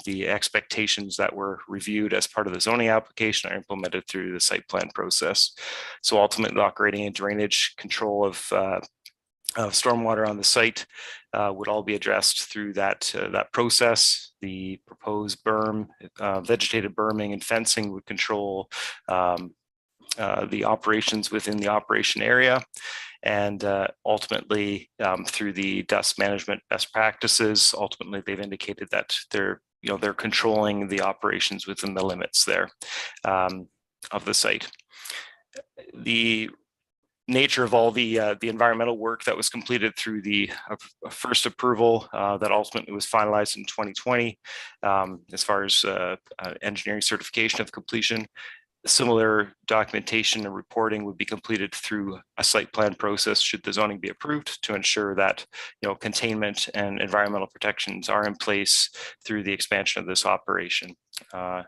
Speaker 14: the expectations that were reviewed as part of the zoning application are implemented through the site plan process. So ultimately, operating and drainage control of stormwater on the site would all be addressed through that process. The proposed berm, vegetated berming and fencing would control the operations within the operation area, and ultimately through the dust management best practices, ultimately they've indicated that they're controlling the operations within the limits there of the site. The nature of all the environmental work that was completed through the first approval that ultimately was finalized in 2020, as far as engineering certification of completion. Similar documentation and reporting would be completed through a site plan process should the zoning be approved, to ensure that containment and environmental protections are in place through the expansion of this operation. And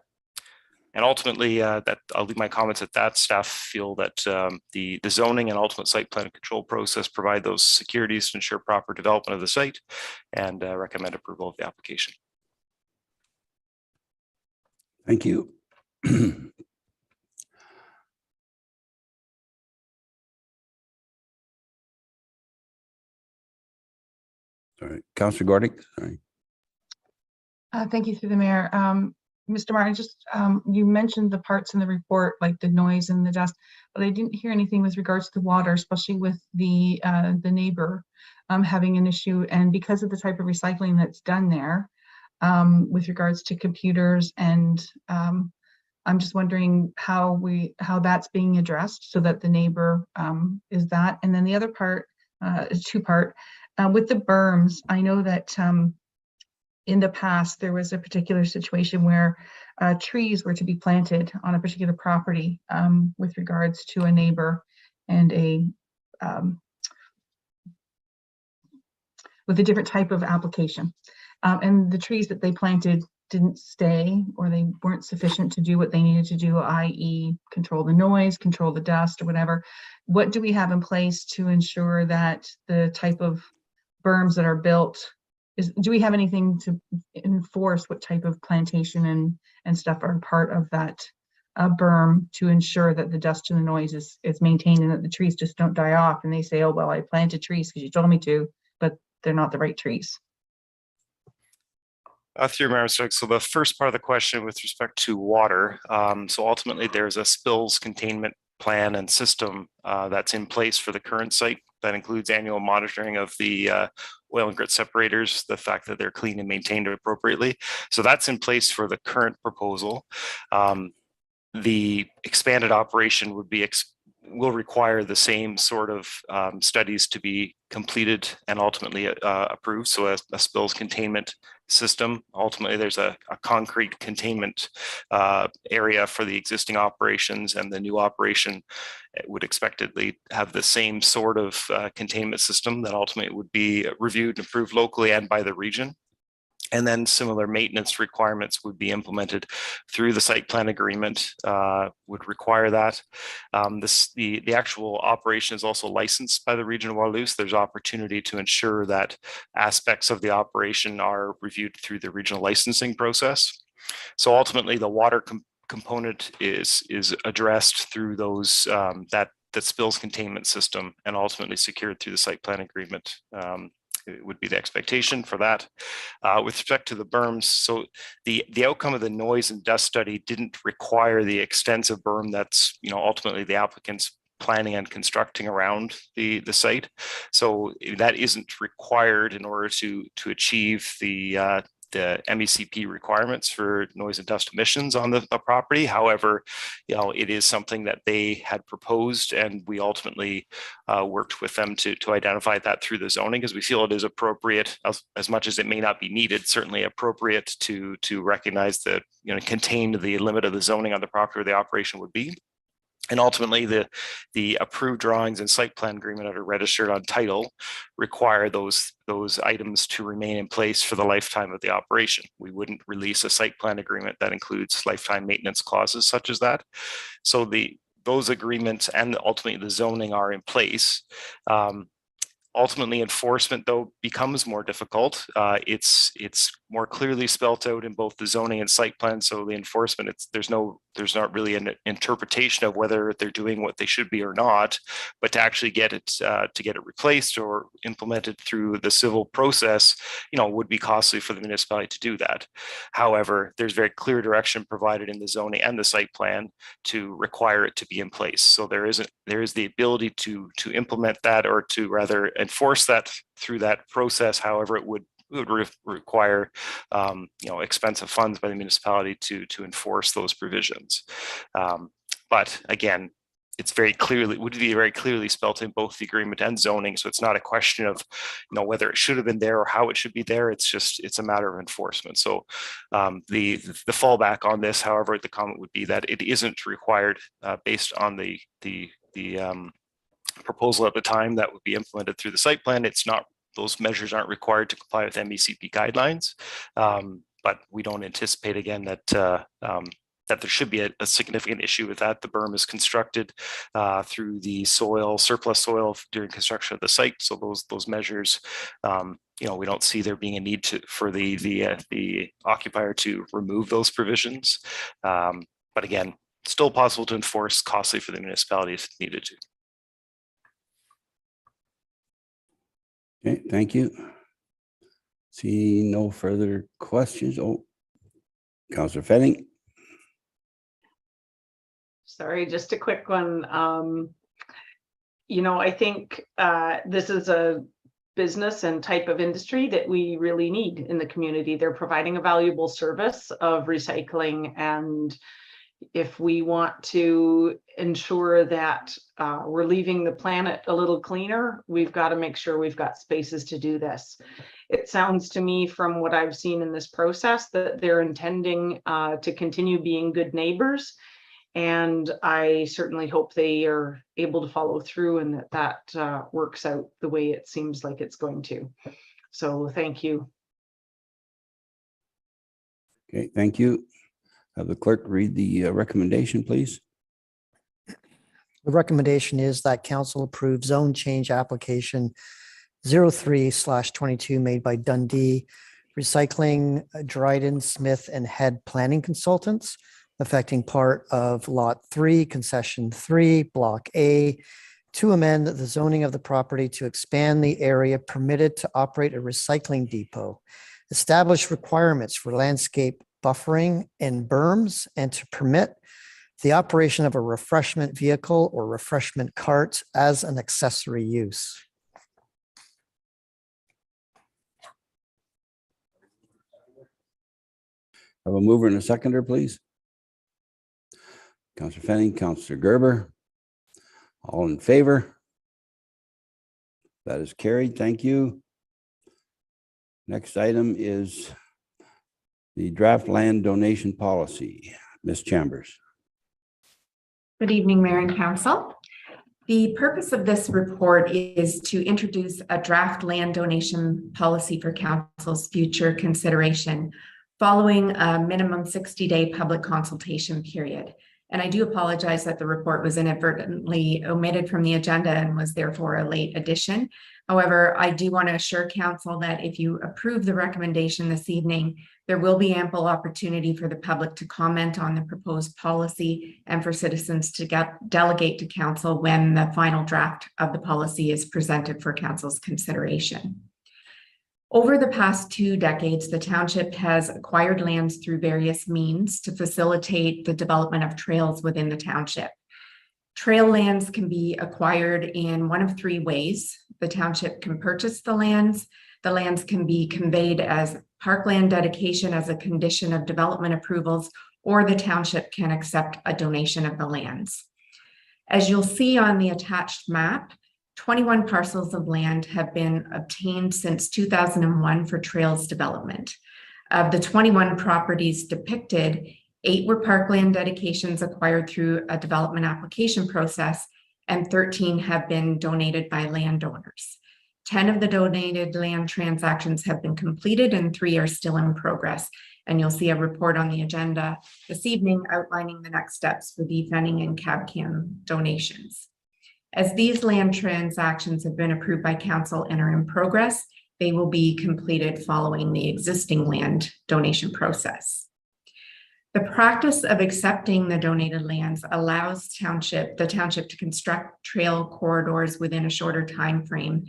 Speaker 14: ultimately, that I'll leave my comments at that. Staff feel that the zoning and ultimate site plan control process provide those securities to ensure proper development of the site, and recommend approval of the application.
Speaker 1: Thank you. Sorry, Councillor Gordy. Sorry.
Speaker 11: Thank you, through the mayor. Mr. Martin, just you mentioned the parts in the report, like the noise and the dust, but I didn't hear anything with regards to water, especially with the neighbor having an issue, and because of the type of recycling that's done there, with regards to computers, and I'm just wondering how that's being addressed so that the neighbor is that. And then the other part is two-part. With the berms, I know that in the past there was a particular situation where trees were to be planted on a particular property with regards to a neighbor, and with a different type of application. And the trees that they planted didn't stay, or they weren't sufficient to do what they needed to do, i.e. control the noise, control the dust, or whatever. What do we have in place to ensure that the type of berms that are built do we have anything to enforce what type of plantation and stuff are part of that berm to ensure that the dust and the noise is maintained, and that the trees just don't die off and they say, oh, well, I planted trees because you told me to, but they're not the right trees?
Speaker 14: Through Mayor, so the first part of the question with respect to water, so ultimately there's a spills containment plan and system that's in place for the current site that includes annual monitoring of the oil and grit separators, the fact that they're clean and maintained appropriately. So that's in place for the current proposal. The expanded operation will require the same sort of studies to be completed and ultimately approved. So a spills containment system. Ultimately, there's a concrete containment area for the existing operations, and the new operation would expectedly have the same sort of containment system that ultimately would be reviewed and approved locally and by the region. And then similar maintenance requirements would be implemented through the site plan agreement, would require that. The actual operation is also licensed by the Region of Waterloo. There's opportunity to ensure that aspects of the operation are reviewed through the regional licensing process. So ultimately, the water component is addressed through those that spills containment system, and ultimately secured through the site plan agreement. It would be the expectation for that. With respect to the berms, so the outcome of the noise and dust study didn't require the extensive berm that's ultimately the applicant's planning and constructing around the site. So that isn't required in order to achieve the MECP requirements for noise and dust emissions on the property. However, it is something that they had proposed, and we ultimately worked with them to identify that through the zoning, because we feel it is appropriate, as much as it may not be needed, certainly appropriate to recognize that, contain the limit of the zoning on the property where the operation would be. And ultimately, the approved drawings and site plan agreement that are registered on title require those items to remain in place for the lifetime of the operation. We wouldn't release a site plan agreement that includes lifetime maintenance clauses such as that. So those agreements and ultimately the zoning are in place. Ultimately, enforcement, though, becomes more difficult. It's more clearly spelt out in both the zoning and site plan. So the enforcement, there's not really an interpretation of whether they're doing what they should be or not. But to actually get it replaced or implemented through the civil process, would be costly for the municipality to do that. However, there's very clear direction provided in the zoning and the site plan to require it to be in place. So there is the ability to implement that, or to rather enforce that through that process. However, it would require expensive funds by the municipality to enforce those provisions. But again, would be very clearly spelled in both the agreement and zoning. So it's not a question of whether it should have been there or how it should be there. It's a matter of enforcement. So the fallback on this, however, the comment would be that it isn't required based on the proposal at the time that would be implemented through the site plan. It's not, those measures aren't required to comply with MECP guidelines, but we don't anticipate again that there should be a significant issue with that. The berm is constructed through the surplus soil during construction of the site. So those measures, we don't see there being a need for the occupier to remove those provisions. But again, still possible to enforce, costly for the municipality if needed to.
Speaker 1: Okay, thank you. See no further questions. Oh, Councillor Fetting.
Speaker 7: Sorry, just a quick one. I think this is a business and type of industry that we really need in the community. They're providing a valuable service of recycling, and if we want to ensure that we're leaving the planet a little cleaner, we've got to make sure we've got spaces to do this. It sounds to me from what I've seen in this process that they're intending to continue being good neighbors. And I certainly hope they are able to follow through and that works out the way it seems like it's going to. So thank you.
Speaker 1: Okay, thank you. Have the clerk read the recommendation, please.
Speaker 3: The recommendation is that council approve zone change application 03/22 made by Dundee Recycling, Dryden, Smith and Head Planning Consultants, affecting part of Lot 3, Concession 3, Block A, to amend the zoning of the property to expand the area permitted to operate a recycling depot, establish requirements for landscape buffering and berms, and to permit the operation of a refreshment vehicle or refreshment cart as an accessory use.
Speaker 1: Have a mover and a seconder, please. Councillor Fenning, Councillor Gerber. All in favor? That is carried. Thank you. Next item is the draft land donation policy. Ms. Chambers.
Speaker 2: Good evening, Mayor and Council. The purpose of this report is to introduce a draft land donation policy for council's future consideration following a minimum 60-day public consultation period. And I do apologize that the report was inadvertently omitted from the agenda and was therefore a late addition. However, I do want to assure council that if you approve the recommendation this evening, there will be ample opportunity for the public to comment on the proposed policy and for citizens to delegate to council when the final draft of the policy is presented for council's consideration. Over the past 2 decades, the township has acquired lands through various means to facilitate the development of trails within the township. Trail lands can be acquired in one of 3 ways. The township can purchase the lands can be conveyed as parkland dedication as a condition of development approvals, or the township can accept a donation of the lands. As you'll see on the attached map, 21 parcels of land have been obtained since 2001 for trails development. Of the 21 properties depicted, 8 were parkland dedications acquired through a development application process, and 13 have been donated by landowners. 10 of the donated land transactions have been completed and 3 are still in progress. And you'll see a report on the agenda this evening outlining the next steps for the Fenning and CabCam donations. As these land transactions have been approved by council and are in progress, they will be completed following the existing land donation process. The practice of accepting the donated lands allows the township to construct trail corridors within a shorter time frame,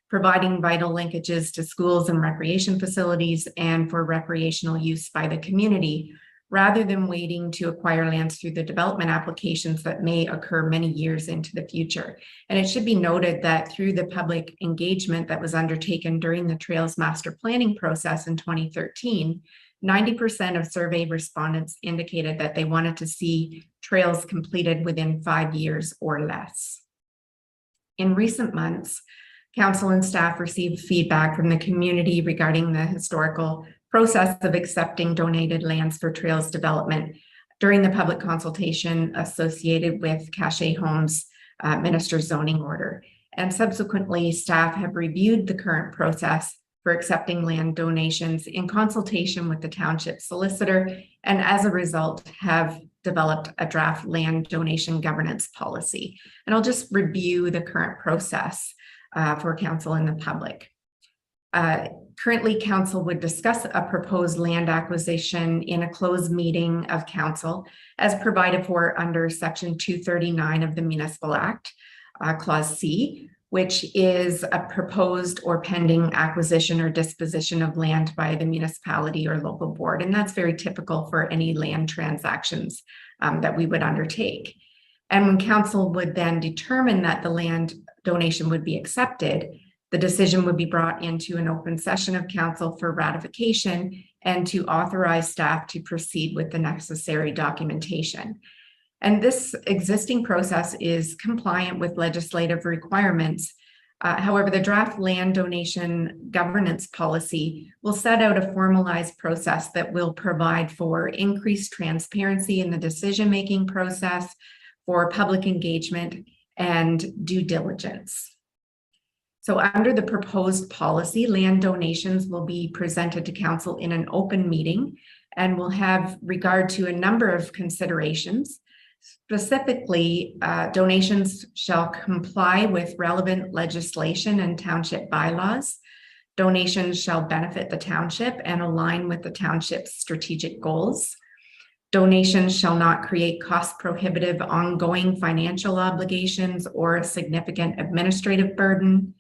Speaker 2: providing vital linkages to schools and recreation facilities and for recreational use by the community, rather than waiting to acquire lands through the development applications that may occur many years into the future. And it should be noted that through the public engagement that was undertaken during the Trails Master Planning process in 2013, 90% of survey respondents indicated that they wanted to see trails completed within 5 years or less. In recent months, council and staff received feedback from the community regarding the historical process of accepting donated lands for trails development during the public consultation associated with Cachet Homes Minister's zoning order. And subsequently, staff have reviewed the current process for accepting land donations in consultation with the township solicitor, and as a result have developed a draft land donation governance policy. And I'll just review the current process for council and the public. Currently, council would discuss a proposed land acquisition in a closed meeting of council as provided for under Section 239 of the Municipal Act, Clause C, which is a proposed or pending acquisition or disposition of land by the municipality or local board. And that's very typical for any land transactions that we would undertake. And when council would then determine that the land donation would be accepted, the decision would be brought into an open session of council for ratification and to authorize staff to proceed with the necessary documentation. And this existing process is compliant with legislative requirements. However, the draft land donation governance policy will set out a formalized process that will provide for increased transparency in the decision-making process, for public engagement and due diligence. So under the proposed policy, land donations will be presented to council in an open meeting and will have regard to a number of considerations. Specifically, donations shall comply with relevant legislation and township bylaws. Donations shall benefit the township and align with the township's strategic goals. Donations shall not create cost prohibitive ongoing financial obligations or a significant administrative burden.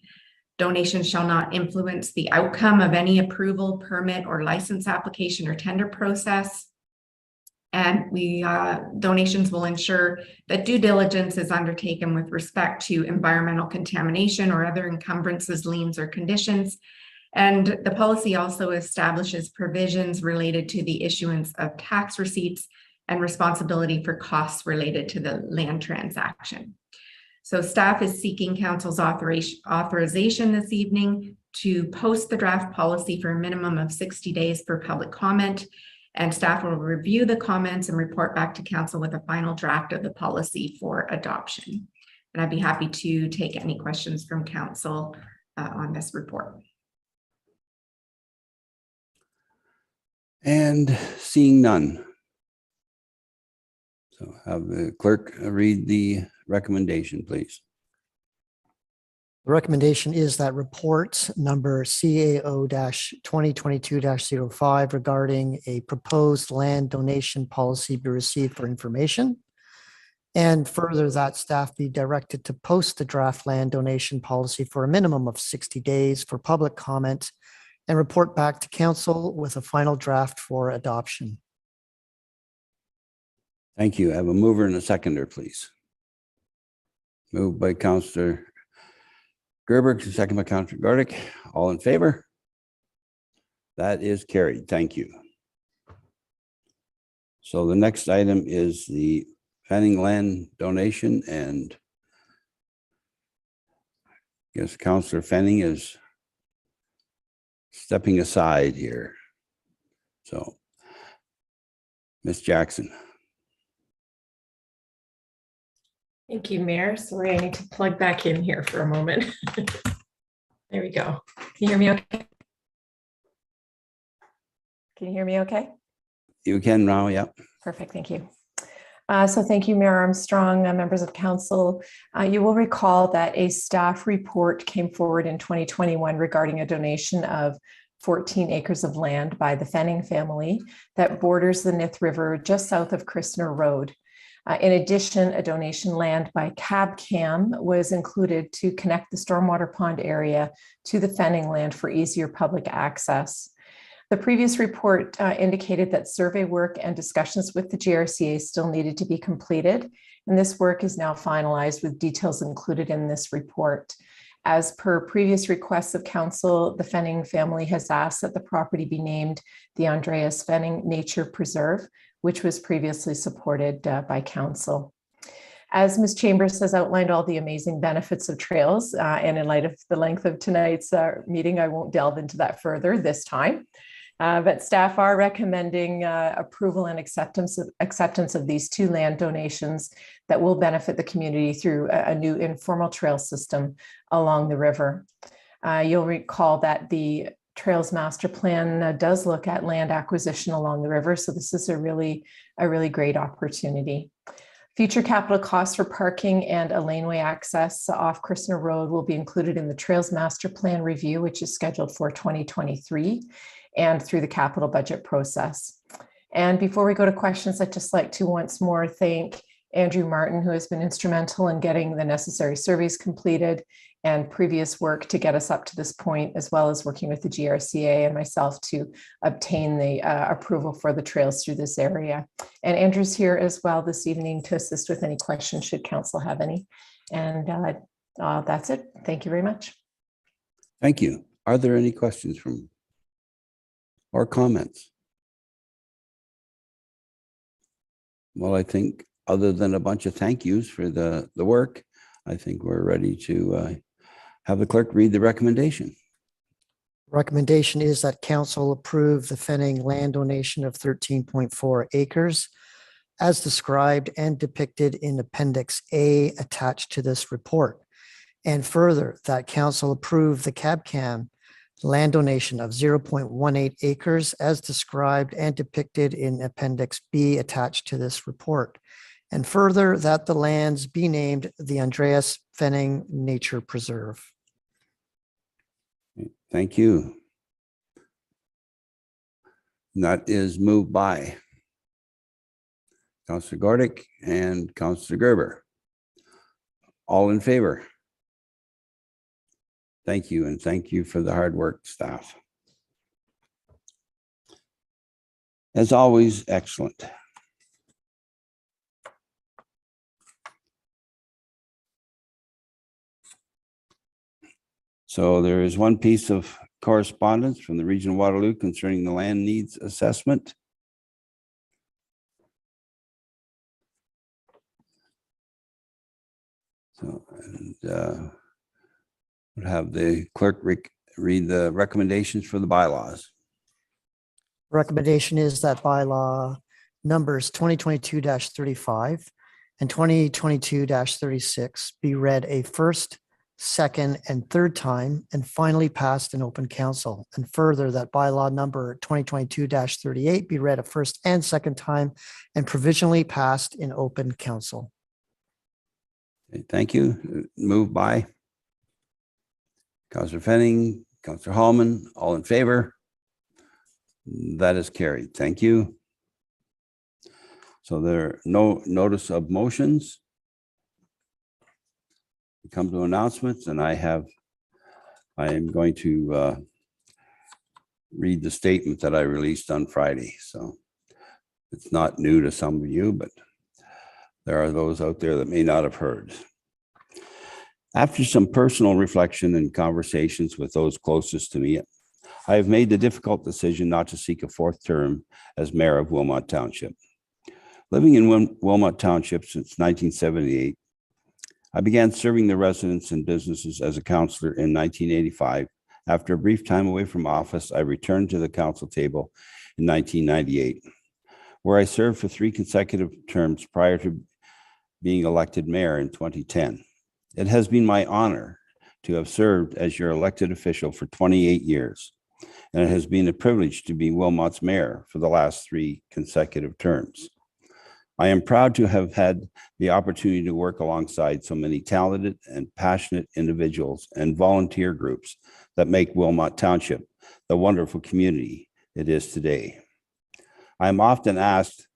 Speaker 2: Donations shall not influence the outcome of any approval, permit, or license application or tender process. And donations will ensure that due diligence is undertaken with respect to environmental contamination or other encumbrances, liens, or conditions. And the policy also establishes provisions related to the issuance of tax receipts and responsibility for costs related to the land transaction. So staff is seeking council's authorization this evening to post the draft policy for a minimum of 60 days for public comment, and staff will review the comments and report back to council with a final draft of the policy for adoption. And I'd be happy to take any questions from council on this report.
Speaker 1: And seeing none. So have the clerk read the recommendation, please.
Speaker 3: The recommendation is that report number CAO-2022-05 regarding a proposed land donation policy be received for information. And further, that staff be directed to post the draft land donation policy for a minimum of 60 days for public comment and report back to council with a final draft for adoption.
Speaker 1: Thank you. I have a mover and a seconder, please. Moved by Councillor Gerber, second by Councillor Gardick. All in favor? That is carried. Thank you. So the next item is the Fanning land donation, and I guess Councillor Fanning is stepping aside here. So, Ms. Jackson.
Speaker 12: Thank you, Mayor. Sorry, I need to plug back in here for a moment. There we go. Can you hear me okay? Can you hear me okay?
Speaker 1: You can now, yeah.
Speaker 12: Perfect, thank you. So thank you, Mayor Armstrong, members of council. You will recall that a staff report came forward in 2021 regarding a donation of 14 acres of land by the Fanning family that borders the Nith River just south of Christner Road. In addition, a donation land by CabCam was included to connect the Stormwater Pond area to the Fanning land for easier public access. The previous report indicated that survey work and discussions with the GRCA still needed to be completed, and this work is now finalized with details included in this report. As per previous requests of council, the Fanning family has asked that the property be named the Andreas Fanning Nature Preserve, which was previously supported by council. As Ms. Chambers has outlined all the amazing benefits of trails, and in light of the length of tonight's meeting, I won't delve into that further this time. But staff are recommending approval and acceptance of these two land donations that will benefit the community through a new informal trail system along the river. You'll recall that the Trails Master Plan does look at land acquisition along the river, so this is a really great opportunity. Future capital costs for parking and a laneway access off Christner Road will be included in the Trails Master Plan review, which is scheduled for 2023. And through the capital budget process. And before we go to questions, I'd just like to once more thank Andrew Martin, who has been instrumental in getting the necessary surveys completed and previous work to get us up to this point, as well as working with the GRCA and myself to obtain the approval for the trails through this area. And Andrew's here as well this evening to assist with any questions should council have any. And that's it. Thank you very much.
Speaker 1: Thank you. Are there any questions from or comments? Well, I think other than a bunch of thank yous for the work, I think we're ready to have the clerk read the recommendation.
Speaker 3: Recommendation is that council approve the Fanning land donation of 13.4 acres as described and depicted in Appendix A attached to this report. And further, that council approve the CabCam land donation of 0.18 acres as described and depicted in Appendix B attached to this report. And further, that the lands be named the Andreas Fanning Nature Preserve.
Speaker 1: Thank you. That is moved by Councillor Gardick and Councillor Gerber. All in favor? Thank you, and thank you for the hard work, staff. As always, excellent. So there is one piece of correspondence from the Region of Waterloo concerning the land needs assessment. So, and we'll have the clerk read the recommendations for the bylaws.
Speaker 3: Recommendation is that bylaw numbers 2022-35 and 2022-36 be read a first, second, and third time and finally passed in open council. And further, that bylaw number 2022-38 be read a first and second time and provisionally passed in open council.
Speaker 1: Okay, thank you. Moved by Councillor Fenning, Councillor Hallman, all in favor? That is carried. Thank you. So there are no notice of motions. We come to announcements, and I am going to read the statement that I released on Friday. So it's not new to some of you, but there are those out there that may not have heard. After some personal reflection and conversations with those closest to me, I have made the difficult decision not to seek a fourth term as mayor of Wilmot Township. Living in Wilmot Township since 1978, I began serving the residents and businesses as a councillor in 1985. After a brief time away from office, I returned to the council table in 1998, where I served for 3 consecutive terms prior to being elected mayor in 2010. It has been my honor to have served as your elected official for 28 years, and it has been a privilege to be Wilmot's mayor for the last 3 consecutive terms. I am proud to have had the opportunity to work alongside so many talented and passionate individuals and volunteer groups that make Wilmot Township the wonderful community it is today. I am often asked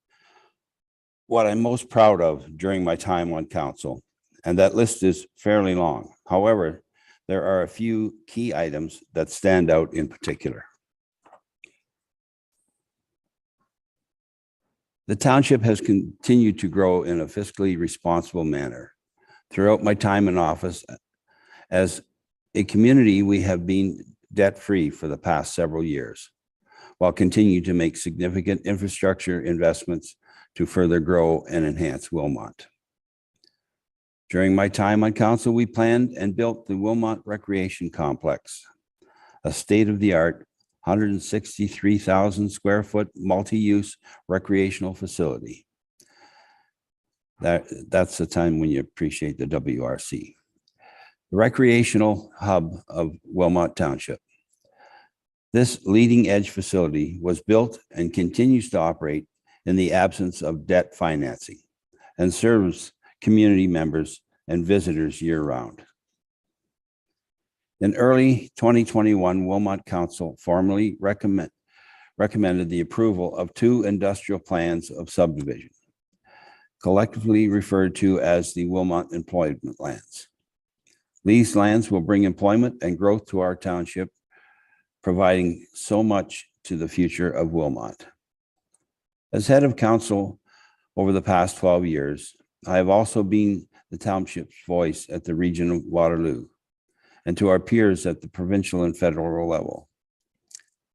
Speaker 1: what I'm most proud of during my time on council, and that list is fairly long. However, there are a few key items that stand out in particular. The township has continued to grow in a fiscally responsible manner. Throughout my time in office, as a community, we have been debt-free for the past several years, while continuing to make significant infrastructure investments to further grow and enhance Wilmot. During my time on council, we planned and built the Wilmot Recreation Complex, a state-of-the-art 163,000 square foot multi-use recreational facility. That's the time when you appreciate the WRC. The recreational hub of Wilmot Township. This leading edge facility was built and continues to operate in the absence of debt financing and serves community members and visitors year-round. In early 2021, Wilmot Council formally recommended the approval of 2 industrial plans of subdivision, collectively referred to as the Wilmot Employment Lands. These lands will bring employment and growth to our township, providing so much to the future of Wilmot. As head of council over the past 12 years, I have also been the township's voice at the region of Waterloo and to our peers at the provincial and federal level.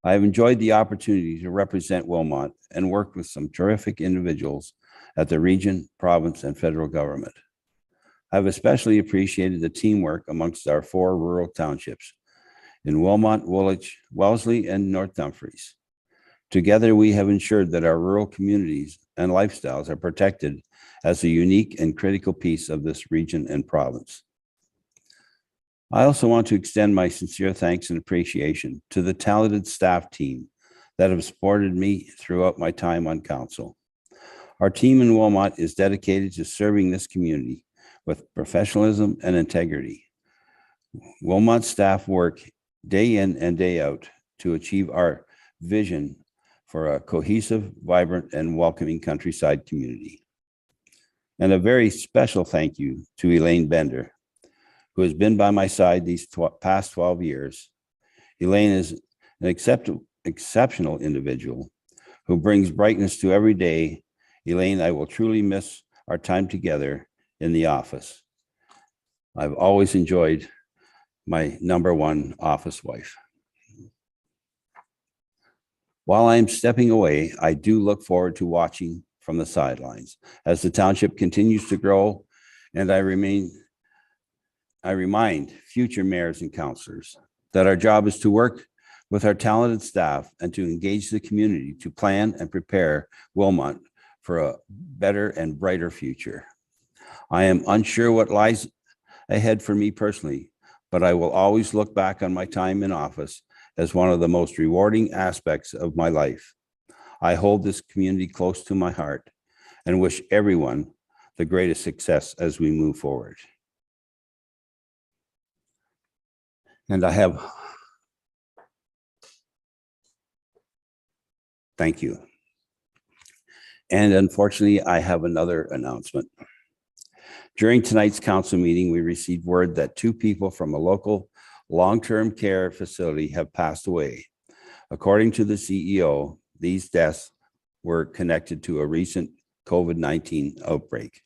Speaker 1: I have enjoyed the opportunity to represent Wilmot and work with some terrific individuals at the region, province, and federal government. I've especially appreciated the teamwork amongst our 4 rural townships in Wilmot, Woolwich, Wellesley, and North Dumfries. Together, we have ensured that our rural communities and lifestyles are protected as a unique and critical piece of this region and province. I also want to extend my sincere thanks and appreciation to the talented staff team that have supported me throughout my time on council. Our team in Wilmot is dedicated to serving this community with professionalism and integrity. Wilmot staff work day in and day out to achieve our vision for a cohesive, vibrant, and welcoming countryside community. And a very special thank you to Elaine Bender, who has been by my side these past 12 years. Elaine is an exceptional individual who brings brightness to every day. Elaine, I will truly miss our time together in the office. I've always enjoyed my #1 office wife. While I'm stepping away, I do look forward to watching from the sidelines as the township continues to grow, and I remind future mayors and councillors that our job is to work with our talented staff and to engage the community to plan and prepare Wilmot for a better and brighter future. I am unsure what lies ahead for me personally, but I will always look back on my time in office as one of the most rewarding aspects of my life. I hold this community close to my heart and wish everyone the greatest success as we move forward. And I have, thank you. And unfortunately, I have another announcement. During tonight's council meeting, we received word that 2 people from a local long-term care facility have passed away. According to the CEO, these deaths were connected to a recent COVID-19 outbreak.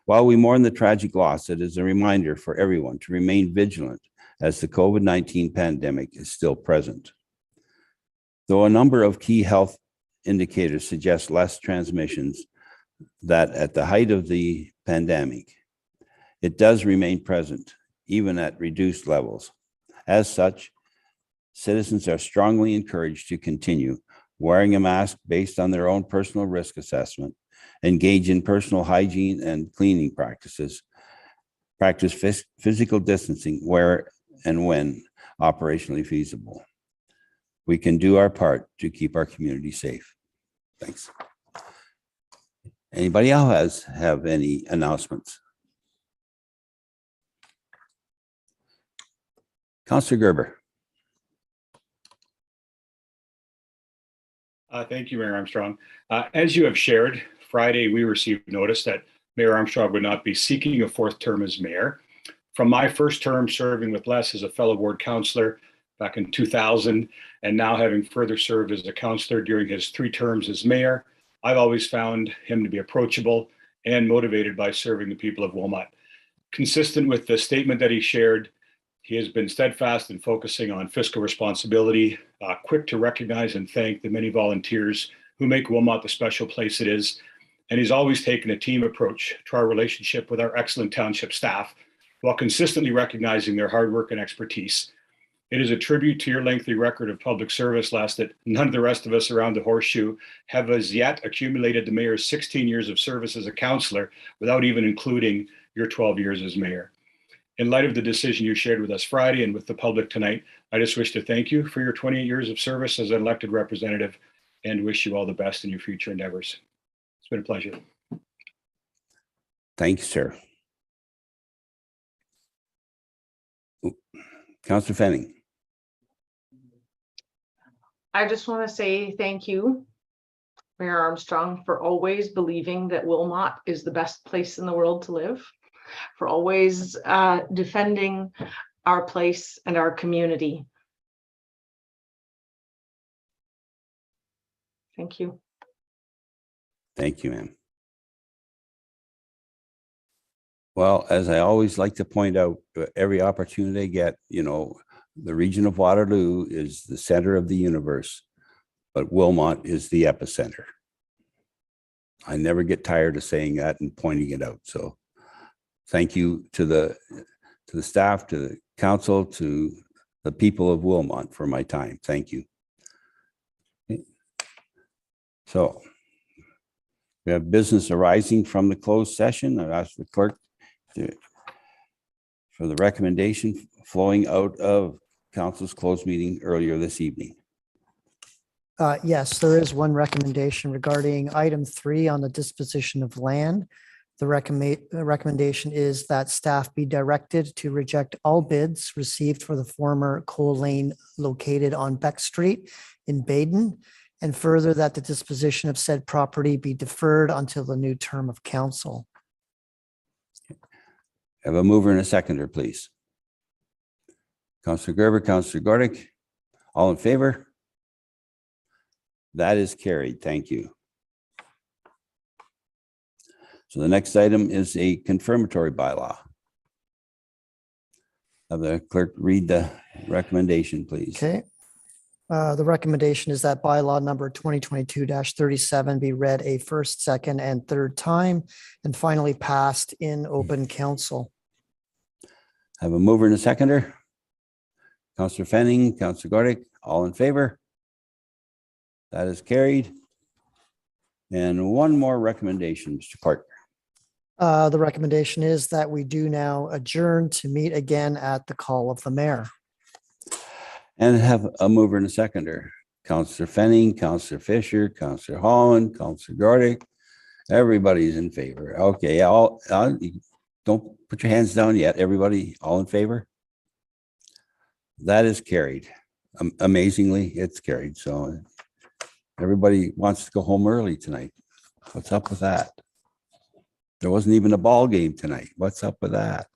Speaker 1: While we mourn the tragic loss, it is a reminder for everyone to remain vigilant as the COVID-19 pandemic is still present. Though a number of key health indicators suggest less transmissions that at the height of the pandemic, it does remain present, even at reduced levels. As such, citizens are strongly encouraged to continue wearing a mask based on their own personal risk assessment, engage in personal hygiene and cleaning practices, practice physical distancing where and when operationally feasible. We can do our part to keep our community safe. Thanks. Anybody else have any announcements? Councillor Gerber.
Speaker 15: Thank you, Mayor Armstrong. As you have shared, Friday we received notice that Mayor Armstrong would not be seeking a 4th term as mayor. From my first term serving with Les as a fellow ward councillor back in 2000, and now having further served as a councillor during his 3 terms as mayor, I've always found him to be approachable and motivated by serving the people of Wilmot. Consistent with the statement that he shared, he has been steadfast in focusing on fiscal responsibility, quick to recognize and thank the many volunteers who make Wilmot the special place it is. And he's always taken a team approach to our relationship with our excellent township staff while consistently recognizing their hard work and expertise. It is a tribute to your lengthy record of public service, Les, that none of the rest of us around the horseshoe have as yet accumulated the mayor's 16 years of service as a councillor without even including your 12 years as mayor. In light of the decision you shared with us Friday and with the public tonight, I just wish to thank you for your 28 years of service as an elected representative and wish you all the best in your future endeavors. It's been a pleasure.
Speaker 1: Thank you, sir. Councillor Fanning.
Speaker 7: I just want to say thank you, Mayor Armstrong, for always believing that Wilmot is the best place in the world to live, for always defending our place and our community. Thank you.
Speaker 1: Thank you, ma'am. Well, as I always like to point out, every opportunity I get, the region of Waterloo is the center of the universe, but Wilmot is the epicenter. I never get tired of saying that and pointing it out. So thank you to the staff, to the council, to the people of Wilmot for my time. Thank you. So we have business arising from the closed session. I've asked the clerk for the recommendation flowing out of council's closed meeting earlier this evening.
Speaker 3: Yes, there is one recommendation regarding item 3 on the disposition of land. The recommendation is that staff be directed to reject all bids received for the former coal lane located on Beck Street in Baden, and further that the disposition of said property be deferred until the new term of council.
Speaker 1: Have a mover and a seconder, please. Councillor Gerber, Councillor Gordick, all in favor? That is carried. Thank you. So the next item is a confirmatory bylaw. Have the clerk read the recommendation, please.
Speaker 3: Okay. The recommendation is that bylaw number 2022-37 be read a first, second, and third time and finally passed in open council.
Speaker 1: Have a mover and a seconder. Councillor Fanning, Councillor Gordick, all in favor? That is carried. And one more recommendation, Mr. Parker.
Speaker 3: The recommendation is that we do now adjourn to meet again at the call of the mayor.
Speaker 1: And have a mover and a seconder. Counselor Fenning, Counselor Fisher, Counselor Holland, Counselor Gordick. Everybody's in favor. Okay, all, don't put your hands down yet. Everybody, all in favor? That is carried. Amazingly, it's carried. So everybody wants to go home early tonight. What's up with that? There wasn't even a ball game tonight. What's up with that?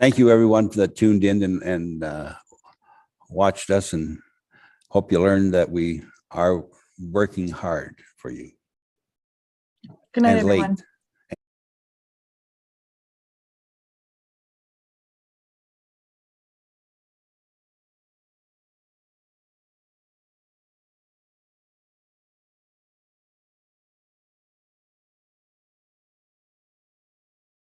Speaker 1: Thank you, everyone that tuned in and watched us, and hope you learned that we are working hard for you.
Speaker 11: Good night,
Speaker 1: And late.
Speaker 11: everyone.